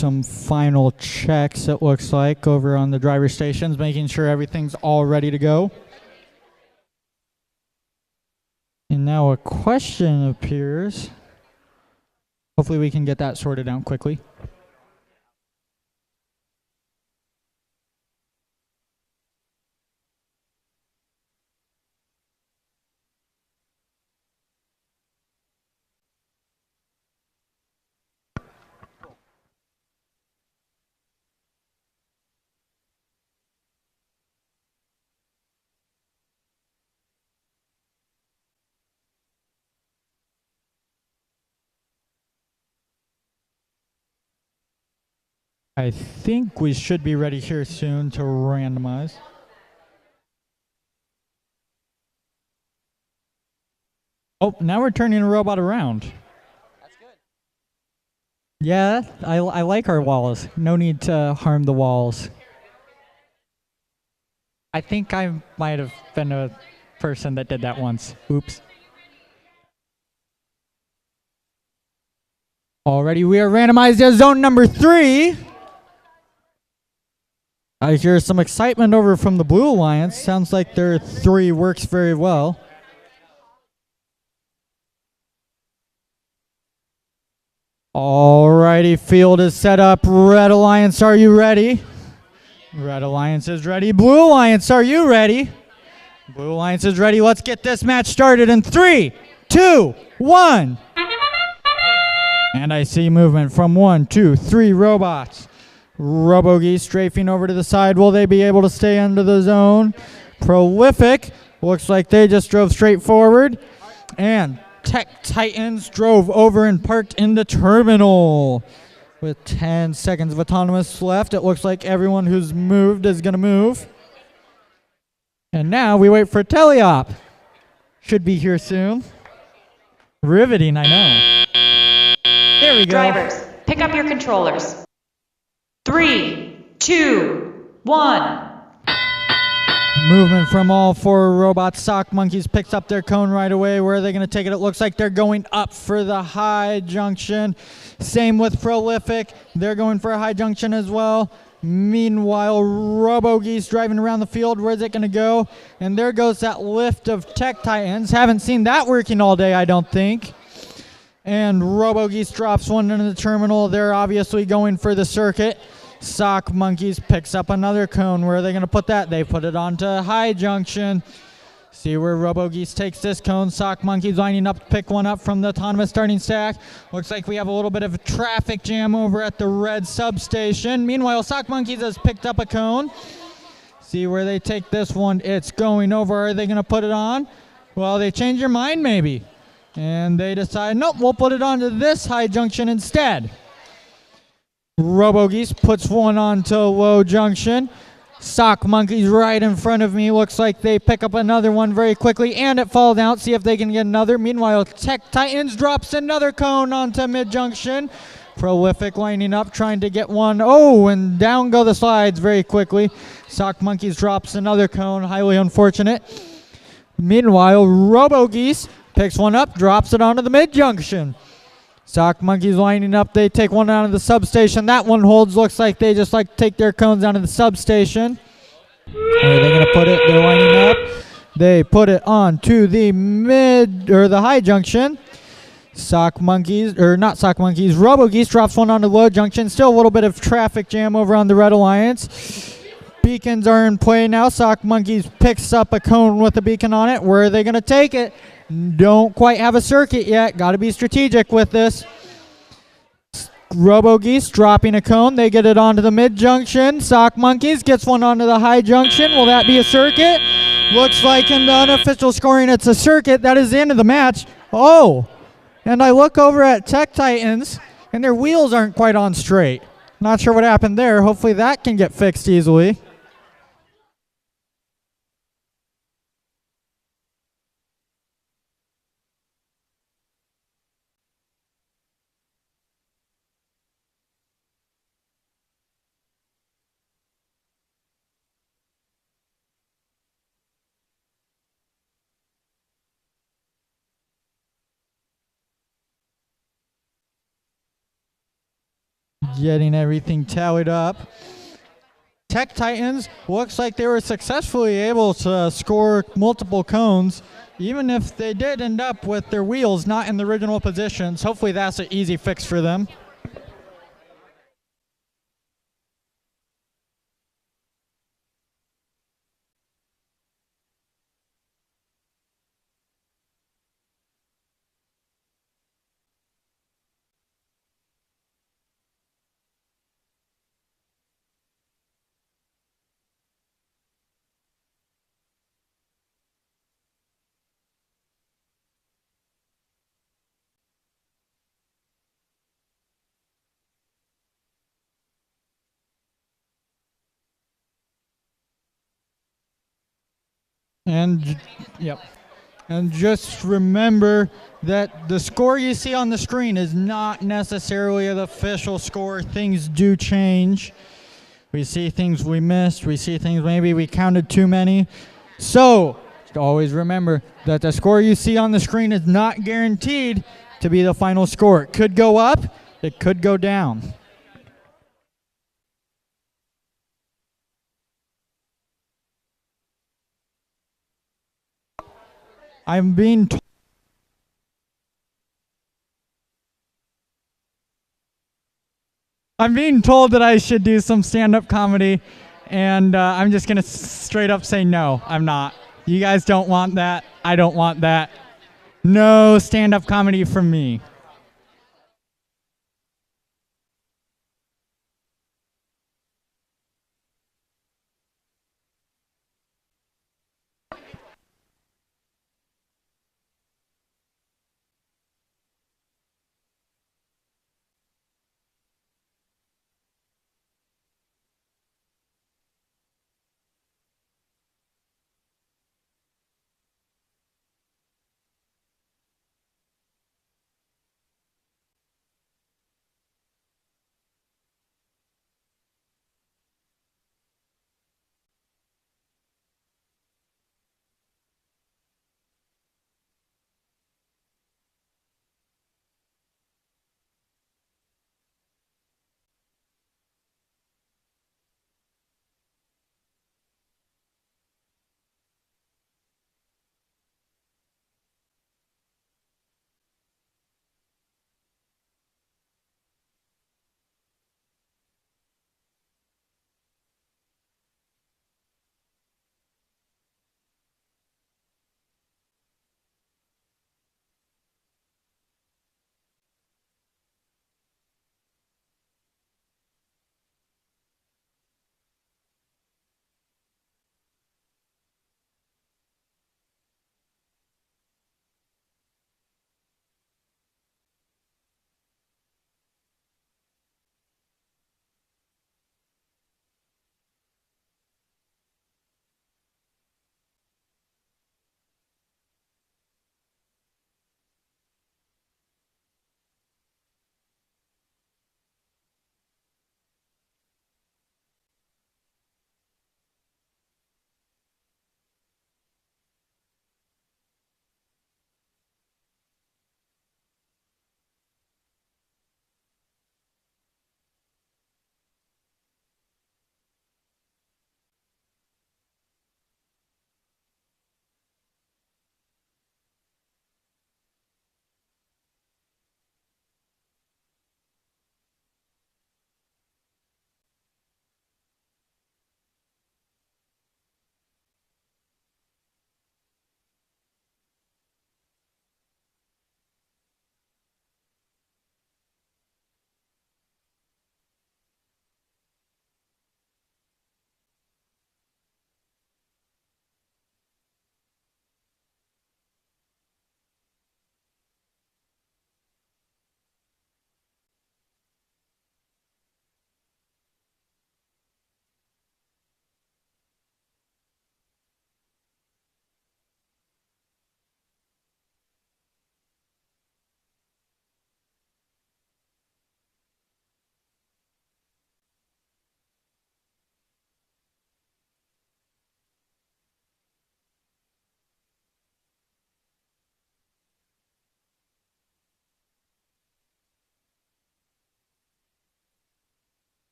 Some final checks, it looks like, over on the driver stations, making sure everything's all ready to go. And now a question appears. Hopefully we can get that sorted out quickly. I think we should be ready here soon to randomize. Oh, now we're turning a robot around. That's good. Yeah, I like our walls. No need to harm the walls. I think I might have been a person that did that once. Oops. Already we are randomized as zone number 3. I hear some excitement over from the Blue Alliance. Sounds like their 3 works very well. Alrighty, field is set up. Red Alliance, are you ready? Red Alliance is ready. Blue Alliance, are you ready? Blue Alliance is ready. Let's get this match started in 3, 2, 1. And I see movement from 1, 2, 3 robots. Robo-Geese strafing over to the side. Will they be able to stay under the zone? Prolific. Looks like they just drove straight forward. And Tech Titans drove over and parked in the terminal. With 10 seconds of autonomous left, it looks like everyone who's moved is going to move. And now we wait for Teleop. Should be here soon. Riveting, I know. There we go. Drivers, pick up your controllers. 3, 2, 1. Movement from all 4 robots. Sock Monkeys picks up their cone right away. Where are they going to take it? It looks like they're going up for the high junction. Same with Prolific. They're going for a high junction as well. Meanwhile, Robo-Geese driving around the field. Where's it going to go? And there goes that lift of Tech Titans. Haven't seen that working all day, I don't think. And Robo-Geese drops one into the terminal. They're obviously going for the circuit. Sock Monkeys picks up another cone. Where are they going to put that? They put it onto high junction. See where Robo-Geese takes this cone. Sock Monkeys lining up to pick one up from the autonomous starting stack. Looks like we have a little bit of a traffic jam over at the red substation. Meanwhile, Sock Monkeys has picked up a cone. See where they take this one. It's going over. Are they going to put it on? Well, they change their mind maybe. And they decide, nope, we'll put it onto this high junction instead. Robo-Geese puts one onto low junction. Sock Monkeys right in front of me. Looks like they pick up another one very quickly, and it falls down. See if they can get another. Meanwhile, Tech Titans drops another cone onto mid-junction. Prolific lining up, trying to get one. Oh, and down go the slides very quickly. Sock Monkeys drops another cone. Highly unfortunate. Meanwhile, Robo Geese picks one up, drops it onto the mid-junction. Sock Monkeys lining up. They take one out of the substation. That one holds. Looks like they just like take their cones down to the substation. Where are they going to put it? They're lining up. They put it on to the the high junction. Sock Monkeys, or not Sock Monkeys, Robo Geese drops one on the low junction. Still a little bit of traffic jam over on the Red Alliance. Beacons are in play now. Sock Monkeys picks up a cone with a beacon on it. Where are they going to take it? Don't quite have a circuit yet. Got to be strategic with this. Robo Geese dropping a cone. They get it onto the mid-junction. Sock Monkeys gets one onto the high junction. Will that be a circuit? Looks like in the unofficial scoring it's a circuit. That is the end of the match. Oh, and I look over at Tech Titans, and their wheels aren't quite on straight. Not sure what happened there. Hopefully that can get fixed easily. Getting everything tallied up. Tech Titans looks like they were successfully able to score multiple cones, even if they did end up with their wheels not in the original positions. Hopefully that's an easy fix for them. And yep. And just remember that the score you see on the screen is not necessarily the official score. Things do change. We see things we missed. We see things maybe we counted too many. So always remember that the score you see on the screen is not guaranteed to be the final score. It could go up. It could go down. I'm being told that I should do some stand-up comedy, and I'm just gonna straight up say no, I'm not. You guys don't want that. I don't want that. No stand-up comedy from me.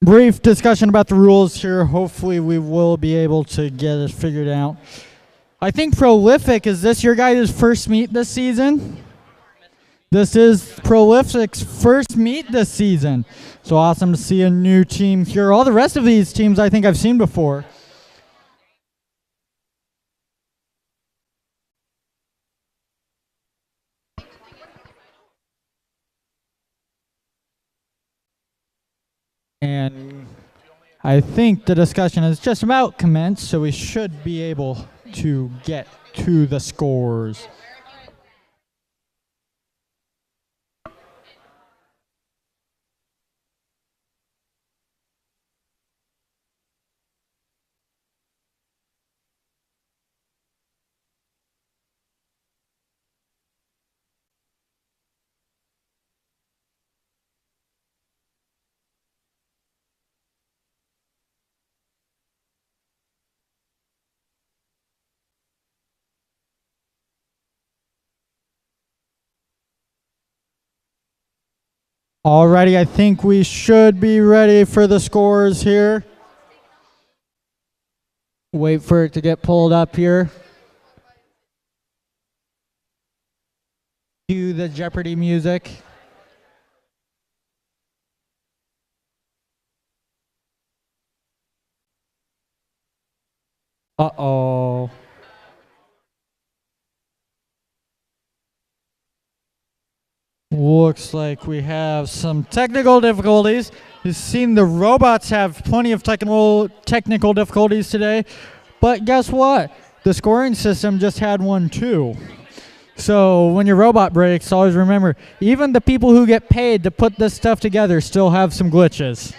brief discussion about the rules here. Hopefully we will be able to get it figured out. I think Prolific, is this your guys' first meet this season? This is Prolific's first meet this season. So awesome to see a new team here. All the rest of these teams I think I've seen before. And I think the discussion is just about commenced, so we should be able to get to the scores. Alrighty, I think we should be ready for the scores here. Wait for it to get pulled up here. Cue the Jeopardy music. Uh-oh. Looks like we have some technical difficulties. You've seen the robots have plenty of technical difficulties today. But guess what? The scoring system just had one too. So when your robot breaks, always remember, even the people who get paid to put this stuff together still have some glitches.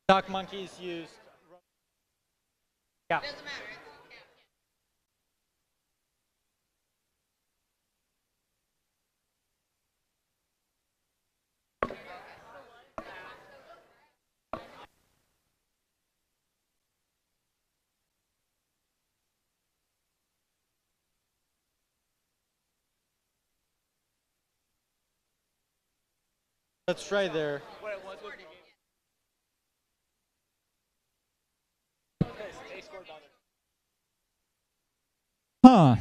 Doc Monkeys used. Yeah. Let's try there. Huh.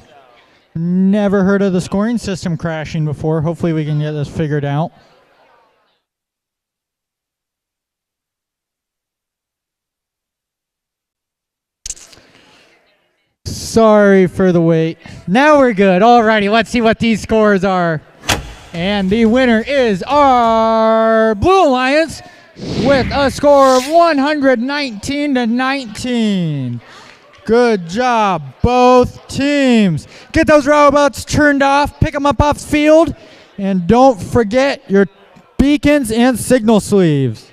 Never heard of the scoring system crashing before. Hopefully we can get this figured out. Sorry for the wait. Now we're good. Alrighty, let's see what these scores are. And the winner is our Blue Alliance with a score of 119-19. Good job, both teams. Get those robots turned off, pick them up off the field, and don't forget your beacons and signal sleeves.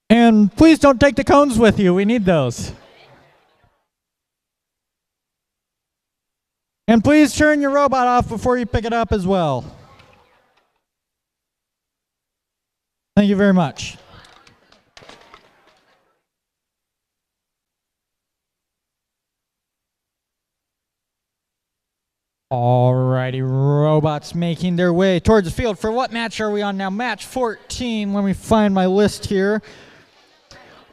And please don't take the cones with you. We need those. And please turn your robot off before you pick it up as well. Thank you very much. Alrighty, robots making their way towards the field. For what match are we on now? Match 14, let me find my list here.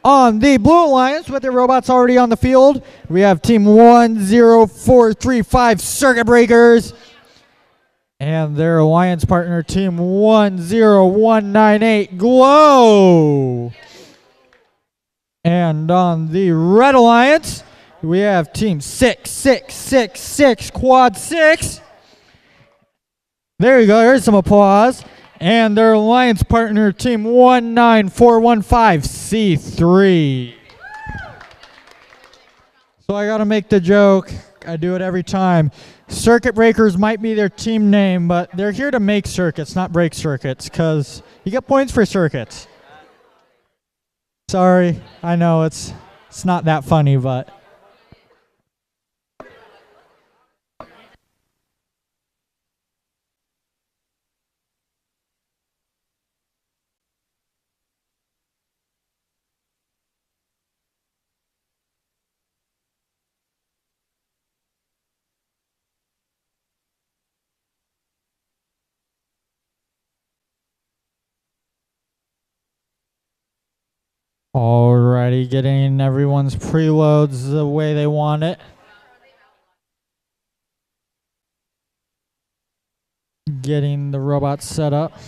On the Blue Alliance, with their robots already on the field, we have Team 10435 Circuit Breakers and their alliance partner, Team 10198 Glow. And on the Red Alliance, we have Team 6666 Quad 6. There you go, there's some applause. And their alliance partner, Team 19415 C3. So I gotta make the joke, I do it every time. Circuit Breakers might be their team name, but they're here to make circuits, not break circuits, because you get points for circuits. Sorry, I know it's It's not that funny, but. Alrighty, getting everyone's preloads the way they want it. Getting the robots set up.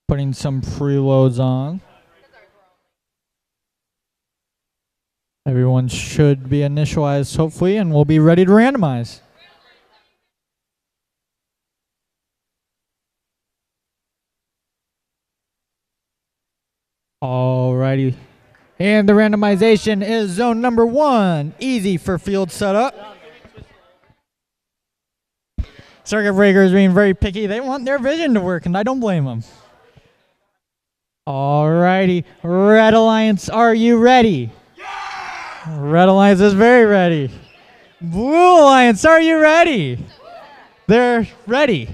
Putting some preloads on. Everyone should be initialized, hopefully, and we'll be ready to randomize. Alrighty. And the randomization is zone number 1. Easy for field setup. Circuit breakers being very picky. They want their vision to work, and I don't blame them. Alrighty. Red Alliance, are you ready? Yeah! Red Alliance is very ready. Blue Alliance, are you ready? They're ready.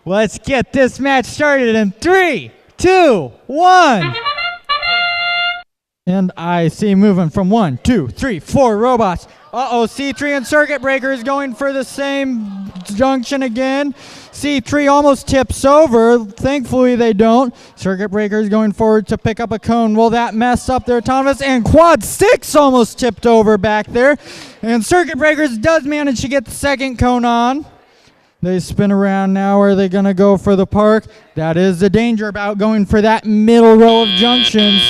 Let's get this match started in 3, 2, 1. And I see moving from 1, 2, 3, 4 robots. Uh-oh, C3 and Circuit Breakers going for the same junction again. C3 almost tips over. Thankfully they don't. Circuit Breakers going forward to pick up a cone. Will that mess up their autonomous? And Quad 6 almost tipped over back there. And Circuit Breakers does manage to get the second cone on. They spin around now. Are they going to go for the park? That is the danger about going for that middle row of junctions.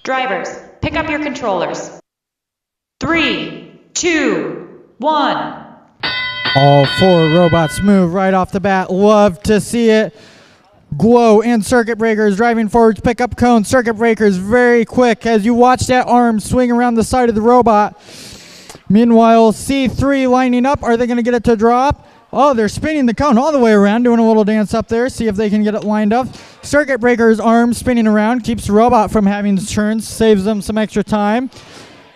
Drivers, pick up your controllers. 3, 2, 1. All 4 robots move right off the bat. Love to see it. Glow and Circuit Breakers driving forward to pick up cones. Circuit Breakers very quick as you watch that arm swing around the side of the robot. Meanwhile, C3 lining up. Are they going to get it to drop? Oh, they're spinning the cone all the way around, doing a little dance up there. See if they can get it lined up. Circuit Breaker's arm spinning around, keeps the robot from having to turn, saves them some extra time.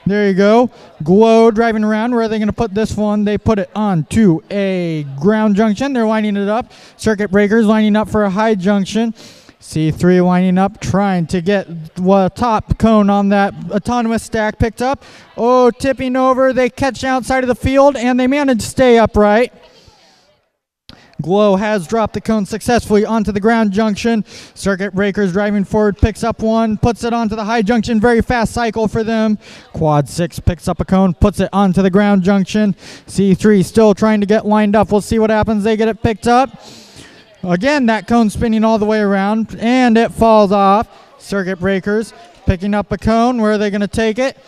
There you go. Glow driving around. Where are they going to put this one? They put it onto a ground junction. They're lining it up. Circuit Breakers lining up for a high junction. C3 lining up, trying to get top cone on that autonomous stack picked up. Oh, tipping over. They catch outside of the field, and they manage to stay upright. Glow has dropped the cone successfully onto the ground junction. Circuit Breakers driving forward, picks up one, puts it onto the high junction. Very fast cycle for them. Quad 6 picks up a cone, puts it onto the ground junction. C3 still trying to get lined up. We'll see what happens. They get it picked up. Again, that cone spinning all the way around, and it falls off. Circuit Breakers picking up a cone. Where are they going to take it?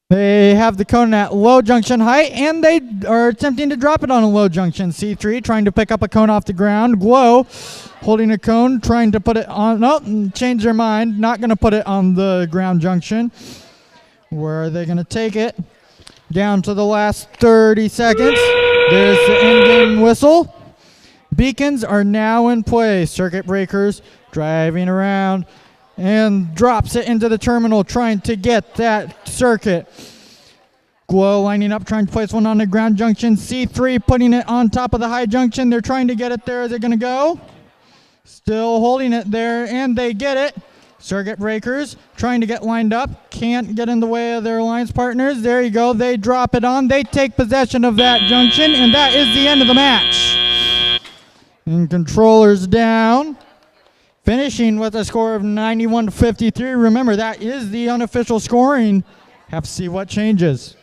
They have the cone at low junction height, and they are attempting to drop it on a low junction. C3 trying to pick up a cone off the ground. Glow holding a cone, trying to put it on. No, change their mind. Not going to put it on the ground junction. Where are they going to take it? Down to the last 30 seconds. There's the in-game whistle. Beacons are now in play. Circuit Breakers driving around and drops it into the terminal, trying to get that circuit. Glow lining up, trying to place one on the ground junction. C3 putting it on top of the high junction. They're trying to get it there. Is it going to go? Still holding it there, and they get it. Circuit Breakers trying to get lined up. Can't get in the way of their alliance partners. There you go. They drop it on. They take possession of that junction, and that is the end of the match. And controllers down. Finishing with a score of 91-53. Remember, that is the unofficial scoring. Have to see what changes.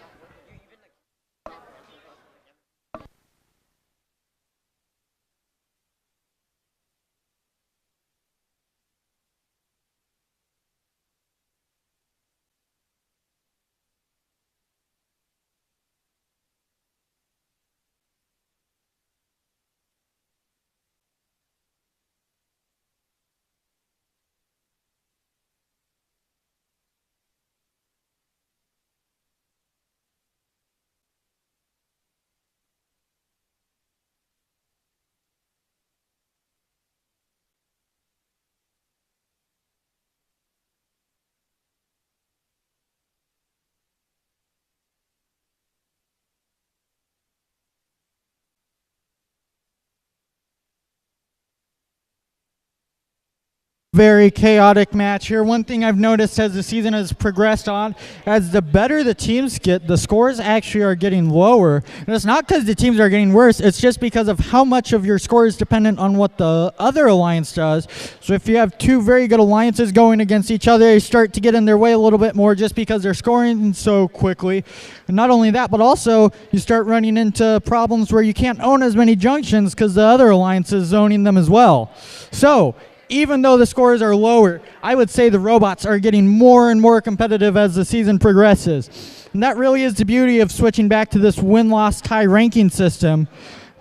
Very chaotic match here. One thing I've noticed as the season has progressed on, as the better the teams get, the scores actually are getting lower. And it's not because the teams are getting worse, it's just because of how much of your score is dependent on what the other alliance does. So if you have two very good alliances going against each other, they start to get in their way a little bit more just because they're scoring so quickly. And not only that, but also you start running into problems where you can't own as many junctions because the other alliance is zoning them as well. So even though the scores are lower, I would say the robots are getting more and more competitive as the season progresses. And that really is the beauty of switching back to this win-loss tie ranking system,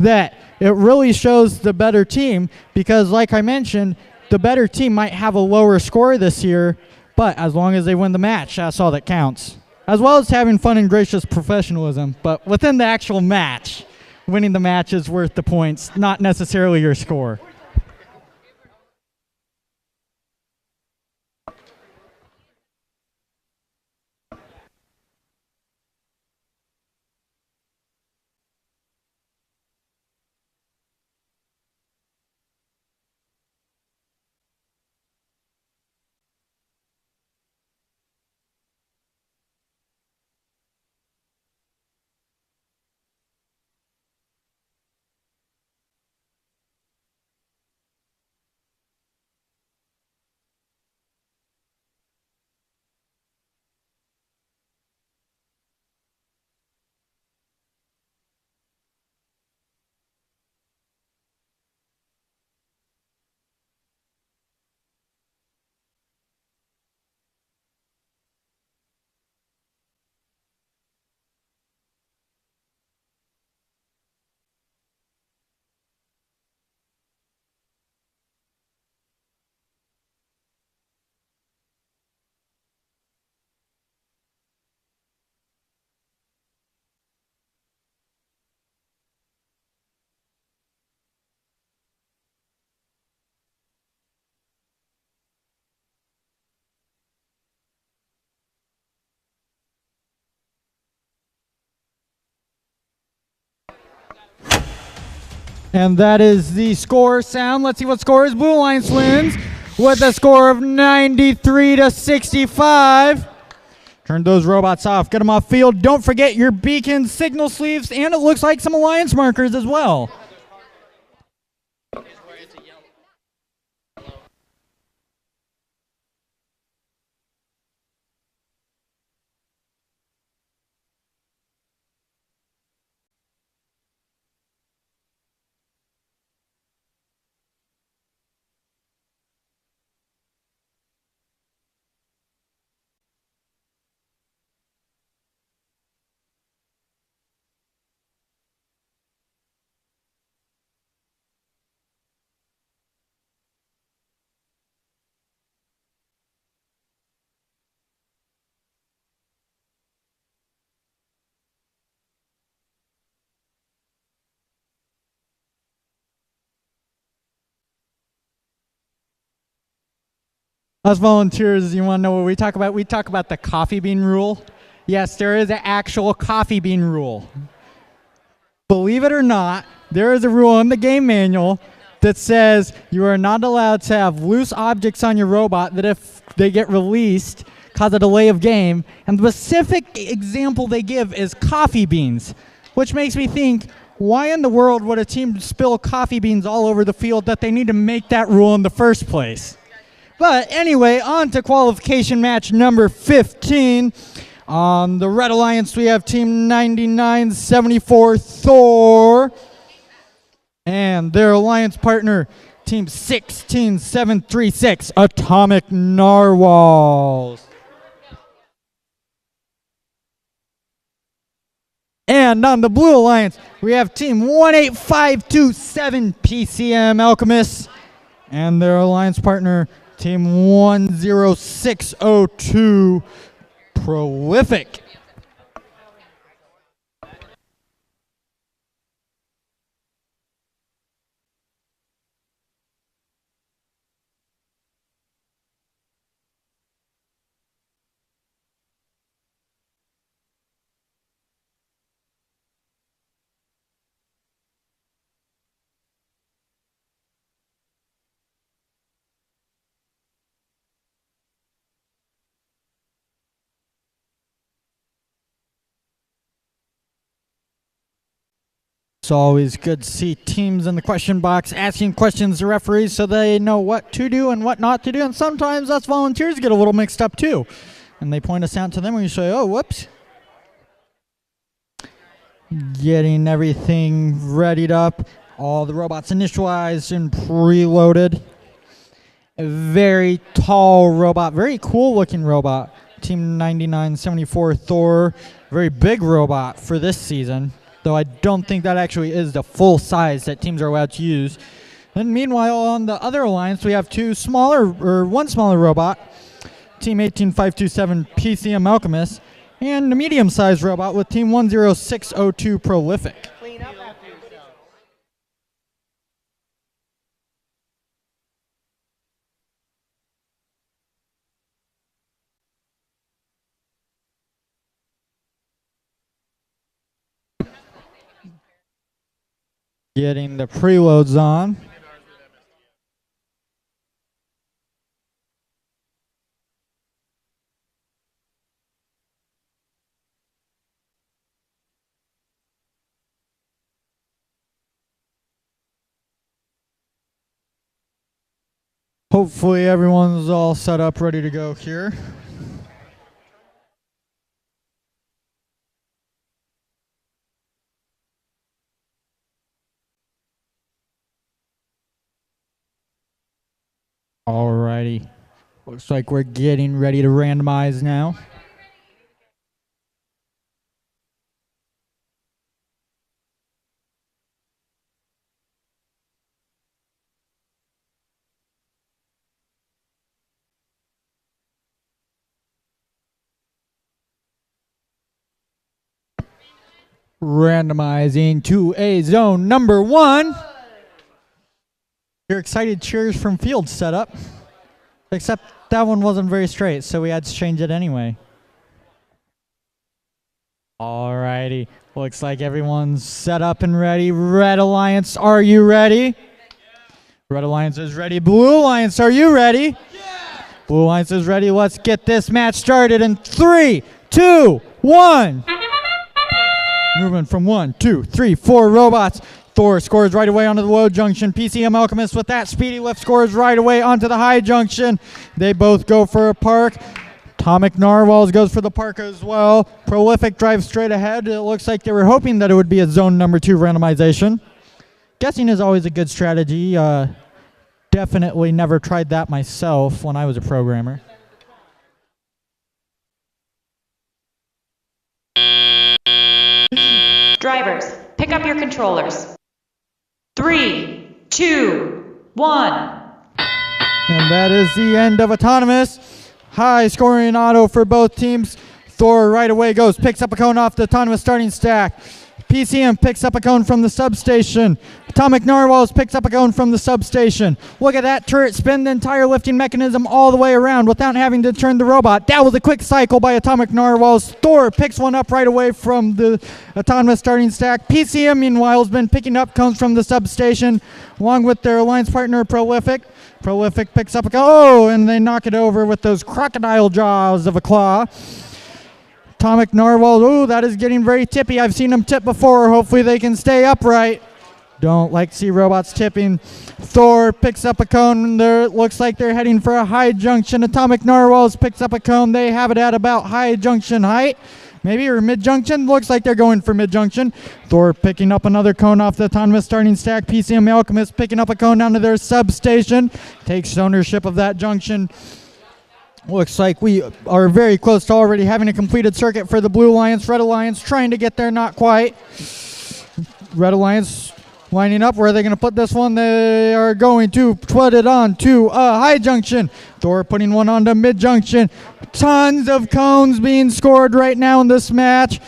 that it really shows the better team, because like I mentioned, the better team might have a lower score this year, but as long as they win the match, that's all that counts. As well as having fun and gracious professionalism, but within the actual match, winning the match is worth the points, not necessarily your score. And that is the score sound. Let's see what scores. Blue Alliance wins with a score of 93-65. Turn those robots off. Get them off field. Don't forget your beacon, signal sleeves, and it looks like some alliance markers as well. Us volunteers, you want to know what we talk about? We talk about the coffee bean rule. Yes, there is an actual coffee bean rule. Believe it or not, there is a rule in the game manual that says you are not allowed to have loose objects on your robot that if they get released cause a delay of game. And the specific example they give is coffee beans, which makes me think, why in the world would a team spill coffee beans all over the field that they need to make that rule in the first place? But anyway, on to qualification match number 15. On the Red Alliance, we have Team 9974 Thor and their alliance partner, Team 16736 Atomic Narwhals. And on the Blue Alliance, we have Team 18527 PCM Alchemists and their alliance partner, Team 10602 Prolific. It's always good to see teams in the question box asking questions to referees so they know what to do and what not to do. And sometimes us volunteers get a little mixed up too. And they point us out to them and we say, oh, whoops. Getting everything readied up. All the robots initialized and preloaded. A very tall robot, very cool looking robot. Team 9974 Thor, very big robot for this season. Though I don't think that actually is the full size that teams are allowed to use. And meanwhile, on the other alliance, we have one smaller robot, Team 18527 PCM Alchemist, and a medium-sized robot with Team 10602 Prolific. Getting the preloads on. Hopefully everyone's all set up, ready to go here. Alrighty. Looks like we're getting ready to randomize now. Randomizing to a zone number 1. Your excited cheers from field setup. Except that one wasn't very straight, so we had to change it anyway. Alrighty. Looks like everyone's set up and ready. Red Alliance, are you ready? Red Alliance is ready. Blue Alliance, are you ready? Yeah! Blue Alliance is ready. Let's get this match started in 3, 2, 1. Moving from 1, 2, 3, 4 robots. Thor scores right away onto the low junction. PCM Alchemist with that speedy lift scores right away onto the high junction. They both go for a park. Atomic Narwhals goes for the park as well. Prolific drives straight ahead. It looks like they were hoping that it would be a zone number 2 randomization. Guessing is always a good strategy. Definitely never tried that myself when I was a programmer. Drivers, pick up your controllers. 3, 2, 1. And that is the end of Autonomous. High scoring auto for both teams. Thor right away goes, picks up a cone off the Autonomous starting stack. PCM picks up a cone from the substation. Atomic Narwhals picks up a cone from the substation. Look at that turret spin the entire lifting mechanism all the way around without having to turn the robot. That was a quick cycle by Atomic Narwhals. Thor picks one up right away from the Autonomous starting stack. PCM, meanwhile, has been picking up cones from the substation along with their alliance partner, Prolific. Prolific picks up a cone. Oh, and they knock it over with those crocodile jaws of a claw. Atomic Narwhal, ooh, that is getting very tippy. I've seen them tip before. Hopefully they can stay upright. Don't like to see robots tipping. Thor picks up a cone. There, it looks like they're heading for a high junction. Atomic Narwhals picks up a cone. They have it at about high junction height. Maybe, or mid-junction. Looks like they're going for mid-junction. Thor picking up another cone off the Autonomous starting stack. PCM Alchemist picking up a cone down to their substation. Takes ownership of that junction. Looks like we are very close to already having a completed circuit for the Blue Alliance. Red Alliance trying to get there, not quite. Red Alliance lining up. Where are they going to put this one? They are going to put it on to a high junction. Thor putting one onto mid junction. Tons of cones being scored right now in this match.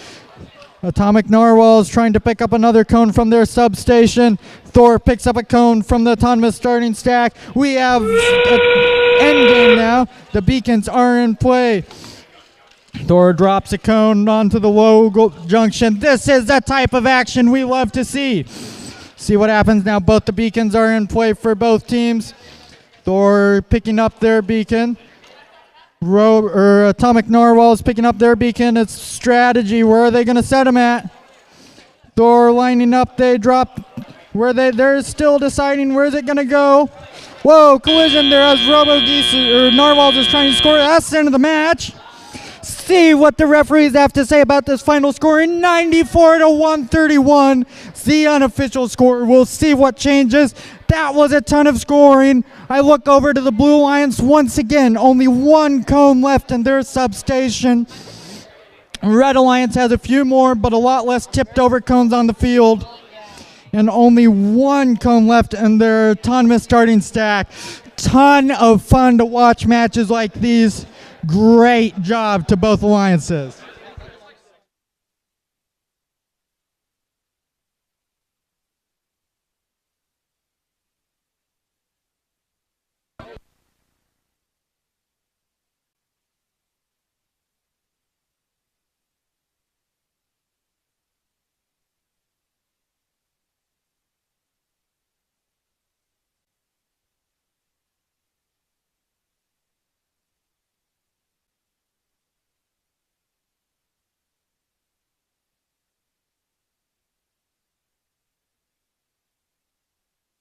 Atomic Narwhals trying to pick up another cone from their substation. Thor picks up a cone from the Autonomous starting stack. We have endgame now. The beacons are in play. Thor drops a cone onto the low junction. This is the type of action we love to see. See what happens now. Both the beacons are in play for both teams. Thor picking up their beacon. Atomic Narwhals picking up their beacon. It's strategy. Where are they going to set them at? Thor lining up, they drop where they're still deciding where's it gonna go. Whoa, collision there as Narwhals is trying to score. That's the end of the match. See what the referees have to say about this final score in 94 to 131. The unofficial score. We'll see what changes. That was a ton of scoring. I look over to the Blue Alliance once again. Only one cone left in their substation. Red Alliance has a few more, but a lot less tipped over cones on the field. And only one cone left in their autonomous starting stack. Ton of fun to watch matches like these. Great job to both alliances.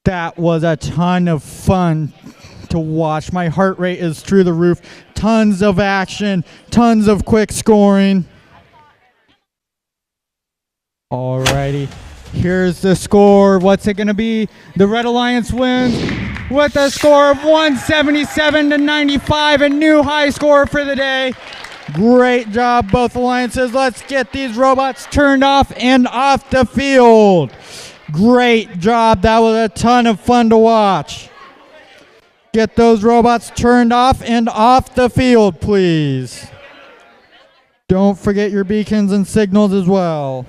That was a ton of fun to watch. My heart rate is through the roof. Tons of action, tons of quick scoring. Alrighty, here's the score. What's it gonna be? The Red Alliance wins with a score of 177 to 95, a new high score for the day. Great job, both alliances. Let's get these robots turned off and off the field. Great job. That was a ton of fun to watch. Get those robots turned off and off the field, please. Don't forget your beacons and signals as well.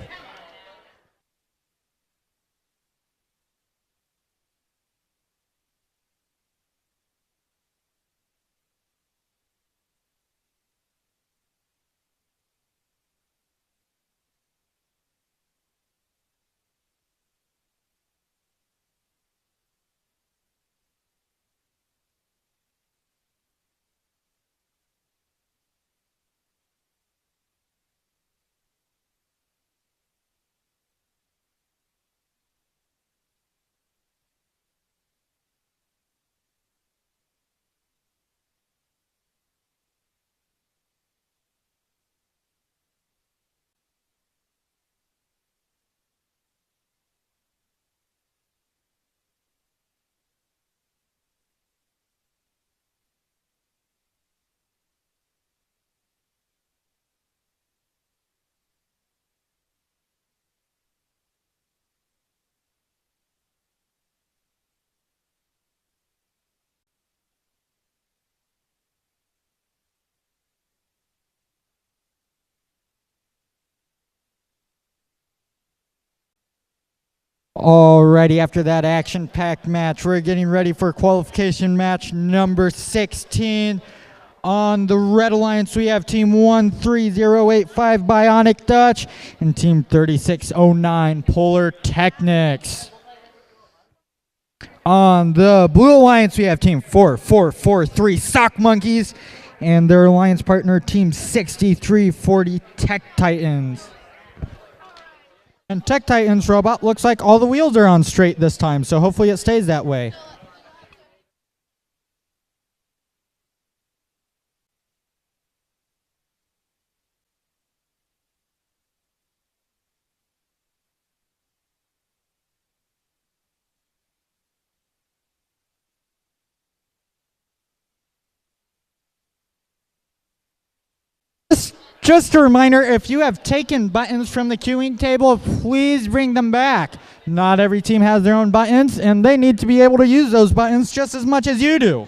Alrighty, after that action-packed match, we're getting ready for qualification match number 16. On the Red Alliance, we have Team 13085 Bionic Dutch and Team 3609 Polar Technics. On the Blue Alliance, we have Team 4443 Sock Monkeys and their alliance partner, Team 6340 Tech Titans. And Tech Titans robot looks like all the wheels are on straight this time, so hopefully it stays that way. Just a reminder, if you have taken buttons from the queuing table, please bring them back. Not every team has their own buttons, and they need to be able to use those buttons just as much as you do.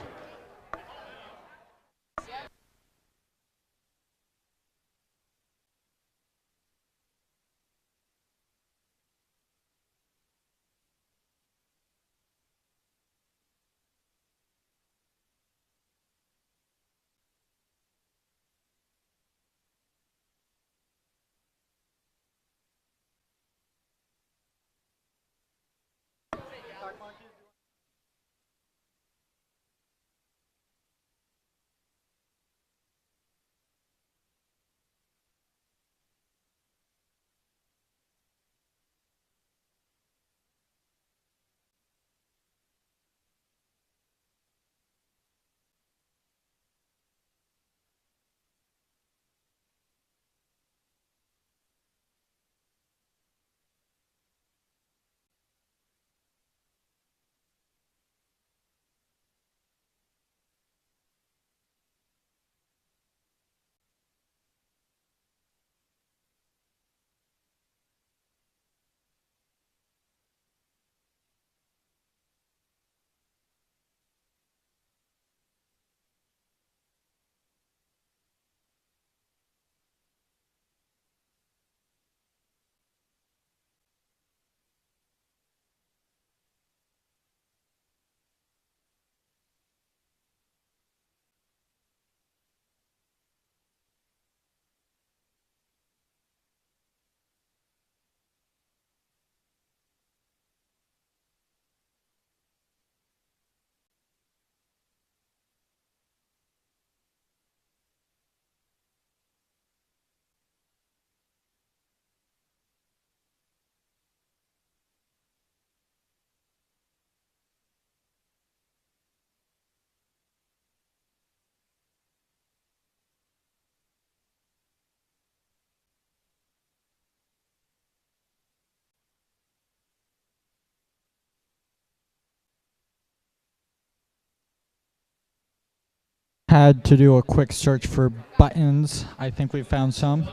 Had to do a quick search for buttons. I think we found some.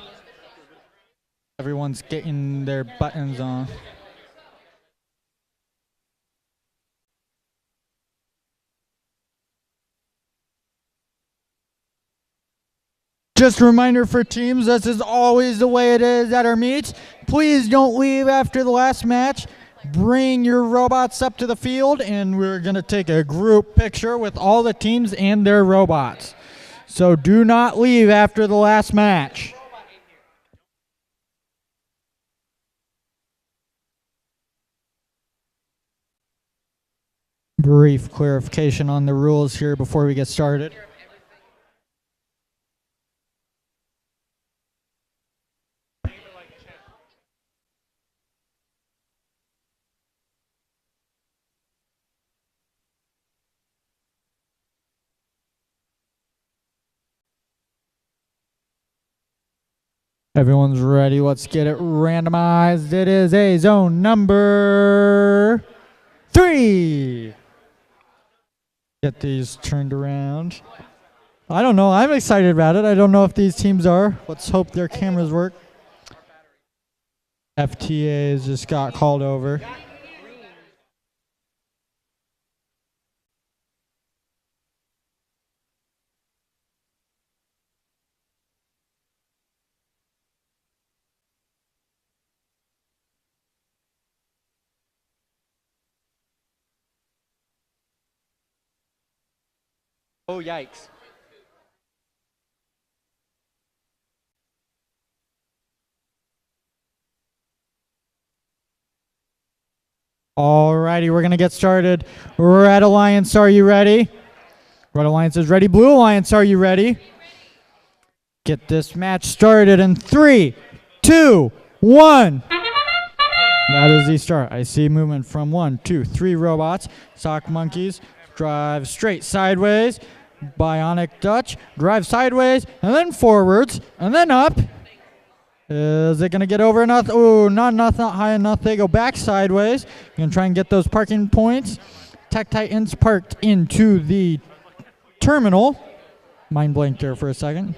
Everyone's getting their buttons on. Just a reminder for teams, this is always the way it is at our meets. Please don't leave after the last match. Bring your robots up to the field, and we're going to take a group picture with all the teams and their robots. So do not leave after the last match. Brief clarification on the rules here before we get started. Everyone's ready. Let's get it randomized. It is a zone number 3. Get these turned around. I don't know. I'm excited about it. I don't know if these teams are. Let's hope their cameras work. FTAs just got called over. Oh, yikes. Alrighty, we're going to get started. Red Alliance, are you ready? Red Alliance is ready. Blue Alliance, are you ready? Get this match started in 3, 2, 1. That is the start. I see movement from 1, 2, 3 robots. Sock Monkeys drive straight sideways. Bionic Dutch drive sideways and then forwards and then up. Is it going to get over enough? Oh, not enough, not high enough. They go back sideways. Going to try and get those parking points. Tech Titans parked into the terminal. Mind blanked there for a second.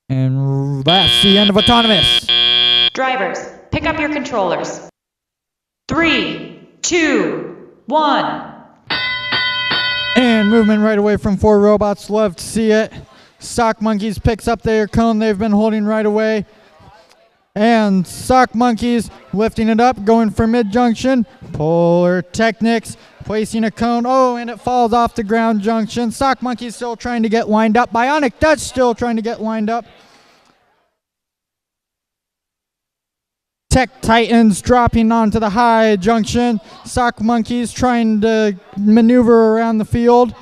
And that's the end of autonomous. Drivers, pick up your controllers. 3, 2, 1. And movement right away from 4 robots. Love to see it. Sock Monkeys picks up their cone they've been holding right away. And Sock Monkeys lifting it up, going for mid-junction. Polar Technics placing a cone. Oh, and it falls off the ground junction. Sock Monkeys still trying to get lined up. Bionic Dutch still trying to get lined up. Tech Titans dropping onto the high junction. Sock Monkeys trying to maneuver around the field.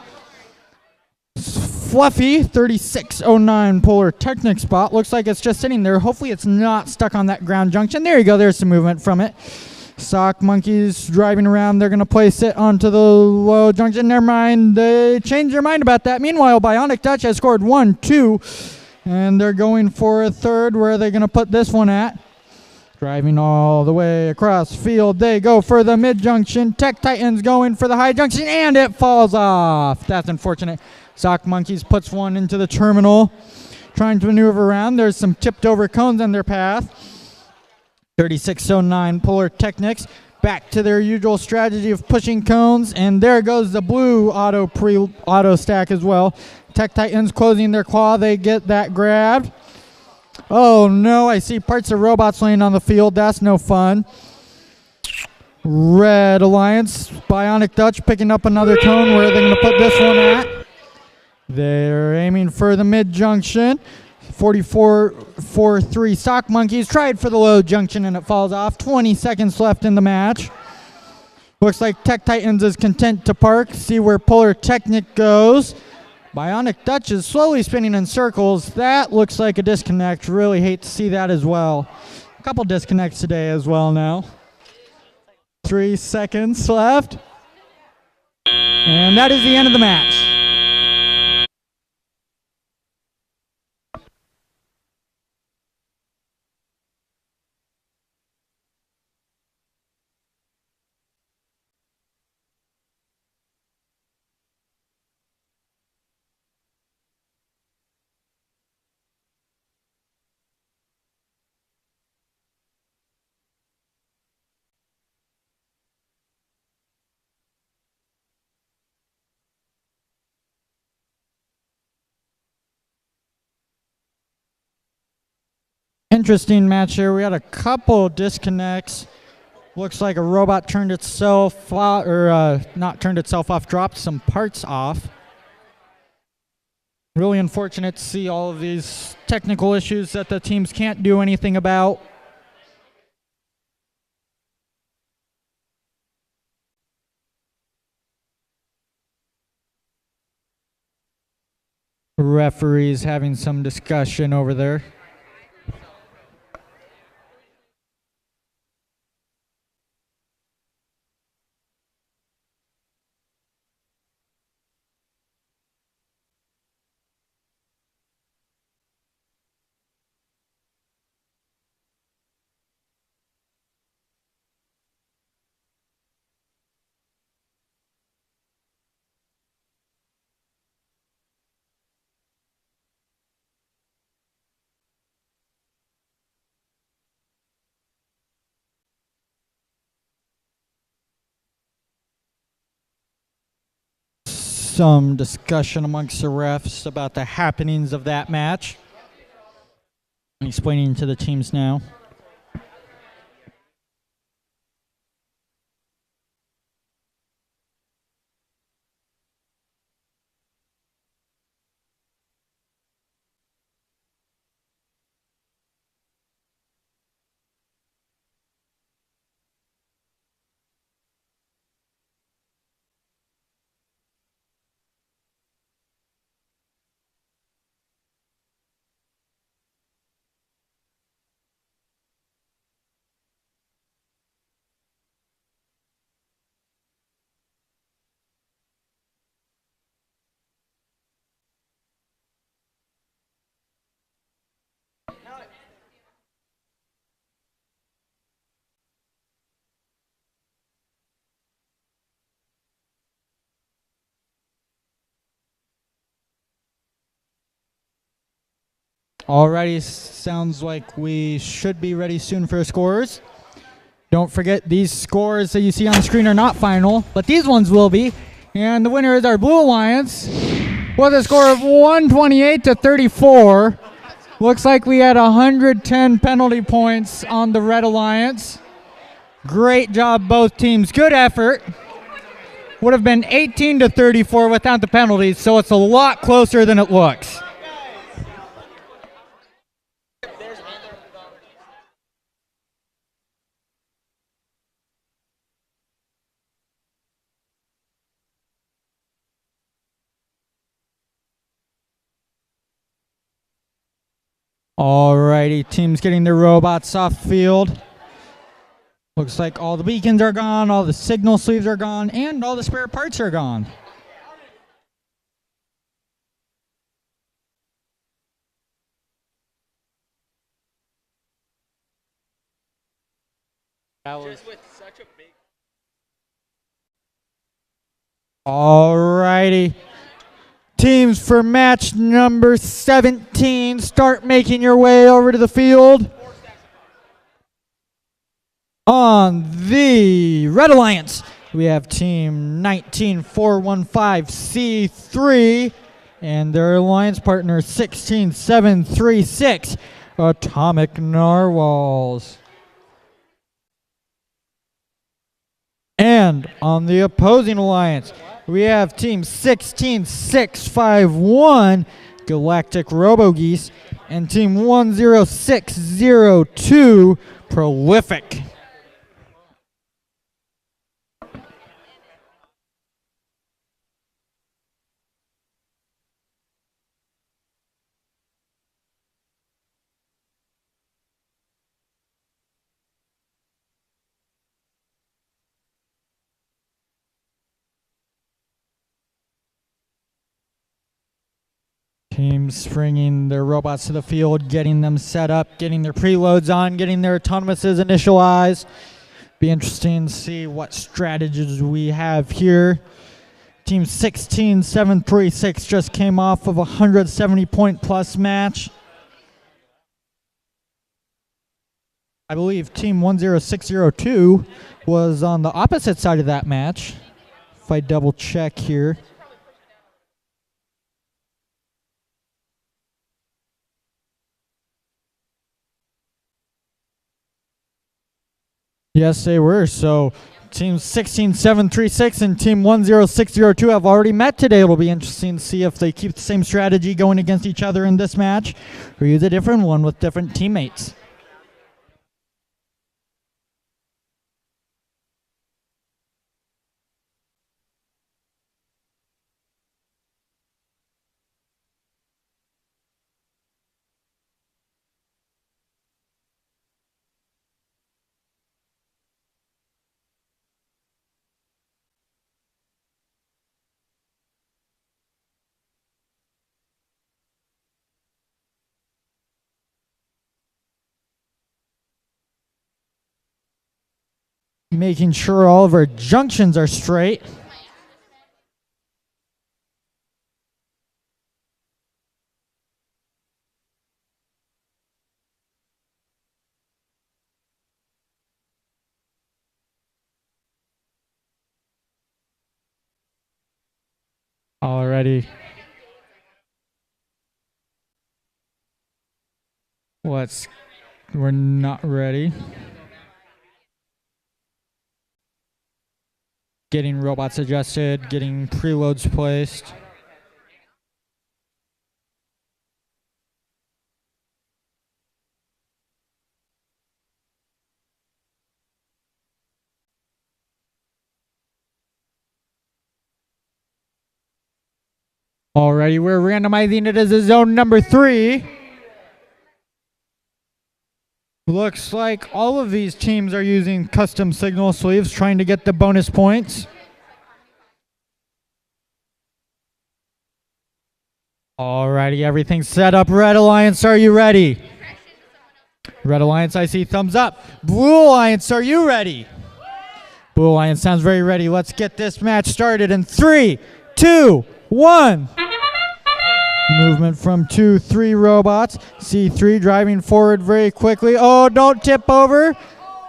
Fluffy 3609 Polar Technic spot. Looks like it's just sitting there. Hopefully it's not stuck on that ground junction. There you go. There's some movement from it. Sock Monkeys driving around. They're going to place it onto the low junction. Never mind. They changed their mind about that. Meanwhile, Bionic Dutch has scored 1, 2. And they're going for a third. Where are they going to put this one at? Driving all the way across field. They go for the mid-junction. Tech Titans going for the high junction, and it falls off. That's unfortunate. Sock Monkeys puts one into the terminal. Trying to maneuver around. There's some tipped over cones on their path. 3609 Polar Technics. Back to their usual strategy of pushing cones. And there goes the blue auto stack as well. Tech Titans closing their claw. They get that grabbed. Oh no, I see parts of robots laying on the field. That's no fun. Red Alliance, Bionic Dutch picking up another cone. Where are they going to put this one at? They're aiming for the mid-junction. 44-4-3 Sock Monkeys tried for the low junction and it falls off. 20 seconds left in the match. Looks like Tech Titans is content to park. See where Polar Technic goes. Bionic Dutch is slowly spinning in circles. That looks like a disconnect. Really hate to see that as well. A couple disconnects today as well now. 3 seconds left. And that is the end of the match. interesting match here. We had a couple disconnects. Looks like a robot turned itself off, or not turned itself off, dropped some parts off. Really unfortunate to see all of these technical issues that the teams can't do anything about. Referees having some discussion over there. Some discussion amongst the refs about the happenings of that match. I'm explaining to the teams now. Alrighty, sounds like we should be ready soon for scores. Don't forget, these scores that you see on the screen are not final, but these ones will be. And the winner is our Blue Alliance with a score of 128 to 34. Looks like we had 110 penalty points on the Red Alliance. Great job, both teams. Good effort. Would have been 18 to 34 without the penalties, so it's a lot closer than it looks. Alrighty, teams getting their robots off field. Looks like all the beacons are gone, all the signal sleeves are gone, and all the spare parts are gone. Alrighty. Teams for match number 17, start making your way over to the field. On the Red Alliance, we have team 19415C3 and their alliance partner 16736, Atomic Narwhals. And on the opposing alliance, we have team 16651, Galactic Robogeese, and team 10602, Prolific. Teams bringing their robots to the field, getting them set up, getting their preloads on, getting their autonomouses initialized. Be interesting to see what strategies we have here. Team 16736 just came off of a 170-point plus match. I believe team 10602 was on the opposite side of that match. If I double check here. Yes, they were. So Team 16736 and Team 10602 have already met today. It'll be interesting to see if they keep the same strategy going against each other in this match or use a different one with different teammates. Making sure all of our junctions are straight. Alrighty. We're not ready. Getting robots adjusted, getting preloads placed. Alrighty, we're randomizing it as a zone number 3. Looks like all of these teams are using custom signal sleeves, trying to get the bonus points. Alrighty, everything's set up. Red Alliance, are you ready? Red Alliance, I see thumbs up. Blue Alliance, are you ready? Blue Alliance sounds very ready. Let's get this match started in 3, 2, 1. Movement from 2-3 robots. C3 driving forward very quickly. Oh, don't tip over.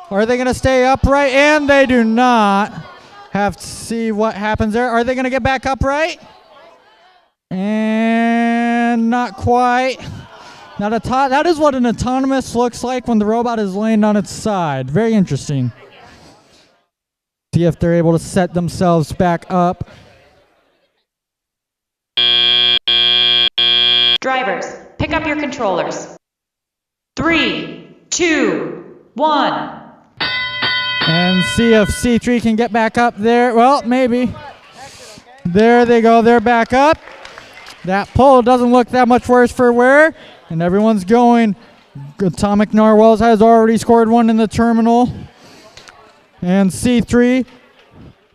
Are they going to stay upright? And they do not. Have to see what happens there. Are they going to get back upright? And not quite. That is what an autonomous looks like when the robot is laying on its side. Very interesting. See if they're able to set themselves back up. Drivers, pick up your controllers. 3, 2, 1. And see if C3 can get back up there. Well, maybe. There they go. They're back up. That pole doesn't look that much worse for wear. And everyone's going. Atomic Narwhals has already scored one in the terminal. And C3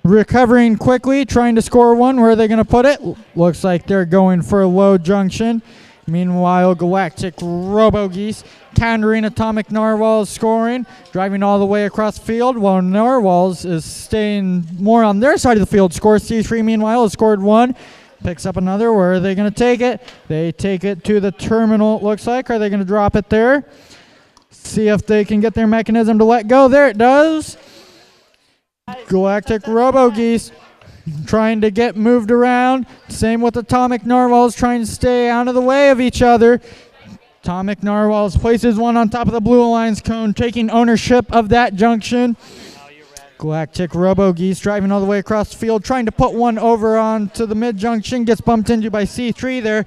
recovering quickly, trying to score one. Where are they going to put it? Looks like they're going for a low junction. Meanwhile, Galactic Robo-Geese countering Atomic Narwhals scoring, driving all the way across the field, while Narwhals is staying more on their side of the field. Scores C3, meanwhile, has scored one. Picks up another. Where are they going to take it? They take it to the terminal, it looks like. Are they going to drop it there? See if they can get their mechanism to let go. There it does. Galactic Robo-Geese trying to get moved around. Same with Atomic Narwhals trying to stay out of the way of each other. Atomic Narwhals places one on top of the Blue Alliance cone, taking ownership of that junction. Galactic Robo-Geese driving all the way across the field, trying to put one over onto the mid-junction. Gets bumped into by C3 there.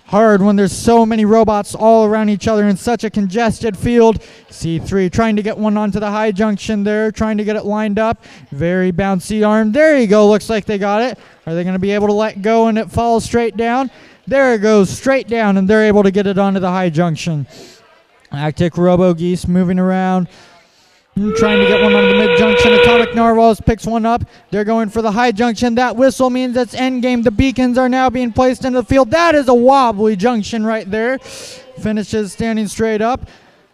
Hard when there's so many robots all around each other in such a congested field. C3 trying to get one onto the high junction there, trying to get it lined up. Very bouncy arm. There you go. Looks like they got it. Are they going to be able to let go and it falls straight down? There it goes, straight down, and they're able to get it onto the high junction. Galactic Robo-Geese moving around, trying to get one on the mid-junction. Atomic Narwhals picks one up. They're going for the high junction. That whistle means it's endgame. The beacons are now being placed into the field. That is a wobbly junction right there. Finishes standing straight up.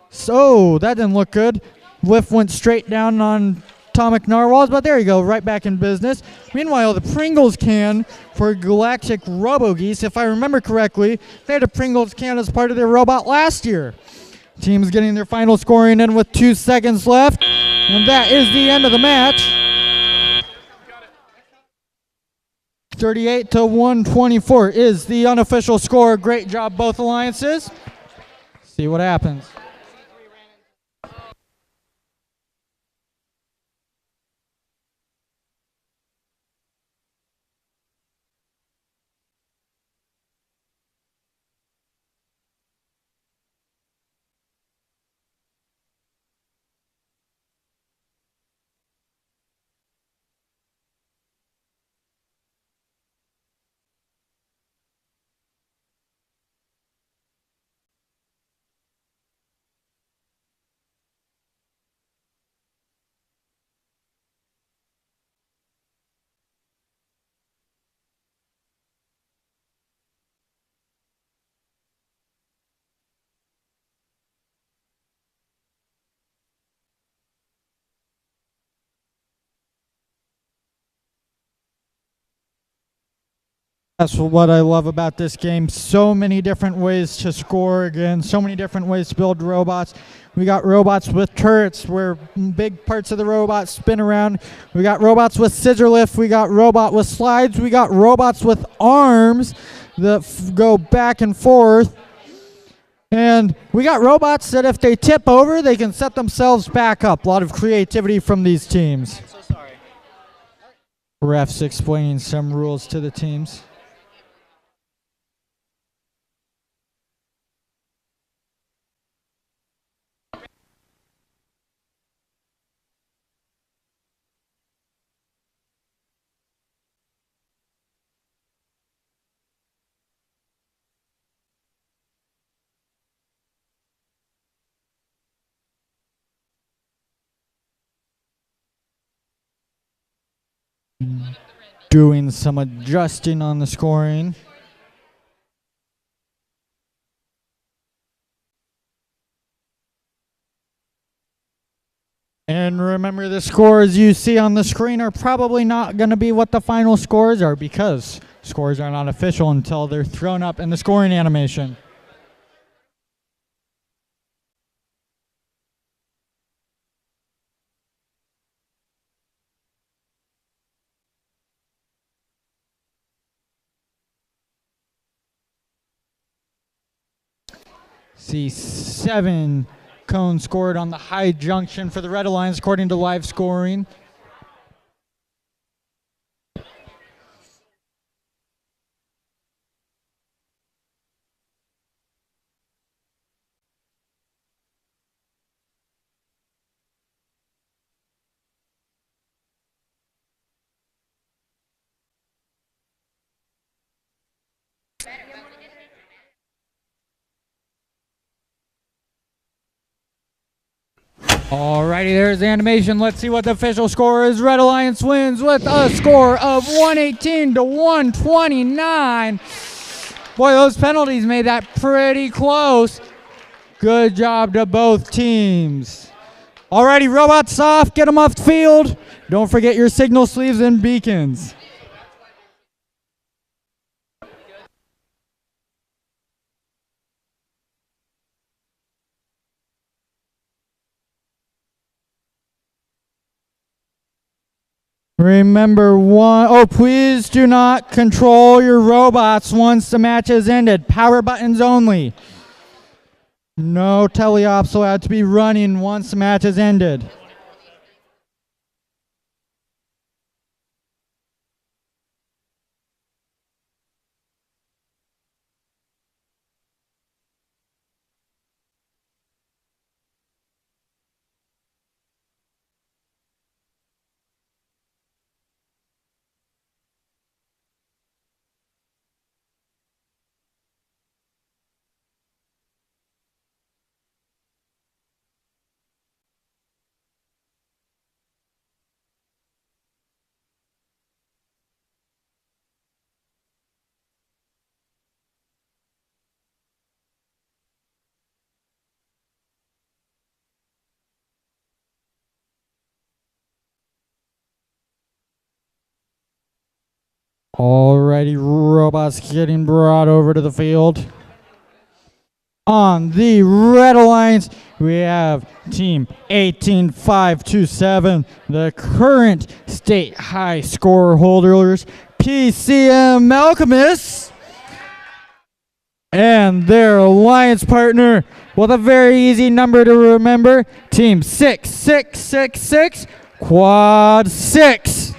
So, that didn't look good. Lift went straight down on Atomic Narwhals, but there you go, right back in business. Meanwhile, the Pringles can for Galactic Robo-Geese, if I remember correctly, they had a Pringles can as part of their robot last year. Team's getting their final scoring in with 2 seconds left. And that is the end of the match. 38 to 124 is the unofficial score. Great job, both alliances. See what happens. That's what I love about this game. So many different ways to score again, so many different ways to build robots. We got robots with turrets where big parts of the robot spin around. We got robots with scissor lift. We got robot with slides. We got robots with arms that go back and forth. And we got robots that if they tip over, they can set themselves back up. A lot of creativity from these teams. I'm so sorry. Refs explaining some rules to the teams. Doing some adjusting on the scoring. And remember, the scores you see on the screen are probably not going to be what the final scores are because scores are not official until they're thrown up in the scoring animation. See 7 cones scored on the high junction for the Red Alliance according to live scoring. Alrighty, there's the animation. Let's see what the official score is. Red Alliance wins with a score of 118 to 129. Boy, those penalties made that pretty close. Good job to both teams. Alrighty, robots off. Get them off the field. Don't forget your signal sleeves and beacons. Remember please do not control your robots once the match has ended. Power buttons only. No teleops allowed to be running once the match has ended. Alrighty, robots getting brought over to the field. On the Red Alliance, we have Team 18527, the current state high score holders, PCM Alchemists, and their alliance partner with a very easy number to remember, Team 6666, Quad 6.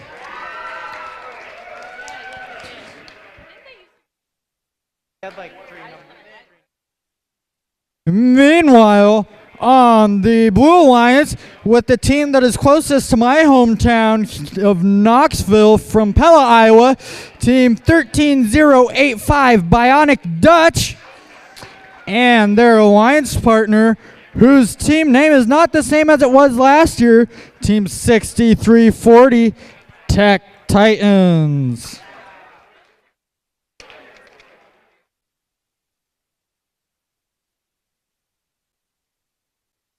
Meanwhile, on the Blue Alliance, with the team that is closest to my hometown of Knoxville from Pella, Iowa, Team 13085 Bionic Dutch, and their alliance partner, whose team name is not the same as it was last year, Team 6340 Tech Titans.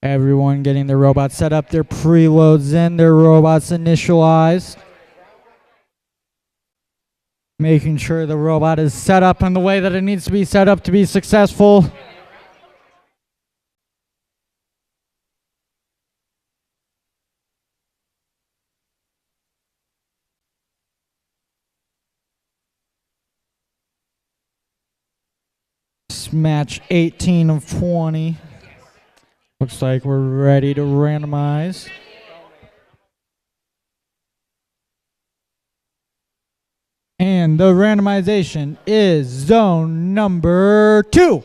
Everyone getting their robots set up, their preloads in, their robots initialized. Making sure the robot is set up in the way that it needs to be set up to be successful. Match 18 of 20. Looks like we're ready to randomize. And the randomization is zone number 2.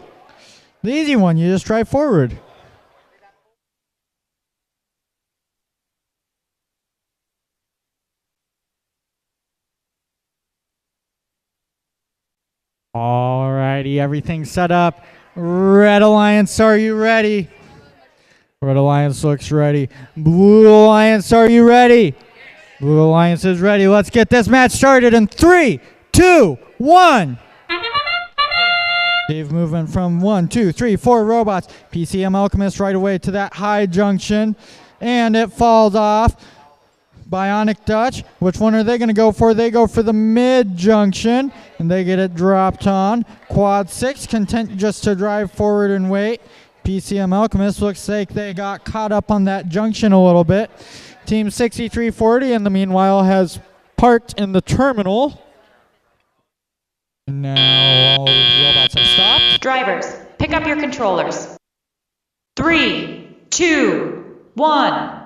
The easy one, you just drive forward. Alrighty, everything's set up. Red Alliance, are you ready? Red Alliance looks ready. Blue Alliance, are you ready? Blue Alliance is ready. Let's get this match started in 3, 2, 1. Dave moving from 1, 2, 3, 4 robots. PCM Alchemist right away to that high junction. And it falls off. Bionic Dutch, which one are they going to go for? They go for the mid junction, and they get it dropped on. Quad 6, content just to drive forward and wait. PCM Alchemist looks like they got caught up on that junction a little bit. Team 6340, in the meanwhile, has parked in the terminal. And now all the robots have stopped. Drivers, pick up your controllers. 3, 2, 1.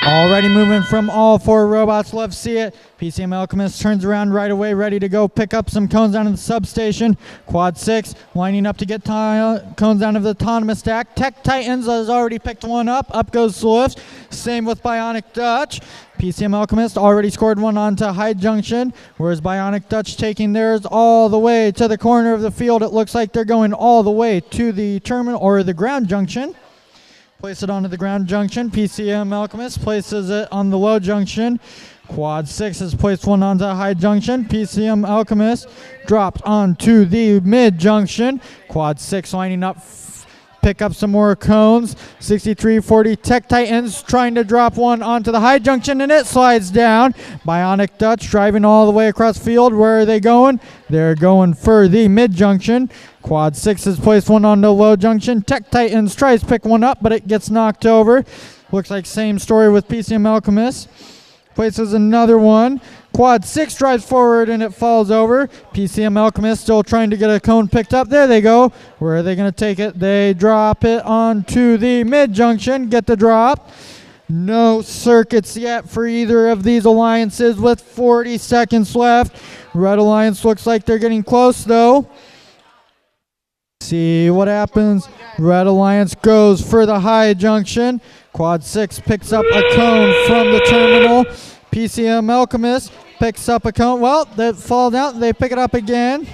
Already moving from all 4 robots. Love to see it. PCM Alchemist turns around right away, ready to go pick up some cones down in the substation. Quad 6 lining up to get cones down of the autonomous stack. Tech Titans has already picked one up. Up goes Swift. Same with Bionic Dutch. PCM Alchemist already scored one onto High Junction, whereas Bionic Dutch taking theirs all the way to the corner of the field. It looks like they're going all the way to the terminal or the ground junction. Place it onto the ground junction. PCM Alchemist places it on the low junction. Quad 6 has placed one onto high junction. PCM Alchemist dropped onto the mid junction. Quad 6 lining up, pick up some more cones. 6340 Tech Titans trying to drop one onto the high junction, and it slides down. Bionic Dutch driving all the way across the field. Where are they going? They're going for the mid junction. Quad 6 has placed one on the low junction. Tech Titans tries to pick one up, but it gets knocked over. Looks like same story with PCM Alchemist. Places another one. Quad 6 drives forward and it falls over. PCM Alchemist still trying to get a cone picked up. There they go. Where are they going to take it? They drop it onto the mid junction. Get the drop. No circuits yet for either of these alliances with 40 seconds left. Red Alliance looks like they're getting close though. See what happens. Red Alliance goes for the high junction. Quad 6 picks up a cone from the terminal. PCM Alchemist picks up a cone. Well, they fall down. They pick it up again.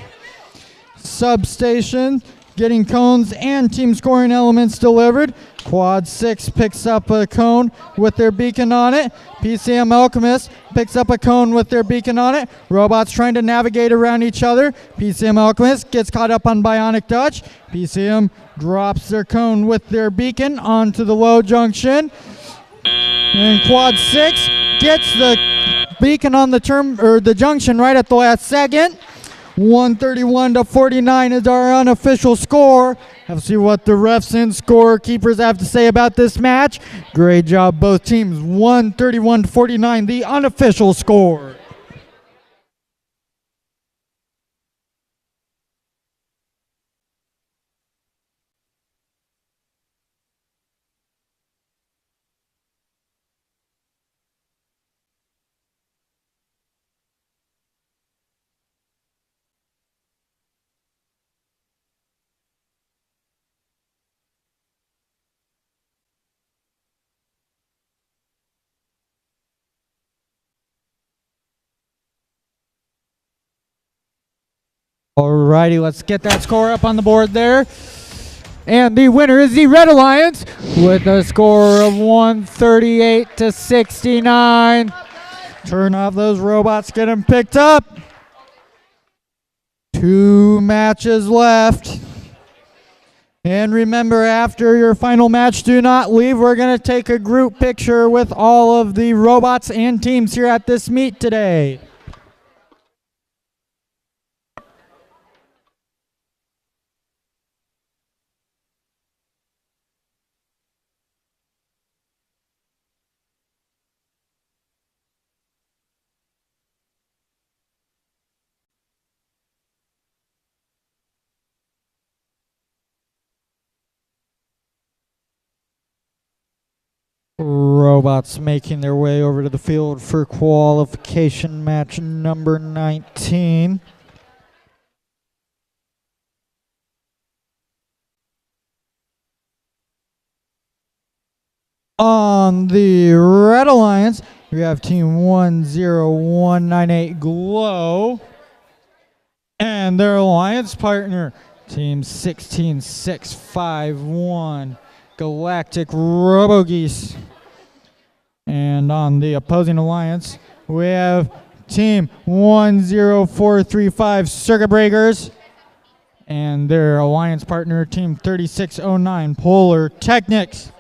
Substation getting cones and team scoring elements delivered. Quad 6 picks up a cone with their beacon on it. PCM Alchemist picks up a cone with their beacon on it. Robots trying to navigate around each other. PCM Alchemist gets caught up on Bionic Dutch. PCM drops their cone with their beacon onto the low junction. And Quad 6 gets the beacon on the junction right at the last second. 131 to 49 is our unofficial score. Have to see what the refs and scorekeepers have to say about this match. Great job, both teams. 131 to 49, the unofficial score. Alrighty, let's get that score up on the board there. And the winner is the Red Alliance with a score of 138 to 69. Turn off those robots, get them picked up. 2 matches left. And remember, after your final match, do not leave. We're going to take a group picture with all of the robots and teams here at this meet today. robots making their way over to the field for qualification match number 19. On the Red Alliance, we have Team 10198 Glow and their alliance partner, Team 16651 Galactic Robogeese. And on the opposing alliance, we have Team 10435 Circuit Breakers and their alliance partner, Team 3609 Polar Technics.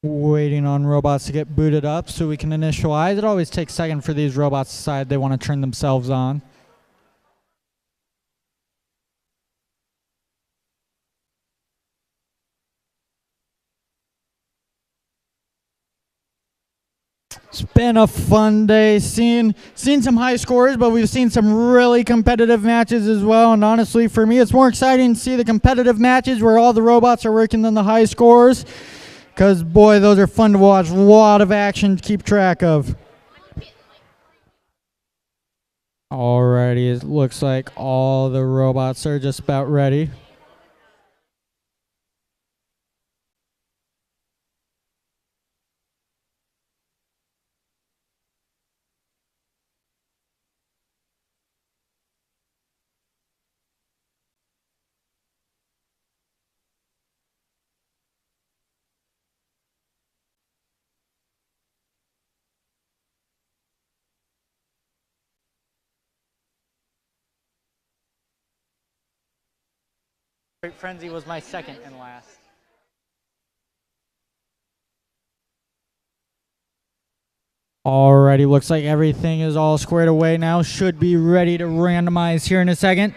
Waiting on robots to get booted up so we can initialize. It always takes a second for these robots to decide they want to turn themselves on. It's been a fun day, seen some high scores, but we've seen some really competitive matches as well. And honestly, for me, it's more exciting to see the competitive matches where all the robots are working than the high scores. Because, boy, those are fun to watch. A lot of action to keep track of. Alrighty, it looks like all the robots are just about ready. Great Frenzy was my second and last. Alrighty, looks like everything is all squared away now. Should be ready to randomize here in a second.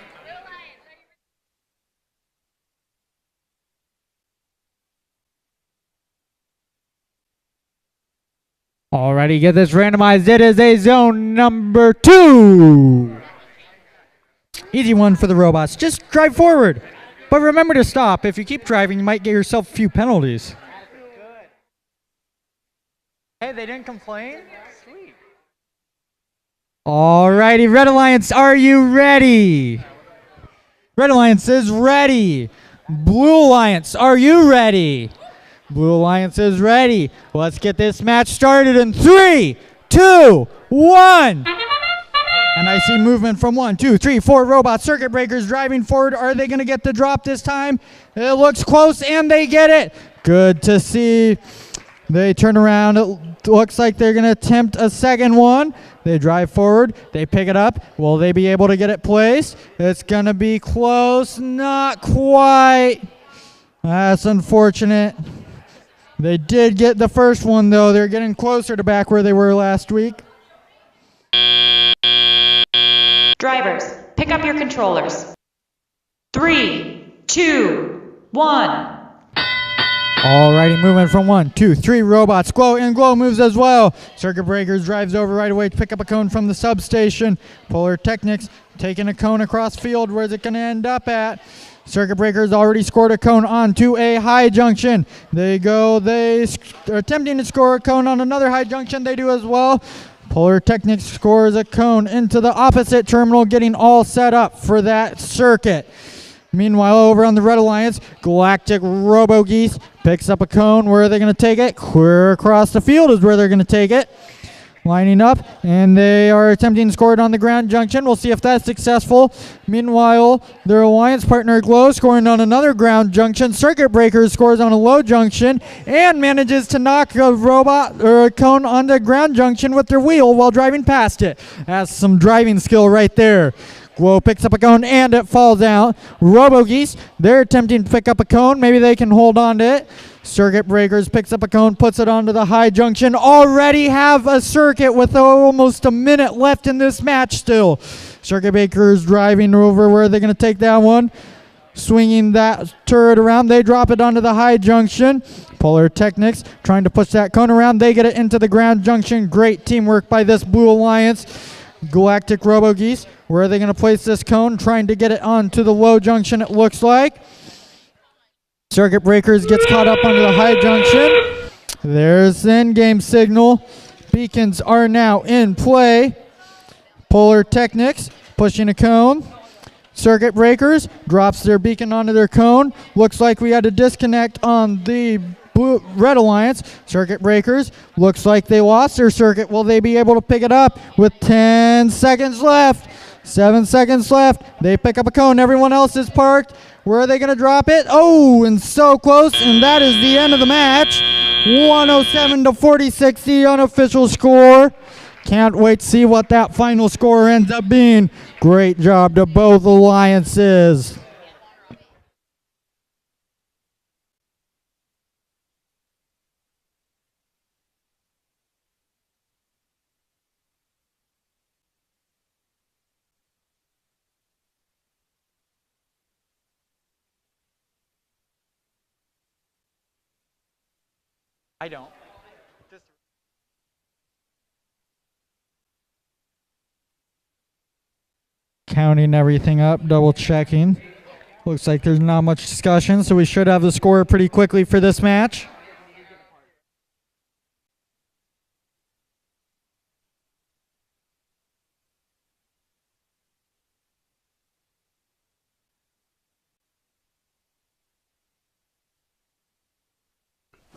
Alrighty, get this randomized. It is a zone number 2. Easy one for the robots. Just drive forward. But remember to stop. If you keep driving, you might get yourself a few penalties. Hey, they didn't complain? Sweet. Alrighty, Red Alliance, are you ready? Red Alliance is ready. Blue Alliance, are you ready? Blue Alliance is ready. Let's get this match started in 3, 2, 1. And I see movement from 1, 2, 3, 4 robot circuit breakers driving forward. Are they going to get the drop this time? It looks close, and they get it. Good to see. They turn around. It looks like they're going to attempt a second one. They drive forward. They pick it up. Will they be able to get it placed? It's going to be close. Not quite. That's unfortunate. They did get the first one, though. They're getting closer to back where they were last week. Drivers, pick up your controllers. 3, 2, 1. Alrighty, movement from 1, 2, 3 robots. Glow and Glow moves as well. Circuit Breakers drives over right away to pick up a cone from the substation. Polar Technics taking a cone across field. Where's it going to end up at? Circuit Breakers already scored a cone onto a high junction. They are attempting to score a cone on another high junction. They do as well. Polar Technics scores a cone into the opposite terminal, getting all set up for that circuit. Meanwhile, over on the Red Alliance, Galactic Robogeese picks up a cone. Where are they going to take it? Clear across the field is where they're going to take it. Lining up, and they are attempting to score it on the ground junction. We'll see if that's successful. Meanwhile, their alliance partner Glow scoring on another ground junction. Circuit Breakers scores on a low junction and manages to knock a robot or a cone on the ground junction with their wheel while driving past it. That's some driving skill right there. Whoa, picks up a cone and it falls out. Robo-Geese, they're attempting to pick up a cone. Maybe they can hold on to it. Circuit Breakers picks up a cone, puts it onto the high junction. Already have a circuit with almost a minute left in this match still. Circuit Breakers driving over. Where are they going to take that one? Swinging that turret around. They drop it onto the high junction. Polar Technics trying to push that cone around. They get it into the ground junction. Great teamwork by this Blue Alliance. Galactic Robo-Geese, where are they going to place this cone? Trying to get it onto the low junction, it looks like. Circuit Breakers gets caught up onto the high junction. There's the end-game signal. Beacons are now in play. Polar Technics pushing a cone. Circuit Breakers drops their beacon onto their cone. Looks like we had a disconnect on the Red Alliance. Circuit Breakers, looks like they lost their circuit. Will they be able to pick it up with 10 seconds left? 7 seconds left. They pick up a cone. Everyone else is parked. Where are they going to drop it? Oh, and so close. And that is the end of the match. 107-46, the unofficial score. Can't wait to see what that final score ends up being. Great job to both alliances. I don't. Counting everything up, double checking. Looks like there's not much discussion, so we should have the score pretty quickly for this match.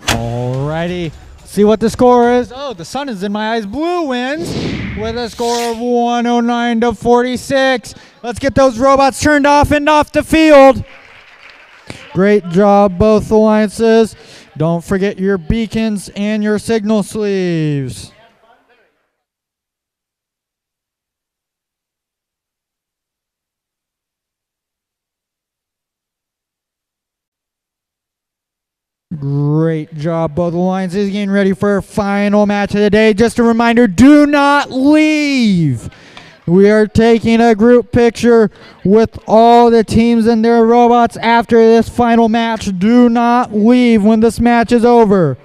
Alrighty, see what the score is. Oh, the sun is in my eyes. Blue wins with a score of 109-46. Let's get those robots turned off and off the field. Great job, both alliances. Don't forget your beacons and your signal sleeves. Great job, both alliances getting ready for our final match of the day. Just a reminder, do not leave. We are taking a group picture with all the teams and their robots after this final match. Do not leave when this match is over.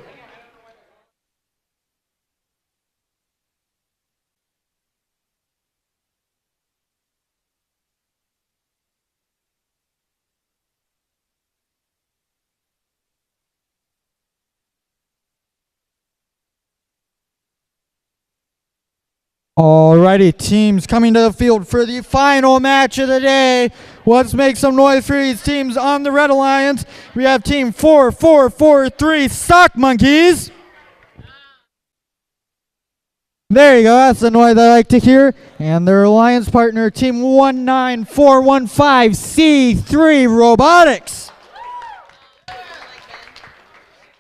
Alrighty, teams coming to the field for the final match of the day. Let's make some noise for these teams on the Red Alliance. We have team 4443 Sock Monkeys. There you go, that's the noise I like to hear. And their alliance partner, team 19415 C3 Robotics.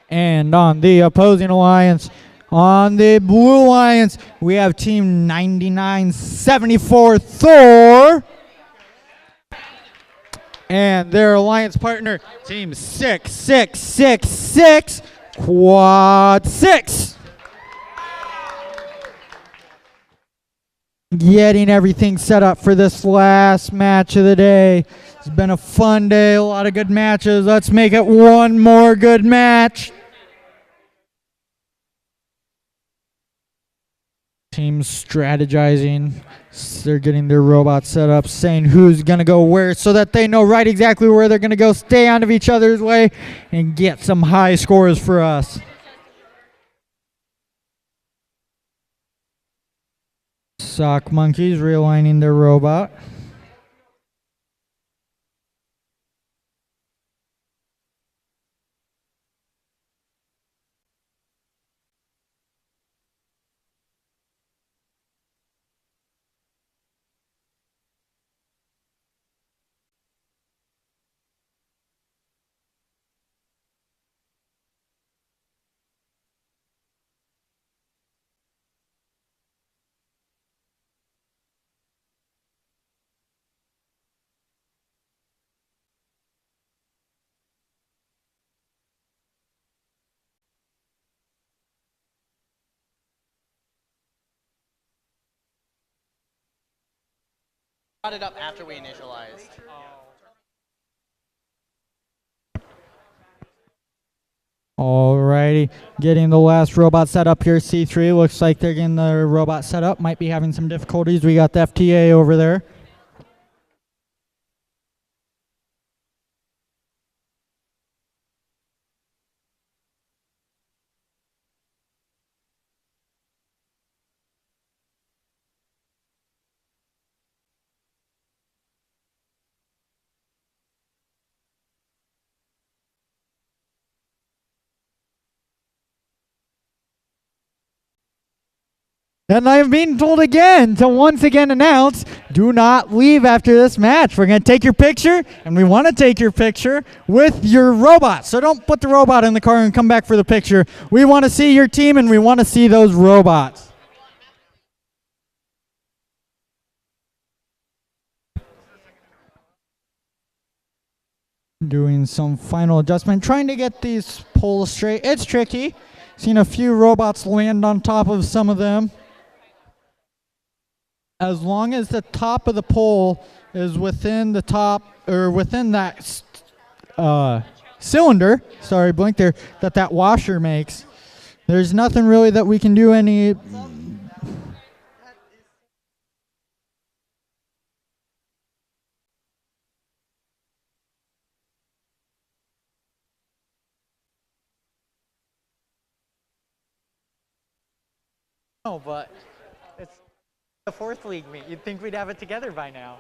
And on the opposing alliance, on the Blue Alliance, we have team 9974 Thor. And their alliance partner, team 6666 Quad 6. Getting everything set up for this last match of the day. It's been a fun day, a lot of good matches. Let's make it one more good match. Teams strategizing. They're getting their robots set up, saying who's going to go where so that they know right exactly where they're going to go, stay out of each other's way, and get some high scores for us. Sock Monkeys realigning their robot. brought it up after we initialized. Alrighty, getting the last robot set up here. C3 looks like they're getting the robot set up. Might be having some difficulties. We got the FTA over there. And I've been told again to once again announce, do not leave after this match. We're going to take your picture, and we want to take your picture with your robot. So don't put the robot in the car and come back for the picture. We want to see your team, and we want to see those robots. Doing some final adjustment, trying to get these poles straight. It's tricky. Seen a few robots land on top of some of them. As long as the top of the pole is within the top, or within that cylinder, sorry, blink there, that washer makes, there's nothing really that we can do any. No, but it's the fourth league meet. You'd think we'd have it together by now.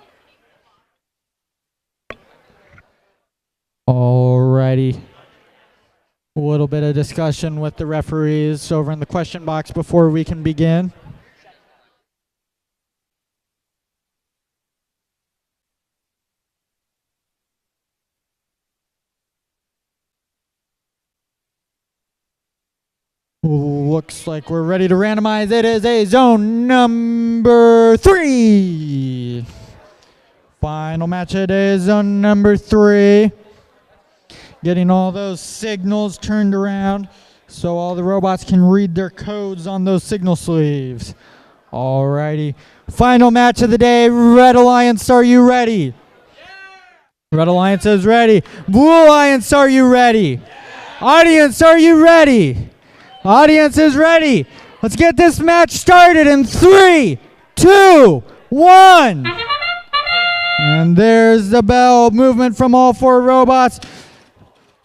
Alrighty. A little bit of discussion with the referees over in the question box before we can begin. Looks like we're ready to randomize. It is a zone number 3. Final match today is zone number 3. Getting all those signals turned around so all the robots can read their codes on those signal sleeves. Alrighty. Final match of the day. Red Alliance, are you ready? Red Alliance is ready. Blue Alliance, are you ready? Audience, are you ready? Audience is ready. Let's get this match started in 3, 2, 1. And there's the bell. Movement from all 4 robots.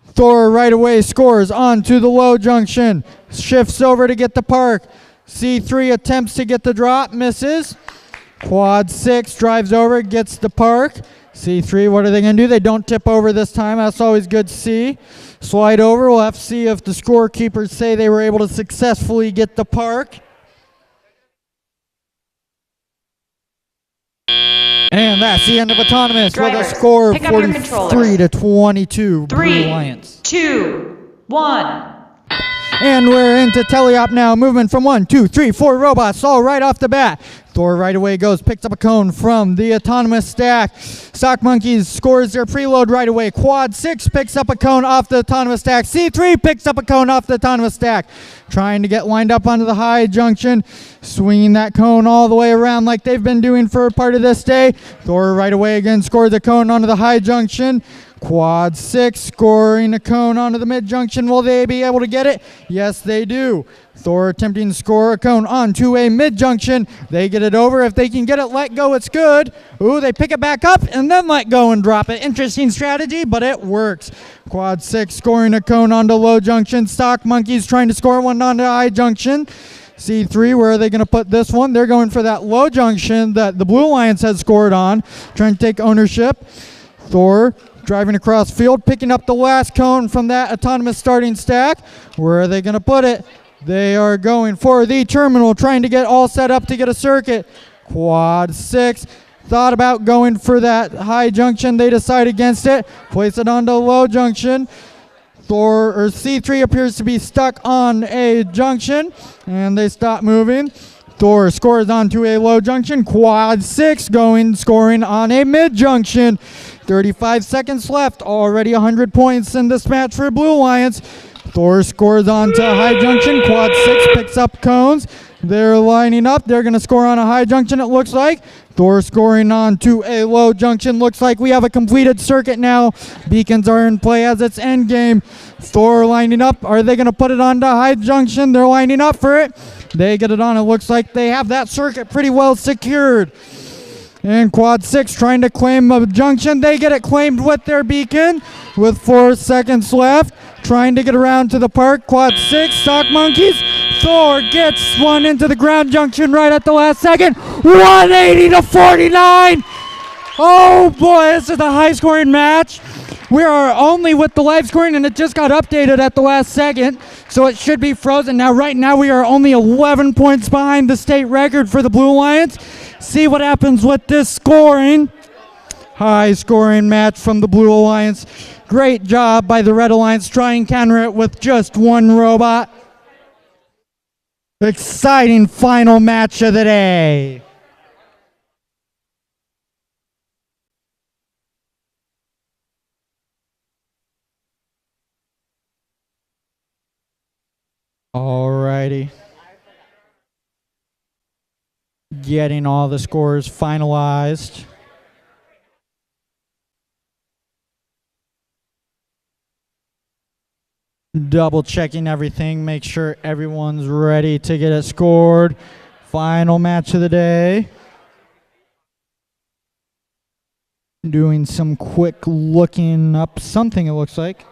Thor right away scores onto the low junction. Shifts over to get the park. C3 attempts to get the drop, misses. Quad 6 drives over, gets the park. C3, what are they going to do? They don't tip over this time. That's always good to see. Slide over. We'll have to see if the scorekeepers say they were able to successfully get the park. And that's the end of Autonomous Drivers, with a score of pick up your 43 to 22. 3, Blue Alliance. 2, 1. And we're into teleop now. Movement from 1, 2, 3, 4 robots all right off the bat. Thor right away goes, picks up a cone from the Autonomous stack. Stock Monkeys scores their preload right away. Quad 6 picks up a cone off the Autonomous stack. C3 picks up a cone off the Autonomous stack. Trying to get lined up onto the high junction. Swinging that cone all the way around like they've been doing for a part of this day. Thor right away again scores a cone onto the high junction. Quad 6 scoring a cone onto the mid-junction. Will they be able to get it? Yes, they do. Thor attempting to score a cone onto a mid-junction. They get it over. If they can get it let go, it's good. Ooh, they pick it back up and then let go and drop it. Interesting strategy, but it works. Quad 6 scoring a cone onto low junction. Stock Monkeys trying to score one onto high junction. C3, where are they going to put this one? They're going for that low junction that the Blue Alliance has scored on. Trying to take ownership. Thor driving across field, picking up the last cone from that Autonomous starting stack. Where are they going to put it? They are going for the terminal, trying to get all set up to get a circuit. Quad 6 thought about going for that high junction. They decide against it. Place it onto low junction. C3 appears to be stuck on a junction, and they stop moving. Thor scores onto a low junction. Quad 6 scoring on a mid junction. 35 seconds left. Already 100 points in this match for Blue Alliance. Thor scores onto high junction. Quad 6 picks up cones. They're lining up. They're going to score on a high junction, it looks like. Thor scoring on to a low junction. Looks like we have a completed circuit now. Beacons are in play as its end game. Thor lining up. Are they going to put it on to high junction? They're lining up for it. They get it on. It looks like they have that circuit pretty well secured. And quad 6 trying to claim a junction. They get it claimed with their beacon with 4 seconds left. Trying to get around to the park. Quad 6, Stock Monkeys. Thor gets one into the ground junction right at the last second. 180 to 49. Oh boy, this is a high scoring match. We are only with the live scoring and it just got updated at the last second. So it should be frozen. Now, right now we are only 11 points behind the state record for the Blue Alliance. See what happens with this scoring. High scoring match from the Blue Alliance. Great job by the Red Alliance trying to counter it with just one robot. Exciting final match of the day. Alrighty. Getting all the scores finalized. Double checking everything, make sure everyone's ready to get it scored. Final match of the day. Doing some quick looking up something, it looks like.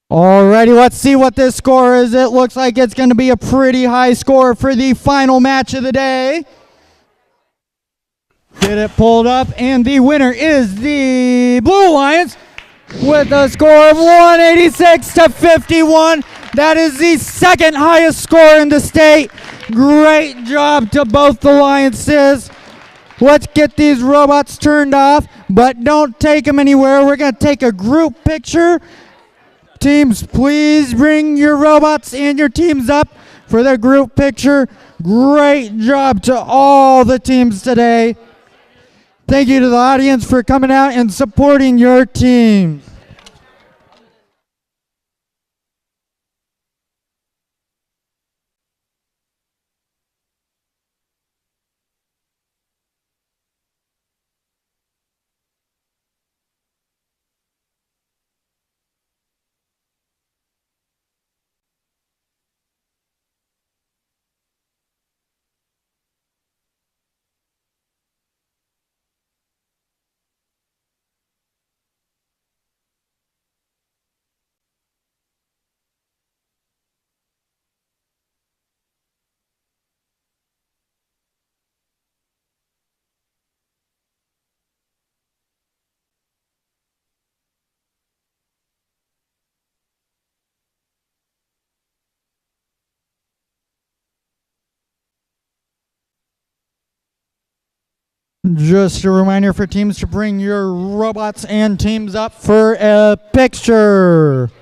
Alrighty, let's see what this score is. It looks like it's going to be a pretty high score for the final match of the day. Get it pulled up, and the winner is the Blue Alliance with a score of 186 to 51. That is the second highest score in the state. Great job to both alliances. Let's get these robots turned off, but don't take them anywhere. We're going to take a group picture. Teams, please bring your robots and your teams up for the group picture. Great job to all the teams today. Thank you to the audience for coming out and supporting your team. Just a reminder for teams to bring your robots and teams up for a picture.